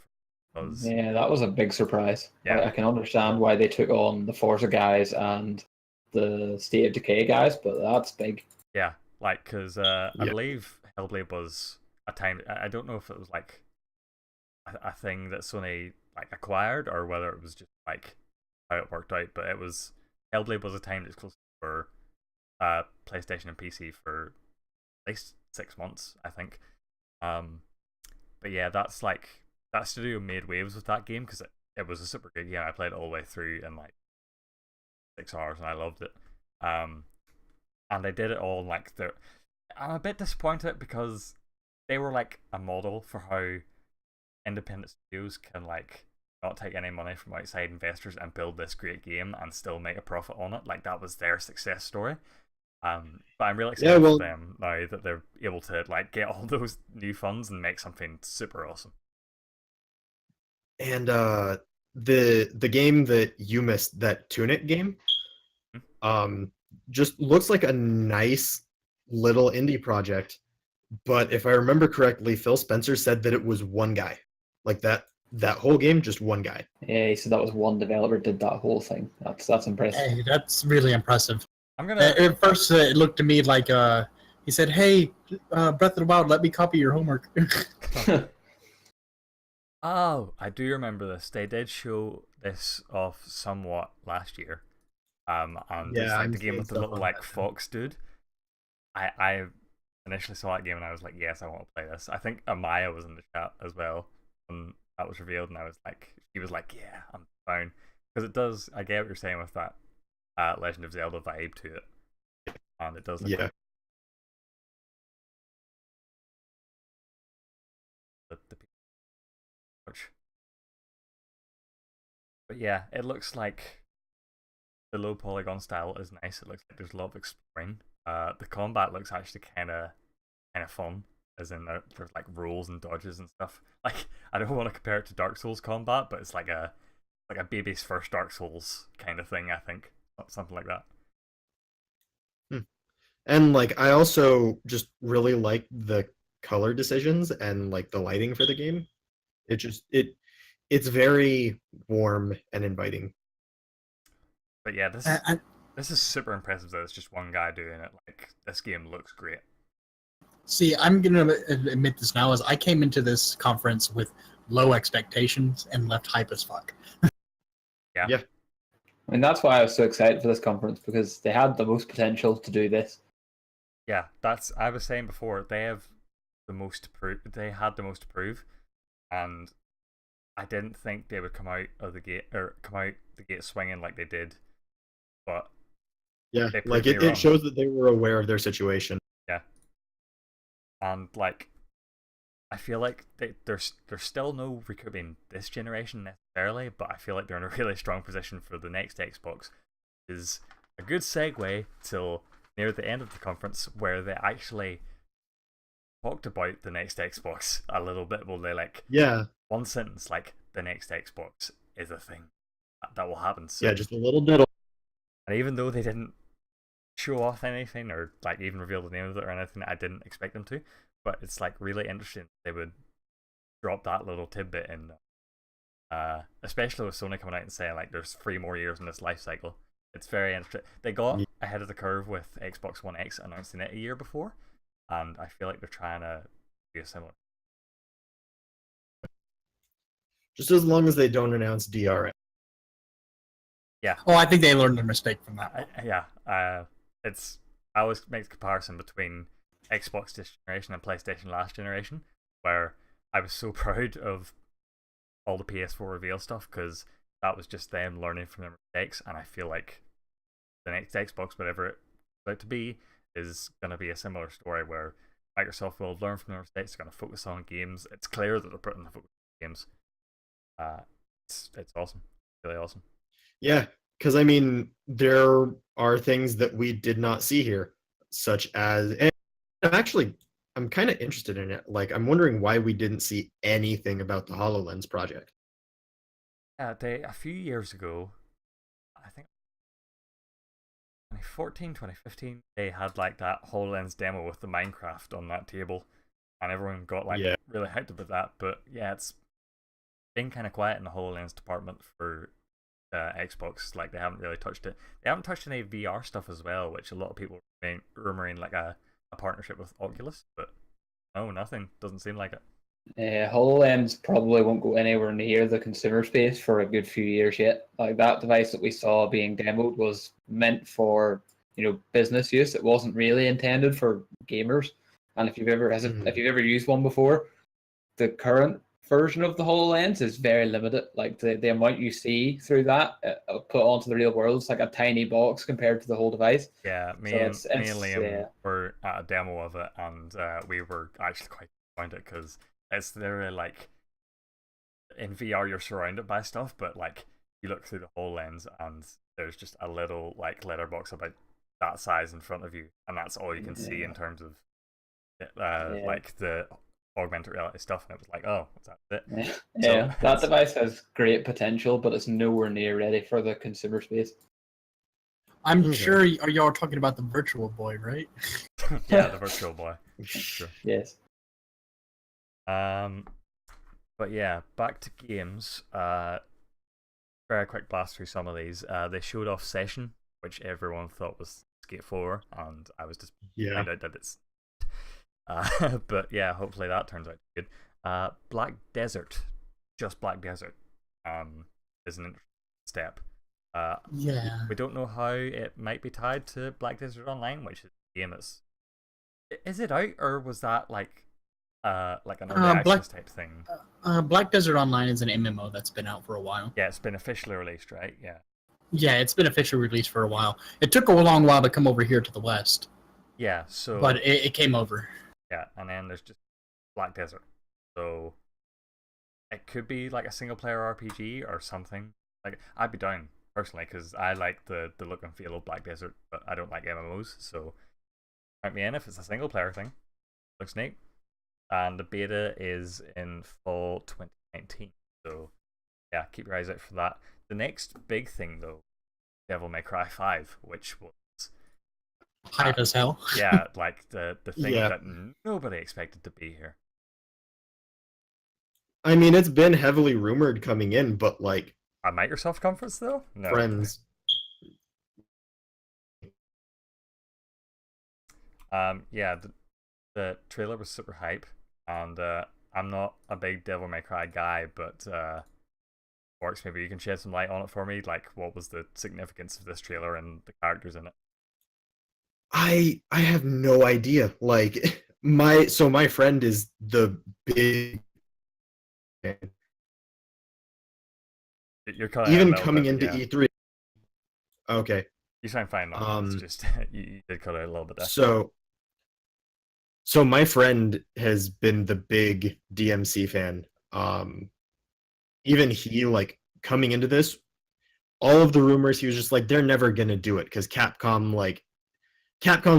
Yeah, that was a big surprise. Yeah. I can understand why they took on the Forza guys and the State of Decay guys, but that's big. Yeah, like, because I believe Hellblade was a time, I don't know if it was like a thing that Sony like acquired or whether it was just like how it worked out, but Hellblade was a timed exclusive for PlayStation and PC for at least 6 months, I think. But yeah, that's like, that studio made waves with that game because it was a super good game. I played it all the way through in like 6 hours and I loved it. And they did it all in like I'm a bit disappointed because they were like a model for how independent studios can like not take any money from outside investors and build this great game and still make a profit on it. Like that was their success story. But I'm really excited for them now that they're able to like get all those new funds and make something super awesome. And the game that you missed, that Tunic game, just looks like a nice little indie project. But if I remember correctly, Phil Spencer said that it was one guy. Like that whole game, just one guy. Yeah, he said that was one developer did that whole thing. That's impressive. Hey, that's really impressive. I'm gonna. At first, it looked to me like he said, "Hey, Breath of the Wild, let me copy your homework." Oh, I do remember this. They did show this off somewhat last year. And it's like the game with the little like fox dude. I initially saw that game and I was like, yes, I want to play this. I think Amaya was in the chat as well when that was revealed, and I was like, she was like, yeah, I'm down, because it does. I get what you're saying with that Legend of Zelda vibe to it, and it does. Look Yeah. But yeah, it looks like the low polygon style is nice. It looks like there's a lot of exploring. The combat looks actually kind of fun, as in there's like rolls and dodges and stuff. Like, I don't want to compare it to Dark Souls combat, but it's like a baby's first Dark Souls kind of thing. I think something like that. And like, I also just really like the color decisions and like the lighting for the game. It's very warm and inviting. But yeah, this is super impressive that it's just one guy doing it. Like, this game looks great. See, I'm gonna admit this now, as I came into this conference with low expectations and left hype as fuck. Yeah. I mean, that's why I was so excited for this conference, because they had the most potential to do this. Yeah, I was saying before, they have the most to prove. They had the most to prove, and I didn't think they would come out the gate swinging like they did. But yeah, like it shows that they were aware of their situation. Yeah, and like, I feel like there's still no recouping this generation necessarily, but I feel like they're in a really strong position for the next Xbox. Is a good segue till near the end of the conference, where they actually talked about the next Xbox a little bit. Well, they like one sentence, like, the next Xbox is a thing that will happen soon. Yeah, just a little bit. And even though they didn't show off anything or like even reveal the name of it or anything, I didn't expect them to. But it's like really interesting they would drop that little tidbit in, especially with Sony coming out and saying like there's 3 more years in this life cycle. It's very interesting. They got ahead of the curve with Xbox One X announcing it a year before, and I feel like they're trying to do a similar. Just as long as they don't announce DRM. Yeah. Oh, I think they learned their mistake from that. I always make the comparison between Xbox this generation and PlayStation last generation, where I was so proud of all the PS4 reveal stuff because that was just them learning from their mistakes, and I feel like the next Xbox, whatever it's about to be, is going to be a similar story where Microsoft will learn from their mistakes. They're going to focus on games. It's clear that they're putting the focus on games. It's awesome, really awesome. Yeah, because I mean, there are things that we did not see here, such as, and I'm kind of interested in it. Like, I'm wondering why we didn't see anything about the HoloLens project. Yeah, a few years ago, I think 2014, 2015, they had like that HoloLens demo with the Minecraft on that table, and everyone got like really hyped about that. But yeah, it's been kind of quiet in the HoloLens department for Xbox. Like, they haven't really touched it. They haven't touched any VR stuff as well, which a lot of people are rumoring like a partnership with Oculus, but no, nothing. Doesn't seem like it. HoloLens probably won't go anywhere near the consumer space for a good few years yet. Like, that device that we saw being demoed was meant for, business use. It wasn't really intended for gamers. And if you've ever used one before, the current version of the HoloLens is very limited. Like, the amount you see through that put onto the real world is like a tiny box compared to the whole device. Yeah, me and Liam were at a demo of it, and we were actually quite find it because it's literally like in VR you're surrounded by stuff, but like you look through the whole lens and there's just a little like letterbox about that size in front of you, and that's all you can see in terms of like the augmented reality stuff. And it was like, oh, that's it. Yeah, that device has great potential, but it's nowhere near ready for the consumer space. I'm sure y'all are talking about the Virtual Boy, right? Yeah, the Virtual Boy. Sure. Yes. But yeah, back to games. Very quick blast through some of these. They showed off Session, which everyone thought was Skate 4, and I was just found out that it's. But yeah, hopefully that turns out good. Black Desert, just Black Desert, is an interesting step. Yeah. We don't know how it might be tied to Black Desert Online, which is a game that's. Is it out, or was that like an early access type thing? Black Desert Online is an MMO that's been out for a while. Yeah, it's been officially released, right? Yeah. Yeah, it's been officially released for a while. It took a long while to come over here to the West. Yeah, so. But it came over. Yeah, and then there's just Black Desert. So it could be like a single player RPG or something. Like I'd be down personally because I like the look and feel of Black Desert, but I don't like MMOs. So count me in if it's a single player thing. Looks neat. And the beta is in fall 2019. So yeah, keep your eyes out for that. The next big thing though, Devil May Cry 5, which was hype as hell. Yeah, like the thing that nobody expected to be here. I mean, it's been heavily rumored coming in, but like a Microsoft conference though? No. Friends. Yeah, the trailer was super hype, and I'm not a big Devil May Cry guy, but Works, maybe you can shed some light on it for me. Like, what was the significance of this trailer and the characters in it? I have no idea. Like my friend is the big You're even coming into E3. Okay. You sound fine now. It's just you did cut out a little bit there. So my friend has been the big DMC fan. Even he, like, coming into this, all of the rumors, he was just like, they're never gonna do it because Capcom's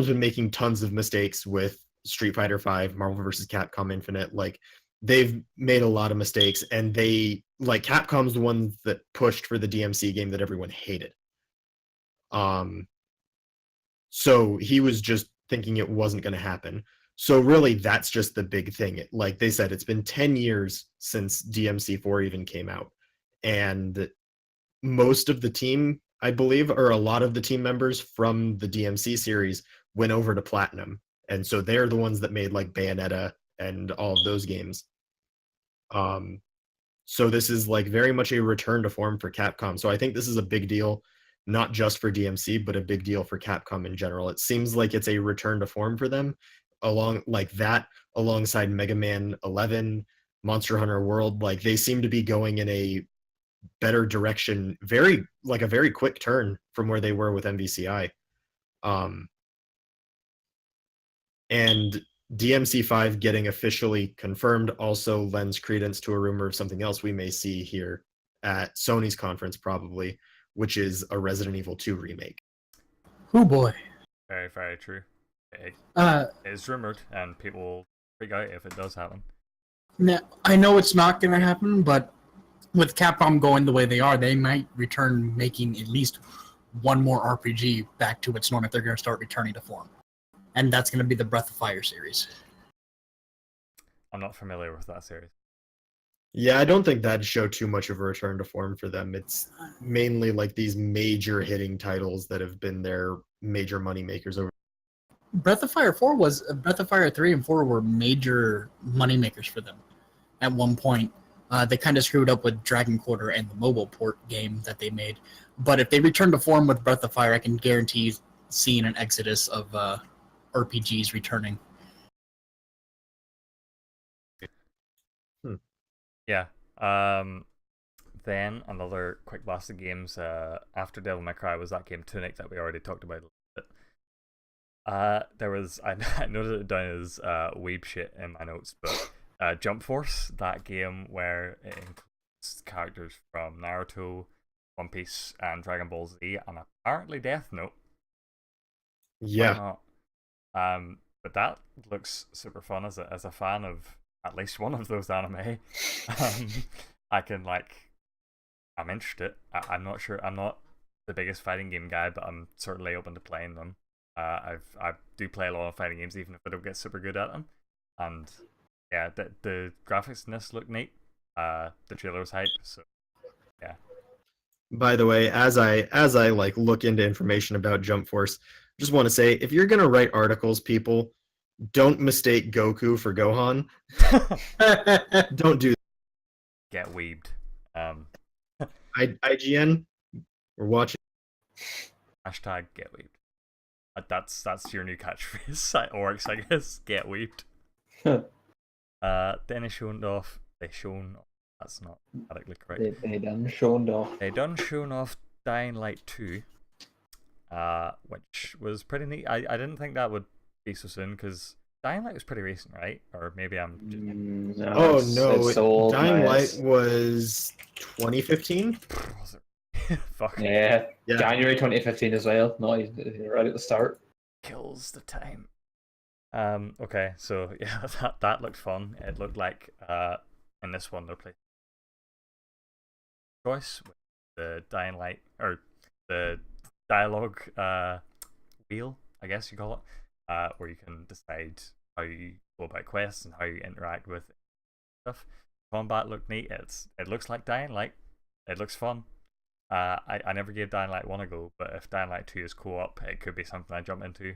been making tons of mistakes with Street Fighter V, Marvel vs. Capcom Infinite. Like, they've made a lot of mistakes, and Capcom's the one that pushed for the DMC game that everyone hated. So he was just thinking it wasn't going to happen. So really, that's just the big thing. Like they said, it's been 10 years since DMC4 even came out, and most of the team, I believe, or a lot of the team members from the DMC series went over to Platinum, and so they're the ones that made like Bayonetta and all of those games. So this is like very much a return to form for Capcom. So I think this is a big deal, not just for DMC, but a big deal for Capcom in general. It seems like it's a return to form for them, alongside Mega Man 11, Monster Hunter World. Like, they seem to be going in a better direction, a very quick turn from where they were with MVCI. And DMC5 getting officially confirmed also lends credence to a rumor of something else we may see here at Sony's conference, probably, which is a Resident Evil 2 remake. Oh boy. Very, very true. It is rumored, and people will freak out if it does happen. Now, I know it's not going to happen, but with Capcom going the way they are, they might return making at least one more RPG back to its norm if they're going to start returning to form. And that's going to be the Breath of Fire series. I'm not familiar with that series. Yeah, I don't think that'd show too much of a return to form for them. It's mainly like these major hitting titles that have been their major money makers over. Breath of Fire 3 and 4 were major money makers for them. At one point, they kind of screwed up with Dragon Quarter and the mobile port game that they made. But if they return to form with Breath of Fire, I can guarantee seeing an exodus of RPGs returning. Yeah. Then another quick blast of games after Devil May Cry was that game Tunic that we already talked about a little bit. There was I noted it down as weeb shit in my notes, but Jump Force, that game where it includes characters from Naruto, One Piece, and Dragon Ball Z, and apparently Death Note. Yeah. But that looks super fun as a fan of at least one of those anime. I can I'm interested. I'm not sure. I'm not the biggest fighting game guy, but I'm certainly open to playing them. I do play a lot of fighting games, even if I don't get super good at them. And yeah, the graphics in this look neat. The trailer was hype, so yeah. By the way, as I like look into information about Jump Force, just want to say, if you're gonna write articles, people, don't mistake Goku for Gohan. Don't do that. Get weebed. IGN, we're watching. Hashtag get weebed. That's your new catchphrase. Orcs, I guess. Get weebed. Then they shown off. That's not adequately correct. They done shown off. They done shown off Dying Light 2. Which was pretty neat. I didn't think that would be so soon, because Dying Light was pretty recent, right? Or maybe I'm just... No, it's old, Dying Light was 2015. Was it? Fuck. Yeah, January 2015 as well. No, he's right at the start. Kills the time. Okay, so yeah, that looked fun. It looked like in this one they're playing choice with the Dying Light, or the dialogue wheel, I guess you call it, where you can decide how you go about quests and how you interact with stuff. Combat looked neat. It looks like Dying Light. It looks fun. I never gave Dying Light 1 a go, but if Dying Light 2 is co-op, it could be something I jump into.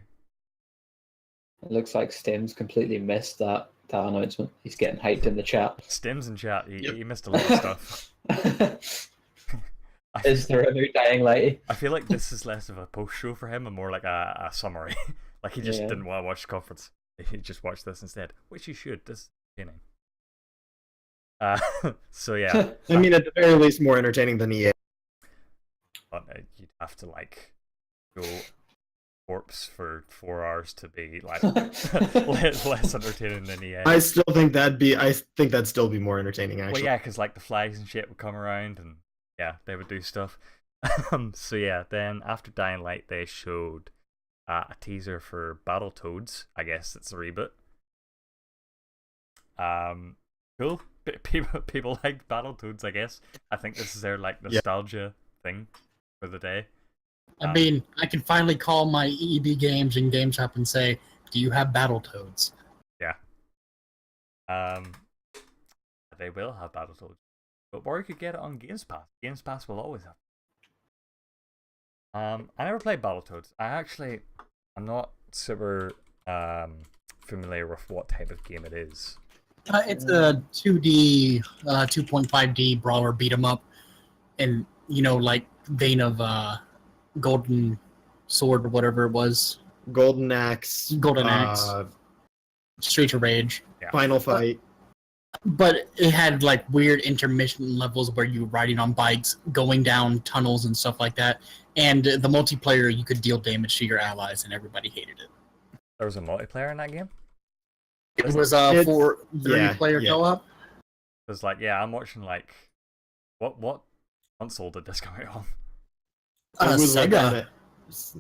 It looks like Stem's completely missed that announcement. He's getting hyped in the chat. Stem's in chat. He missed a lot of stuff. Is there a new Dying Light? I feel like this is less of a post show for him and more like a summary. Like he just didn't want to watch the conference. He just watched this instead, which he should. This is entertaining. So yeah. I mean, at the very least, more entertaining than EA. But you'd have to go corpse for 4 hours to be less entertaining than EA. I think that'd still be more entertaining, actually. Well, yeah, because the flags and shit would come around and yeah, they would do stuff. So yeah, then after Dying Light, they showed a teaser for Battletoads. I guess it's a reboot. Cool. People like Battletoads, I guess. I think this is their nostalgia thing for the day. I mean, I can finally call my EEB Games and GameStop and say, "Do you have Battletoads?" Yeah. They will have Battletoads, or you could get it on Games Pass. Games Pass will always have. I never played Battletoads. I'm not super familiar with what type of game it is. It's a 2D, 2.5D brawler beat 'em up, and vein of Golden Sword or whatever it was. Golden Axe. Streets of Rage. Yeah. Final Fight. But it had weird intermission levels where you were riding on bikes, going down tunnels and stuff like that. And the multiplayer, you could deal damage to your allies, and everybody hated it. There was a multiplayer in that game? It was for 3-player co-op. It was I'm watching what console did this come out on? It was Sega,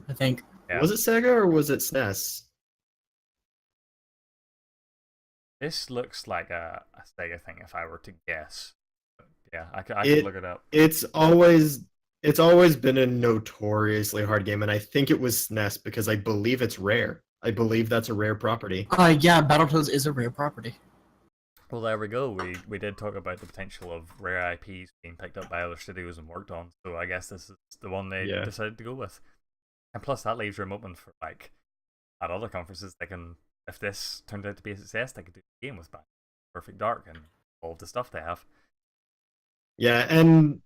I think. Yeah. Was it Sega or was it SNES? This looks like a Sega thing if I were to guess. But yeah, I could look it up. It's always been a notoriously hard game, and I think it was SNES because I believe it's rare. I believe that's a rare property. Yeah, Battletoads is a rare property. Well, there we go. We did talk about the potential of rare IPs being picked up by other studios and worked on, so I guess this is the one they decided to go with. And plus, that leaves room open for at other conferences, they can, if this turned out to be a success, they could do a game with Perfect Dark and all of the stuff they have. Yeah, and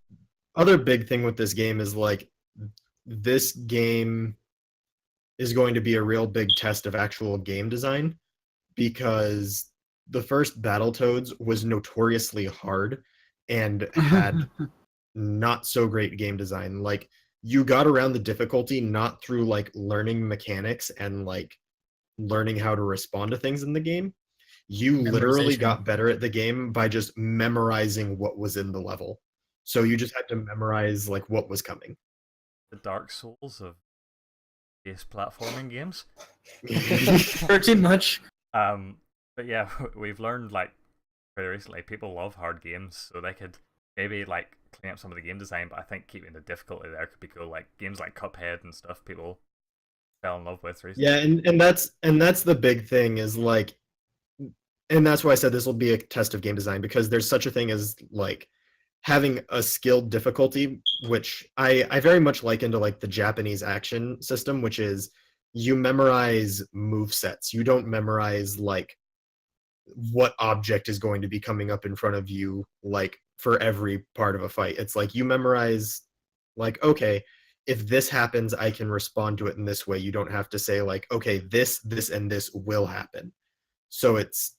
other big thing with this game is this game is going to be a real big test of actual game design, because the first Battletoads was notoriously hard and had not so great game design. you got around the difficulty not through like learning mechanics and like learning how to respond to things in the game. You literally Memorization. got better at the game by just memorizing what was in the level. So you just had to memorize like what was coming. The Dark Souls of base platforming games. Pretty much. But yeah, we've learned like very recently people love hard games, so they could maybe like clean up some of the game design, but I think keeping the difficulty there could be cool. Like games like Cuphead and stuff people fell in love with recently. Yeah, and that's the big thing is like, and that's why I said this will be a test of game design, because there's such a thing as like having a skilled difficulty, which I very much liken to like the Japanese action system, which is you memorize move sets. You don't memorize like what object is going to be coming up in front of you like for every part of a fight. It's like you memorize like, okay, if this happens, I can respond to it in this way. You don't have to say like, okay, this, and this will happen. So it's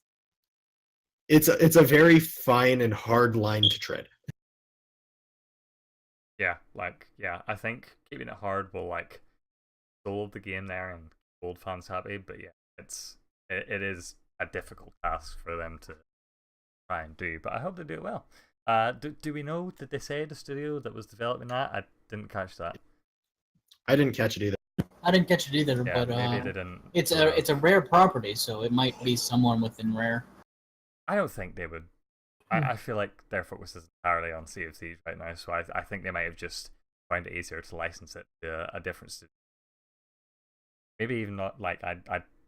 a very fine and hard line to tread. Yeah, I think keeping it hard will like soul the game there and old fans happy, but yeah, it is a difficult task for them to try and do, but I hope they do it well. Do we know, did they say the studio that was developing that? I didn't catch that. I didn't catch it either. I didn't catch it either, Yeah, but maybe they didn't. it's a rare property, so it might be someone within Rare. I don't think they would. I feel like their focus is entirely on Sea of Thieves right now, so I think they might have just found it easier to license it to a different studio. Maybe even not, like, I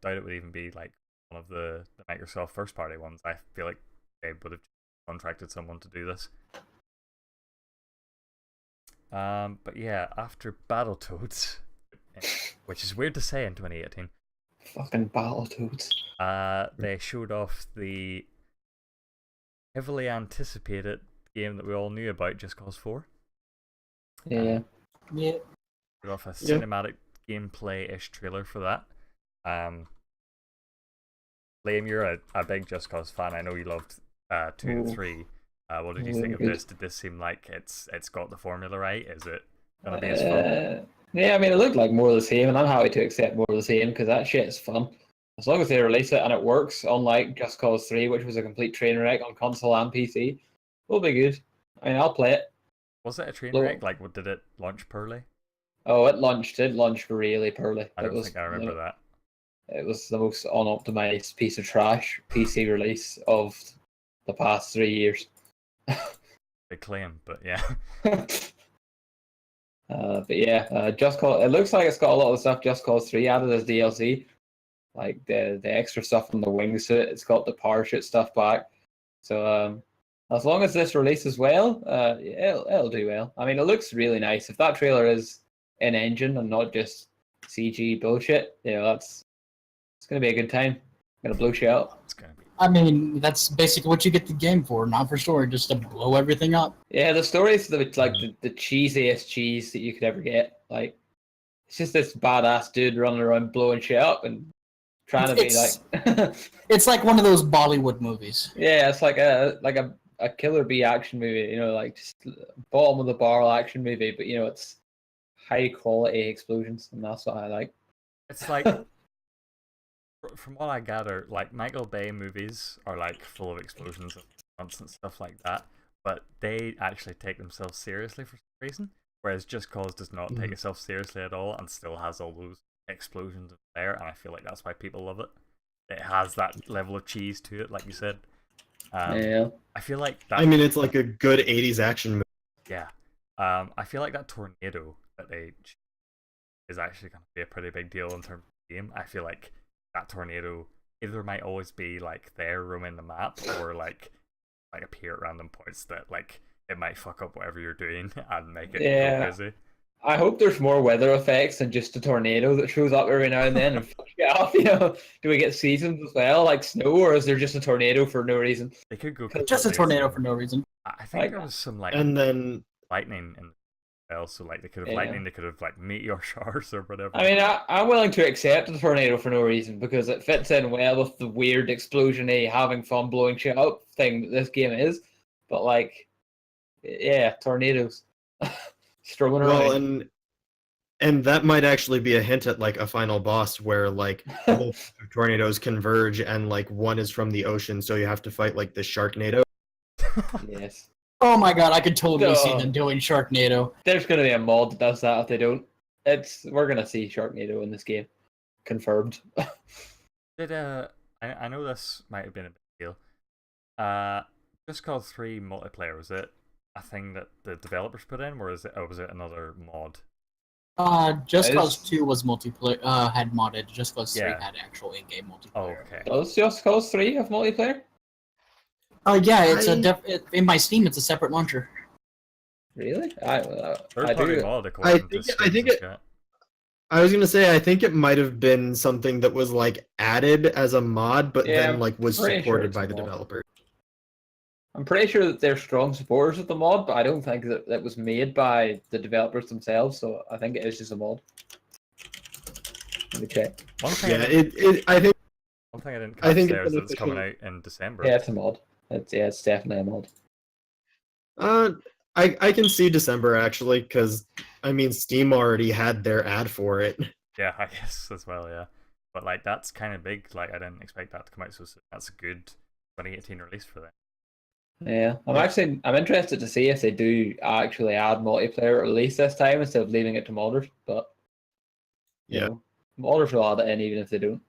doubt it would even be like one of the Microsoft first party ones. I feel like they would have contracted someone to do this. But yeah, after Battletoads, which is weird to say in 2018. Fucking Battletoads. They showed off the heavily anticipated game that we all knew about, Just Cause 4. Yeah. Yeah. Showed off a cinematic gameplay-ish trailer for that. Liam, you're a big Just Cause fan. I know you loved 2 and 3. What did you think of this? Did this seem like it's got the formula right? Is it gonna be as fun? Yeah, I mean, it looked like more of the same, and I'm happy to accept more of the same because that shit is fun. As long as they release it and it works, unlike Just Cause 3, which was a complete train wreck on console and PC, we'll be good. I mean, I'll play it. Was it a train wreck? Like, did it launch poorly? Oh, it launched really poorly. I don't think I remember that. It was the most unoptimized piece of trash PC release of the past 3 years. They claim, but yeah. But yeah, Just Cause. It looks like it's got a lot of the stuff Just Cause 3 added as DLC, like the extra stuff from the wingsuit. It's got the parachute stuff back. So as long as this releases well, it'll do well. I mean, it looks really nice. If that trailer is in engine and not just CG bullshit, it's gonna be a good time. Gonna blow shit up. It's gonna be. I mean, that's basically what you get the game for, not for story, just to blow everything up. Yeah, the story's like the cheesiest cheese that you could ever get. Like, it's just this badass dude running around blowing shit up and trying to be like. It's like one of those Bollywood movies. Yeah, it's like a Killer Bee action movie. Like just bottom of the barrel action movie, but it's high quality explosions, and that's what I like. It's like. From what I gather, like Michael Bay movies are like full of explosions and stunts and stuff like that, but they actually take themselves seriously for some reason. Whereas Just Cause does not take itself seriously at all and still has all those explosions there, and I feel like that's why people love it. It has that level of cheese to it, like you said. Yeah. I feel like that. I mean, it's like a good 80s action movie. Yeah. I feel like that tornado that they is actually going to be a pretty big deal in terms of the game. I feel like that tornado either might always be like there roaming the map or like appear at random points that like it might fuck up whatever you're doing and make it go crazy. I hope there's more weather effects than just a tornado that shows up every now and then and fucks you off. Do we get seasons as well, like snow, or is there just a tornado for no reason? They could go just a tornado for no reason. I think there was some and then lightning in so like they could have lightning, they could have like meteor showers or whatever. I mean, I'm willing to accept the tornado for no reason because it fits in well with the weird explosion-y, having fun blowing shit up thing that this game is. But like, yeah, tornadoes strumming around. Well, And that might actually be a hint at like a final boss where like both tornadoes converge and like one is from the ocean, so you have to fight like the Sharknado. Yes. Oh my god, I could totally see No. them doing Sharknado. There's gonna be a mod that does that if they don't. We're gonna see Sharknado in this game. Confirmed. Did I know this might have been a big deal. Just Cause 3 multiplayer, was it a thing that the developers put in, or was it another mod? Just It Cause is- 2 was multiplayer. Had modded. Just Cause 3 Yeah. had actual in-game multiplayer. Oh, okay. Does Just Cause 3 have multiplayer? Yeah, it's I- in my Steam. It's a separate launcher. Really? Third I party do. mod according to I think Steam's chat. I was gonna say I think it might have been something that was like added as a mod, but Yeah, then like was pretty sure supported it's by a the mod. developer. I'm pretty sure that they're strong supporters of the mod, but I don't think that that was made by the developers themselves, so I think it is just a mod. Let me check. One thing Yeah, I didn't, I think one thing I didn't I catch think there it's is an that it's coming official- out in December. Yeah, it's a mod. It's definitely a mod. I can see December actually, because I mean Steam already had their ad for it. Yeah, I guess as well, yeah. But like that's kind of big. Like I didn't expect that to come out so soon. That's a good 2018 release for them. Yeah, I'm interested to see if they do actually add multiplayer at least this time instead of leaving it to modders. But you Yeah. know, modders will add it in even if they don't.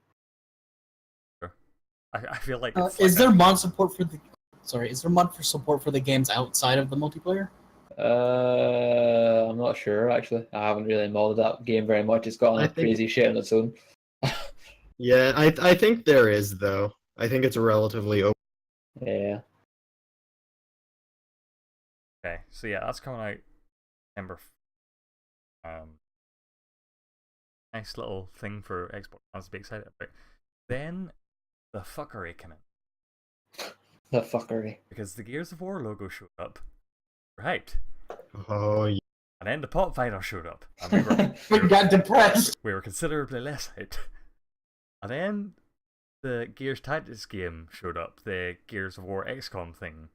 I feel like it's Is like there a- mod support for the? Sorry, is there mod for support for the games outside of the multiplayer? I'm not sure actually. I haven't really modded that game very much. It's got I enough think- crazy shit on its own. Yeah, I think there is though. I think it's relatively open. Yeah. Okay, so yeah, that's coming out December. Nice little thing for Xbox fans to be excited about. Then the fuckery came in The fuckery. because the Gears of War logo showed up. Right. Oh yeah. And then the pop vinyl showed up. And We got depressed. we were considerably less hyped. And then the Gears Tactics game showed up, the Gears of War XCOM thing.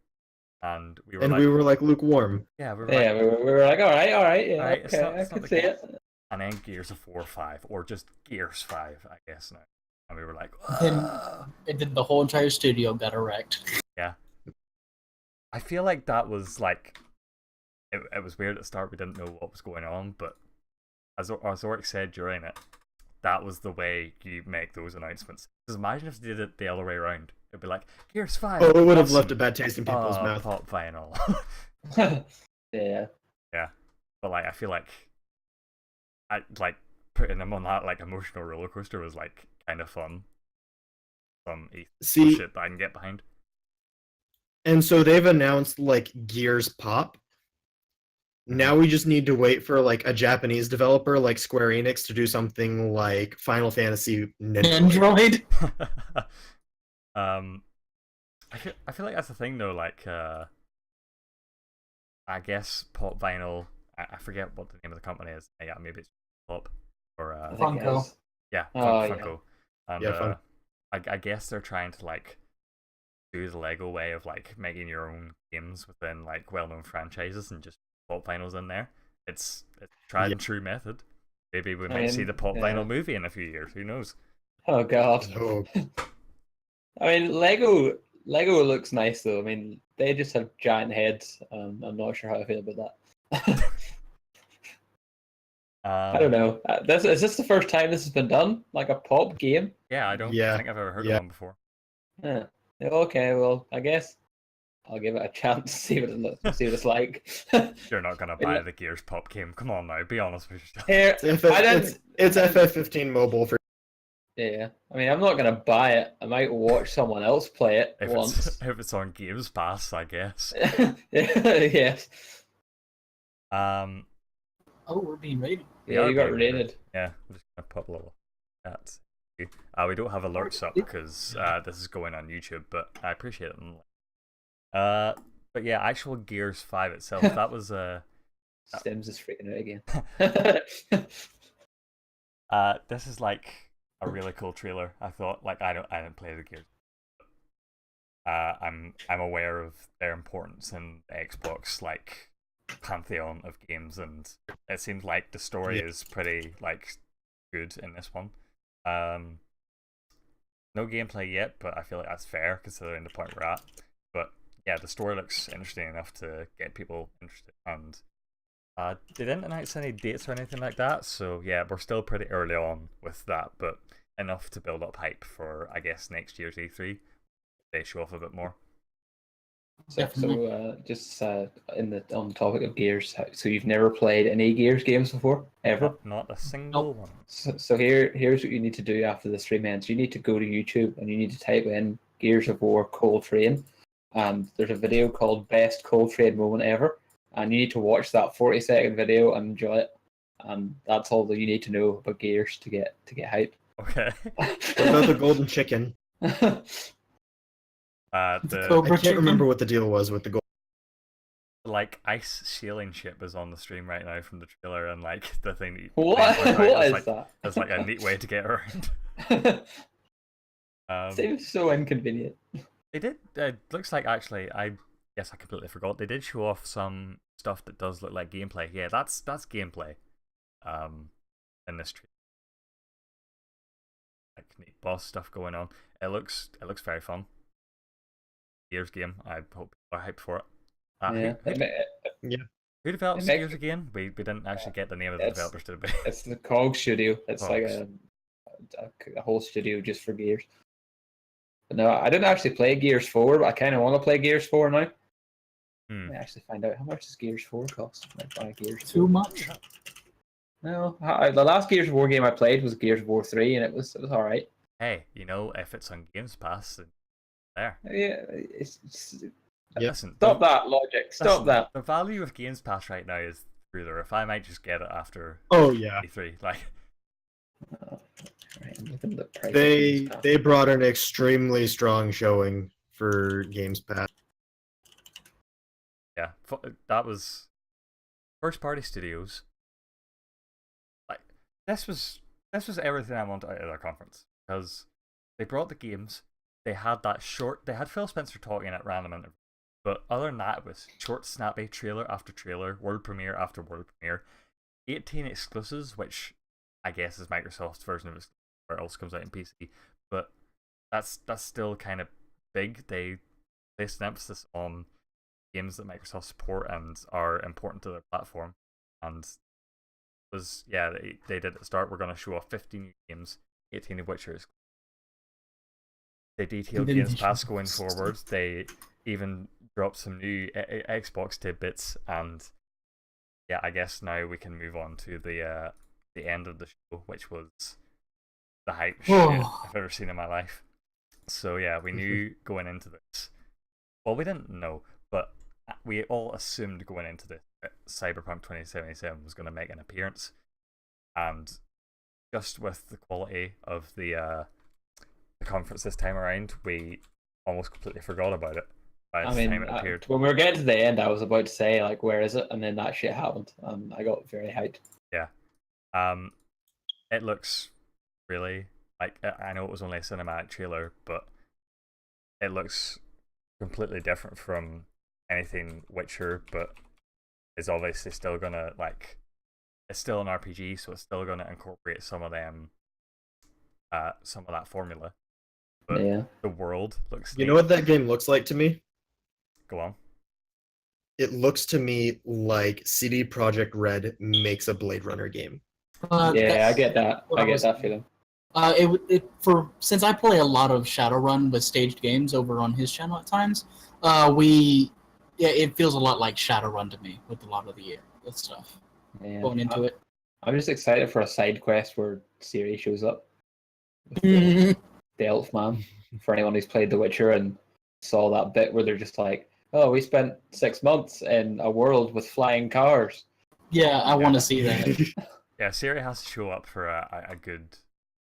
And we were And like, we were like lukewarm. yeah, we were Yeah, like, we were like, all right, yeah, Alright, it's okay, not- I it's not can the see case. it. and then Gears of War 5, or just Gears 5, I guess now. And we were like, Then the whole entire studio got erect. yeah. I feel like that was like, it was weird at the start, we didn't know what was going on, but as Oric said during it, that was the way you make those announcements. Because imagine if they did it the other way around. It'd be like, Gears 5. Oh, it would have awesome. left a bad taste in people's mouth. Pop vinyl. Yeah. Yeah. But like, I feel like, putting them on that like emotional roller coaster was like kind of fun. Some See- shit that I can get behind. And so they've announced like Gears Pop. Now we just need to wait for like a Japanese developer like Square Enix to do something like Final Fantasy Android. I feel like that's the thing though. Like, I guess Pop Vinyl. I forget what the name of the company is. Yeah, maybe it's Pop or I think it Funko. is. yeah, Oh, yeah. Funko. And Yeah, Funko. I guess they're trying to like do the Lego way of like making your own games within like well-known franchises and just Pop Vinyls in there. It's a tried and true method. Maybe we might see mean, the Pop yeah. Vinyl movie in a few years. Who knows? Oh god. Oh, I mean, Lego looks nice though. I mean, they just have giant heads. I'm not sure how I feel about that. I don't know. Is this the first time this has been done? Like a pop game? Yeah, I don't Yeah, think I've ever heard yeah. of one before. Yeah. Okay, well, I guess I'll give it a chance to see what it's like. You're not gonna buy the Gears Pop game. Come on now, be honest with yourself. Here, it's FF15 mobile for. Yeah, I mean, I'm not gonna buy it. I might watch someone else play it If once. it's, if it's on Games Pass, I guess. Yes. Oh, we're being rated. Yeah, you got rated. Yeah, I'm just gonna put a little chat. We don't have alerts up because this is going on YouTube, but I appreciate it. But yeah, actual Gears 5 itself, that was Sims is freaking out again. this is like a really cool trailer. I thought like I didn't play the Gears. I'm aware of their importance in the Xbox like pantheon of games, and it seems like the story Yeah. is pretty like good in this one. No gameplay yet, but I feel like that's fair considering the point we're at. But yeah, the story looks interesting enough to get people interested, and they didn't announce any dates or anything like that, so yeah, we're still pretty early on with that, but enough to build up hype for, I guess, next year's E3. They show off a bit more. So just on the topic of Gears, so you've never played any Gears games before, ever? Not a single one. So here's what you need to do after the stream ends. You need to go to YouTube and you need to type in Gears of War Coltrane, and there's a video called Best Coltrane Moment Ever, and you need to watch that 40-second video and enjoy it. And that's all that you need to know about Gears to get hype. Okay. What about the golden chicken? I can't remember what the deal was with the gold. Like ice sailing ship is on the stream right now from the trailer, and like the thing that you What is like, that? It's like a neat way to get around. Seems so inconvenient. They did. It looks like actually. I completely forgot. They did show off some stuff that does look like gameplay. Yeah, that's gameplay. In this trailer, like neat boss stuff going on. It looks very fun. Gears game. I hope people are hyped for it. Who develops Gears again? We didn't actually get the name of the developers, did we? It's the COG Studio. It's Cogs. like a whole studio just for Gears. But no, I didn't actually play Gears 4, but I kind of want to play Gears 4 now. Let me actually find out how much does Gears 4 cost. I might buy Gears 4. Too much. No, the last Gears of War game I played was Gears of War 3, and it was alright. Hey, if it's on Games Pass, then there. Yeah, Listen, stop that logic. Stop that. The value of Games Pass right now is through the roof. I might just get it after. Oh yeah. E3, like. They brought an extremely strong showing for Games Pass. Yeah, that was first party studios. Like this was everything I wanted out of their conference, because they brought the games. They had They had Phil Spencer talking at random intervals, but other than that, it was short, snappy trailer after trailer, world premiere after world premiere, 18 exclusives, which I guess is Microsoft's version of it, where else comes out in PC. But that's still kind of big. They placed an emphasis on games that Microsoft support and are important to their platform, and they did at the start. We're going to show off 15 new games, 18 of which are exclusive. They detailed Games Pass going forward. They even dropped some new Xbox tidbits, and yeah, I guess now we can move on to the end of the show, which was the hype shit I've ever seen in my life. So yeah, we knew going into this. Well, we didn't know, but we all assumed going into this that Cyberpunk 2077 was going to make an appearance, and just with the quality of the conference this time around, we almost completely forgot about it by the time it appeared. When we were getting to the end, I was about to say, like, where is it? And then that shit happened. I got very hyped. Yeah. It looks really, like, I know it was only a cinematic trailer, but it looks completely different from anything Witcher, but is obviously still gonna, like, it's still an RPG, so it's still gonna incorporate some of that formula. But the world looks You know what that game looks like to me? Go on. It looks to me like CD Projekt Red makes a Blade Runner game. I get that. I get that feeling. Since I play a lot of Shadowrun with staged games over on his channel at times, it feels a lot like Shadowrun to me with a lot of the stuff going into it. I'm just excited for a side quest where Ciri shows up. The elf man, for anyone who's played The Witcher and saw that bit where they're just like, oh, we spent 6 months in a world with flying cars. Yeah, I want to see that. Yeah, Ciri has to show up for a good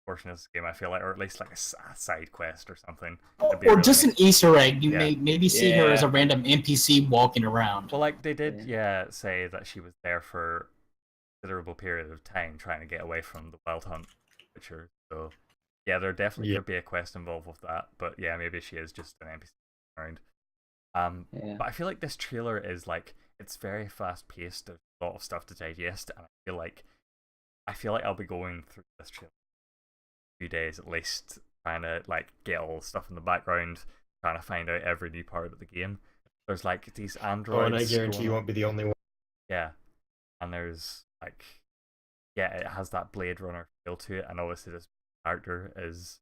portion of this game, I feel like, or at least like a side quest or something. Or really just an Easter egg. You may maybe see her as a random NPC walking around. Well, like they did, say that she was there for a considerable period of time trying to get away from the Wild Hunt Witcher. So yeah, there definitely could be a quest involved with that. But yeah, maybe she is just an NPC around. But I feel like this trailer is like, it's very fast paced. There's a lot of stuff to digest, and I feel like I'll be going through this trailer in a few days at least, trying to like get all the stuff in the background, trying to find out every new part of the game. There's like these androids. Oh, and I guarantee going you on. won't be the only one. Yeah, and there's like, yeah, it has that Blade Runner feel to it, and obviously this character is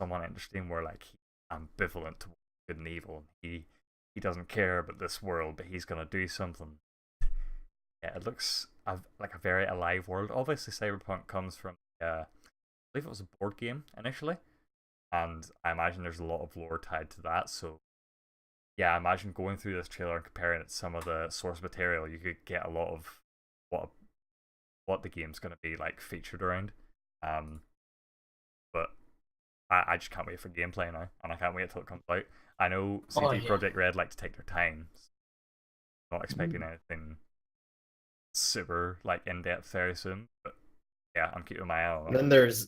someone interesting where like he's ambivalent towards good and evil. He doesn't care about this world, but he's gonna do something. Yeah, it looks like a very alive world. Obviously, Cyberpunk comes from I believe it was a board game initially, and I imagine there's a lot of lore tied to that. So yeah, I imagine going through this trailer and comparing it to some of the source material, you could get a lot of what the game's gonna be like featured around. But I just can't wait for gameplay now, and I can't wait until it comes out. I know CD Projekt Red like to take their time. So not expecting anything super like in depth very soon, but yeah, I'm keeping my eye on it.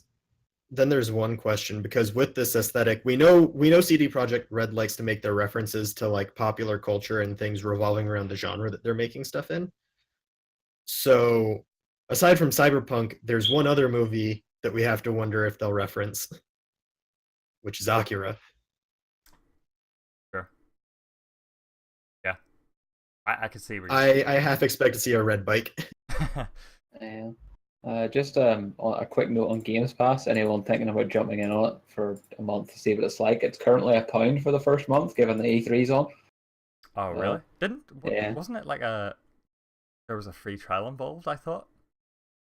Then there's one question, because with this aesthetic, we know CD Projekt Red likes to make their references to like popular culture and things revolving around the genre that they're making stuff in. So aside from Cyberpunk, there's one other movie that we have to wonder if they'll reference, which is Akira. Sure. Yeah. I could see where I half expect to see a red bike. Yeah. Just a quick note on Games Pass. Anyone thinking about jumping in on it for a month to see what it's like? It's currently £1 for the first month, given the E3's on. Oh, really? Wasn't it like there was a free trial involved, I thought?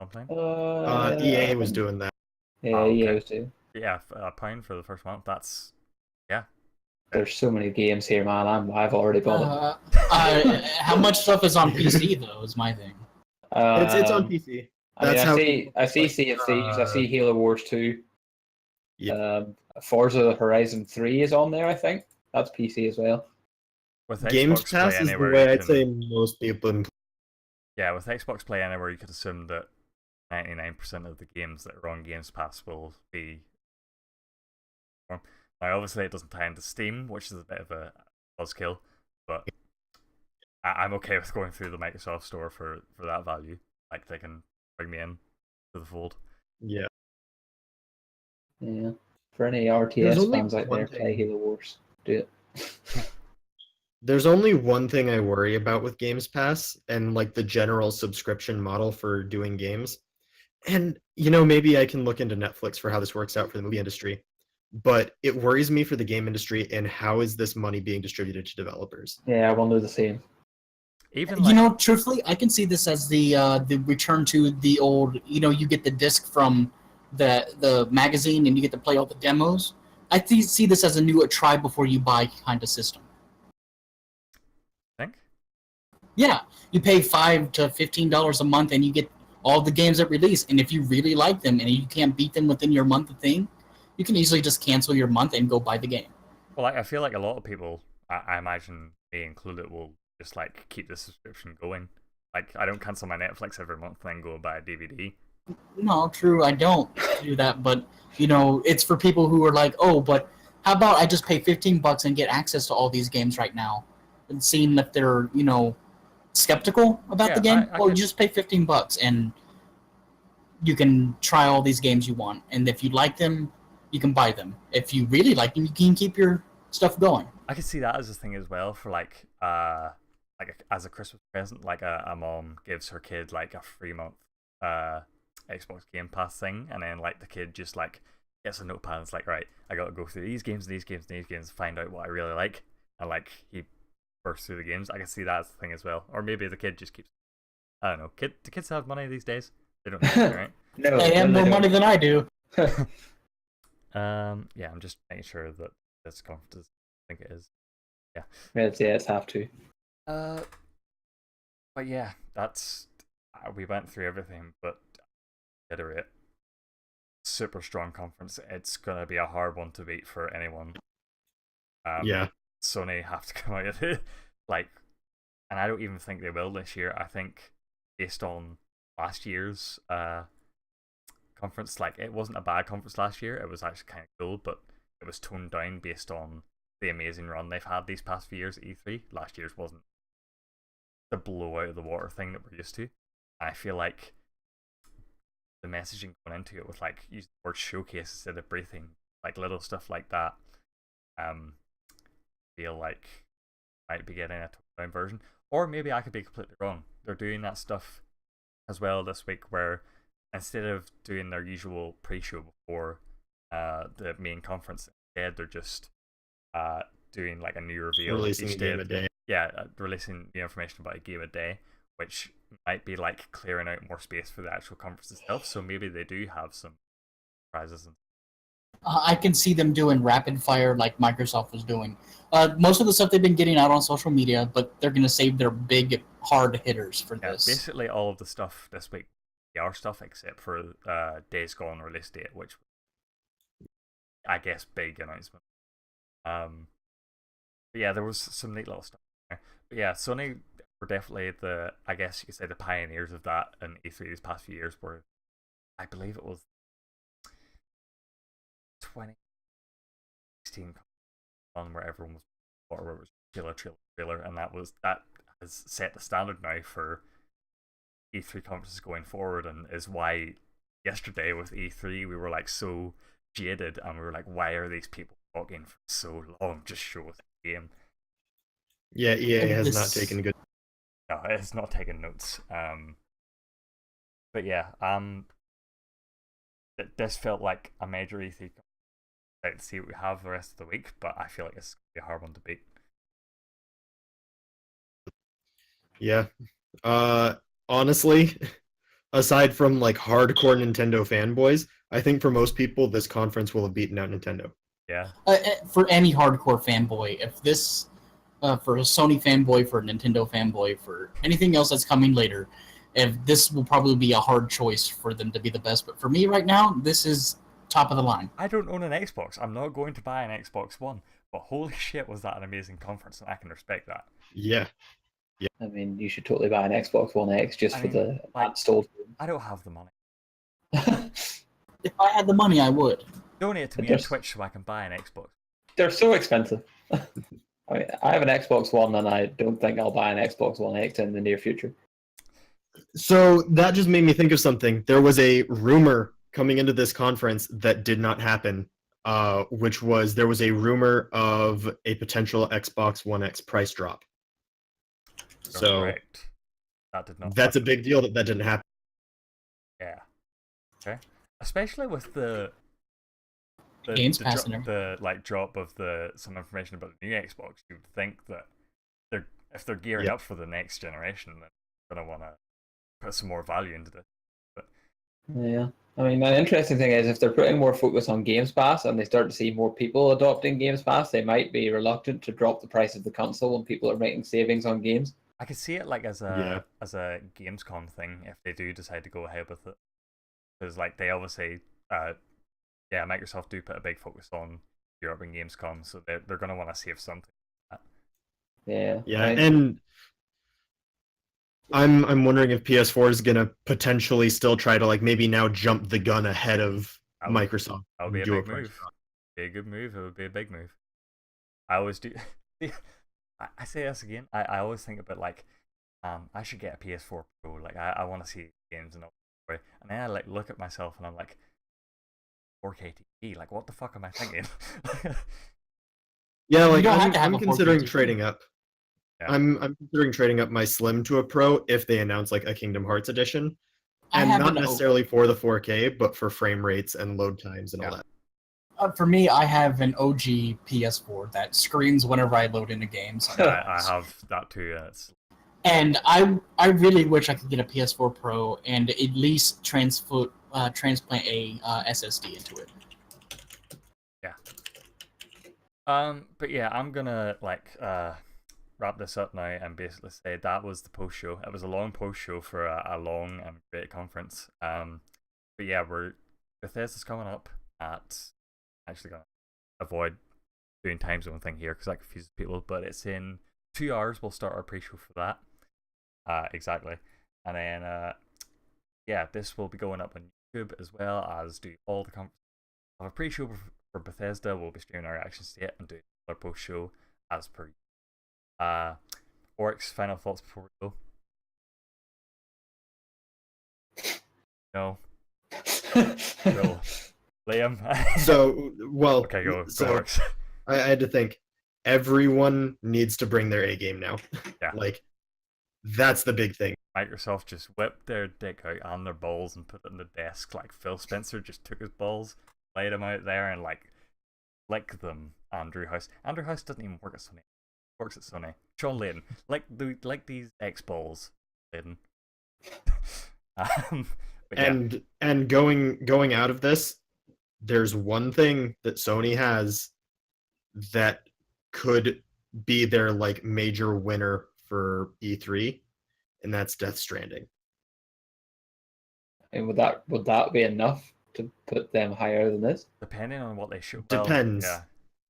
Something? EA was doing that. Yeah, EA was doing. Yeah, £1 for the first month. That's yeah. There's so many games here, man. I've already bought it. How much stuff is on PC though? Is my thing. It's on PC. I see Sea of Thieves. I see Halo Wars 2. Yeah. Forza Horizon 3 is on there. I think that's PC as well. With Games Xbox Pass Play is the Anywhere, way I'd say most people. Yeah, with Xbox Play Anywhere, you could assume that 99% of the games that are on Games Pass will be. Now, obviously, it doesn't tie into Steam, which is a bit of a buzzkill, but I'm okay with going through the Microsoft Store for that value. Like, they can bring me in to the fold. Yeah. Yeah. For any RTS fans out there, play Halo Wars. Do it. There's only one thing I worry about with Games Pass and like the general subscription model for doing games. And maybe I can look into Netflix for how this works out for the movie industry. But it worries me for the game industry and how is this money being distributed to developers? Yeah, I wonder the same. Even truthfully, I can see this as the return to the old. You get the disc from the magazine and you get to play all the demos. I see this as a new try before you buy kind of system. Think? Yeah, you pay $5 to $15 a month and you get all the games that release. And if you really like them and you can't beat them within your month thing, you can easily just cancel your month and go buy the game. Well, I feel like a lot of people, I imagine me included, will just like keep the subscription going. Like, I don't cancel my Netflix every month and then go buy a DVD. No, true, I don't do that, but it's for people who are like, oh, but how about I just pay $15 and get access to all these games right now, and seeing if they're skeptical about the game. You just pay $15 and you can try all these games you want, and if you like them, you can buy them. If you really like them, you can keep your stuff going. I could see that as a thing as well for like as a Christmas present, like a mom gives her kid like a free month Xbox Game Pass thing, and then like the kid just like gets a notepad and it's like, right, I gotta go through these games and these games and these games, find out what I really like, and like he bursts through the games. I can see that as a thing as well. Or maybe the kid just keeps, I don't know, do kids have money these days? They don't, right? No, they have more money than I do. Yeah, I'm just making sure that it's confident. I think it is. Yeah. It's have to. But yeah, that's we went through everything, but iterate. Super strong conference. It's gonna be a hard one to beat for anyone. Yeah. Sony have to come out of it, and I don't even think they will this year. I think based on last year's conference, it wasn't a bad conference last year. It was actually kind of cool, but it was toned down based on the amazing run they've had these past few years at E3. Last year's wasn't the blow out of the water thing that we're used to. I feel like the messaging going into it with like using the word showcase instead of briefing, like little stuff like that, feel like might be getting a toned down version. Or maybe I could be completely wrong. They're doing that stuff as well this week where instead of doing their usual pre-show before the main conference, instead they're just doing like a new reveal Releasing each a game a day. Yeah, releasing the information about a game a day, which might be like clearing out more space for the actual conference itself. So maybe they do have some prizes. And I can see them doing rapid fire like Microsoft was doing. Most of the stuff they've been getting out on social media, but they're going to save their big hard hitters for this. Basically, all of the stuff this week, PR stuff, except for Days Gone release date, which I guess big announcement. But yeah, there was some neat little stuff there. But yeah, Sony were definitely the, I guess you could say, the pioneers of that in E3 these past few years, where I believe it was 2016 one where everyone was, or where it was trailer, and that has set the standard now for E3 conferences going forward, and is why yesterday with E3 we were like so jaded, and we were like, why are these people talking for so long? Just show us the game. Yeah, EA has not taken good. No, it's not taking notes. But yeah, this felt like a major E3. To see what we have the rest of the week, but I feel like it's gonna be a hard one to beat. Yeah. Honestly, aside from like hardcore Nintendo fanboys, I think for most people this conference will have beaten out Nintendo. Yeah. For any hardcore fanboy, if this for a Sony fanboy, for a Nintendo fanboy, for anything else that's coming later, if this will probably be a hard choice for them to be the best. But for me right now, this is top of the line. I don't own an Xbox. I'm not going to buy an Xbox One. But holy shit, was that an amazing conference, and I can respect that. Yeah. Yeah. I mean, you should totally buy an Xbox One X just for the installed. I don't have the money. If I had the money, I would. Donate it to me on Twitch so I can buy an Xbox. They're so expensive. I mean, I have an Xbox One, and I don't think I'll buy an Xbox One X in the near future. So that just made me think of something. There was a rumor coming into this conference that did not happen, which was there was a rumor of a potential Xbox One X price drop. So correct. That did not. That's a big deal that didn't happen. Yeah. Okay. Especially with the Games Pass and the like drop of some information about the new Xbox, you would think that if they're gearing up for the next generation, then they're gonna want to put some more value into this. But yeah. I mean, the interesting thing is if they're putting more focus on Games Pass and they start to see more people adopting Games Pass, they might be reluctant to drop the price of the console when people are making savings on games. I could see it like as a Gamescom thing if they do decide to go ahead with it, because like they obviously, Microsoft do put a big focus on Europe and Gamescom, so they're going to want to save something. Yeah. Yeah, and I'm wondering if PS4 is gonna potentially still try to like maybe now jump the gun ahead of Microsoft. That would be a big move. Be a good move. It would be a big move. I always do. I say this again. I always think about like, I should get a PS4 Pro. Like I want to see games and all. And then I like look at myself and I'm like, 4K TV. Like what the fuck am I thinking? Yeah, like I'm considering trading up. Yeah. I'm considering trading up my Slim to a Pro if they announce like a Kingdom Hearts edition, and not necessarily for the 4K, but for frame rates and load times and all that. For me, I have an OG PS4 that screams whenever I load into games. I have that too. And I really wish I could get a PS4 Pro and at least transplant a SSD into it. Yeah. But yeah, I'm gonna wrap this up now and basically say that was the post show. It was a long post show for a long and great conference. But yeah, Bethesda's coming up at. Actually gonna avoid doing time zone thing here because that confuses people. But it's in 2 hours. We'll start our pre-show for that. Exactly, and then this will be going up on YouTube as well as do all the conferences. We'll have a pre-show for Bethesda. We'll be streaming our reactions to it and do another post show as per. Orcs, final thoughts before we go? No. No. Liam? So, well, Okay, go so Orcs. I had to think. Everyone needs to bring their A game now. Yeah. Like, that's the big thing. Microsoft just whipped their dick out and their balls and put it on the desk. Like Phil Spencer just took his balls, laid them out there, and like licked them. Andrew House. Andrew House doesn't even work at Sony. He works at Sony. Sean Layden. Like these X balls, Layden. But yeah. And going out of this, there's one thing that Sony has that could be their like major winner for E3, and that's Death Stranding. And would that be enough to put them higher than this? Depending on what they show. Depends. Well,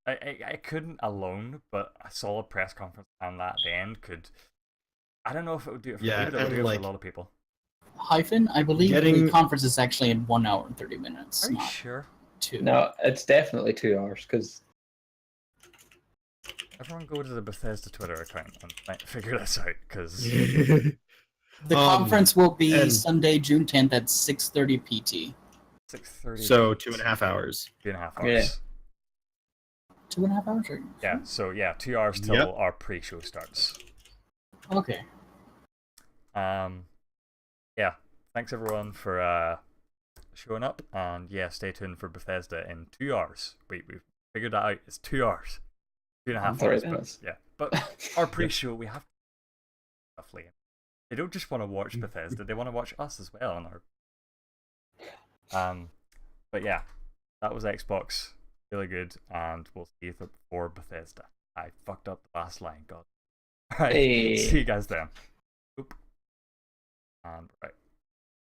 yeah. I couldn't alone, but a solid press conference and that at the end could. I don't know if it would do it for me, but it would do it for a lot of people. Hyphen, I believe the conference is actually in 1 hour and 30 minutes. Are you not sure? 2. No, it's definitely 2 hours because. Everyone go to the Bethesda Twitter account and figure this out, because The conference will be Sunday, June 10th at 6:30 PT. 6:30. So 2.5 hours. 2.5 hours. Yeah. 2.5 hours? Or... Yeah, so yeah, 2 hours till our pre-show starts. Okay. Yeah, thanks everyone for showing up, and yeah, stay tuned for Bethesda in 2 hours. We've figured that out. It's 2 hours. 2.5 hours. But, yeah, but our pre-show, we have roughly. They don't just want to watch Bethesda; they want to watch us as well on our. But yeah, that was Xbox. Really good, and we'll see you for Bethesda. I fucked up the last line. God. All right. Hey. See you guys then. Oop. And right.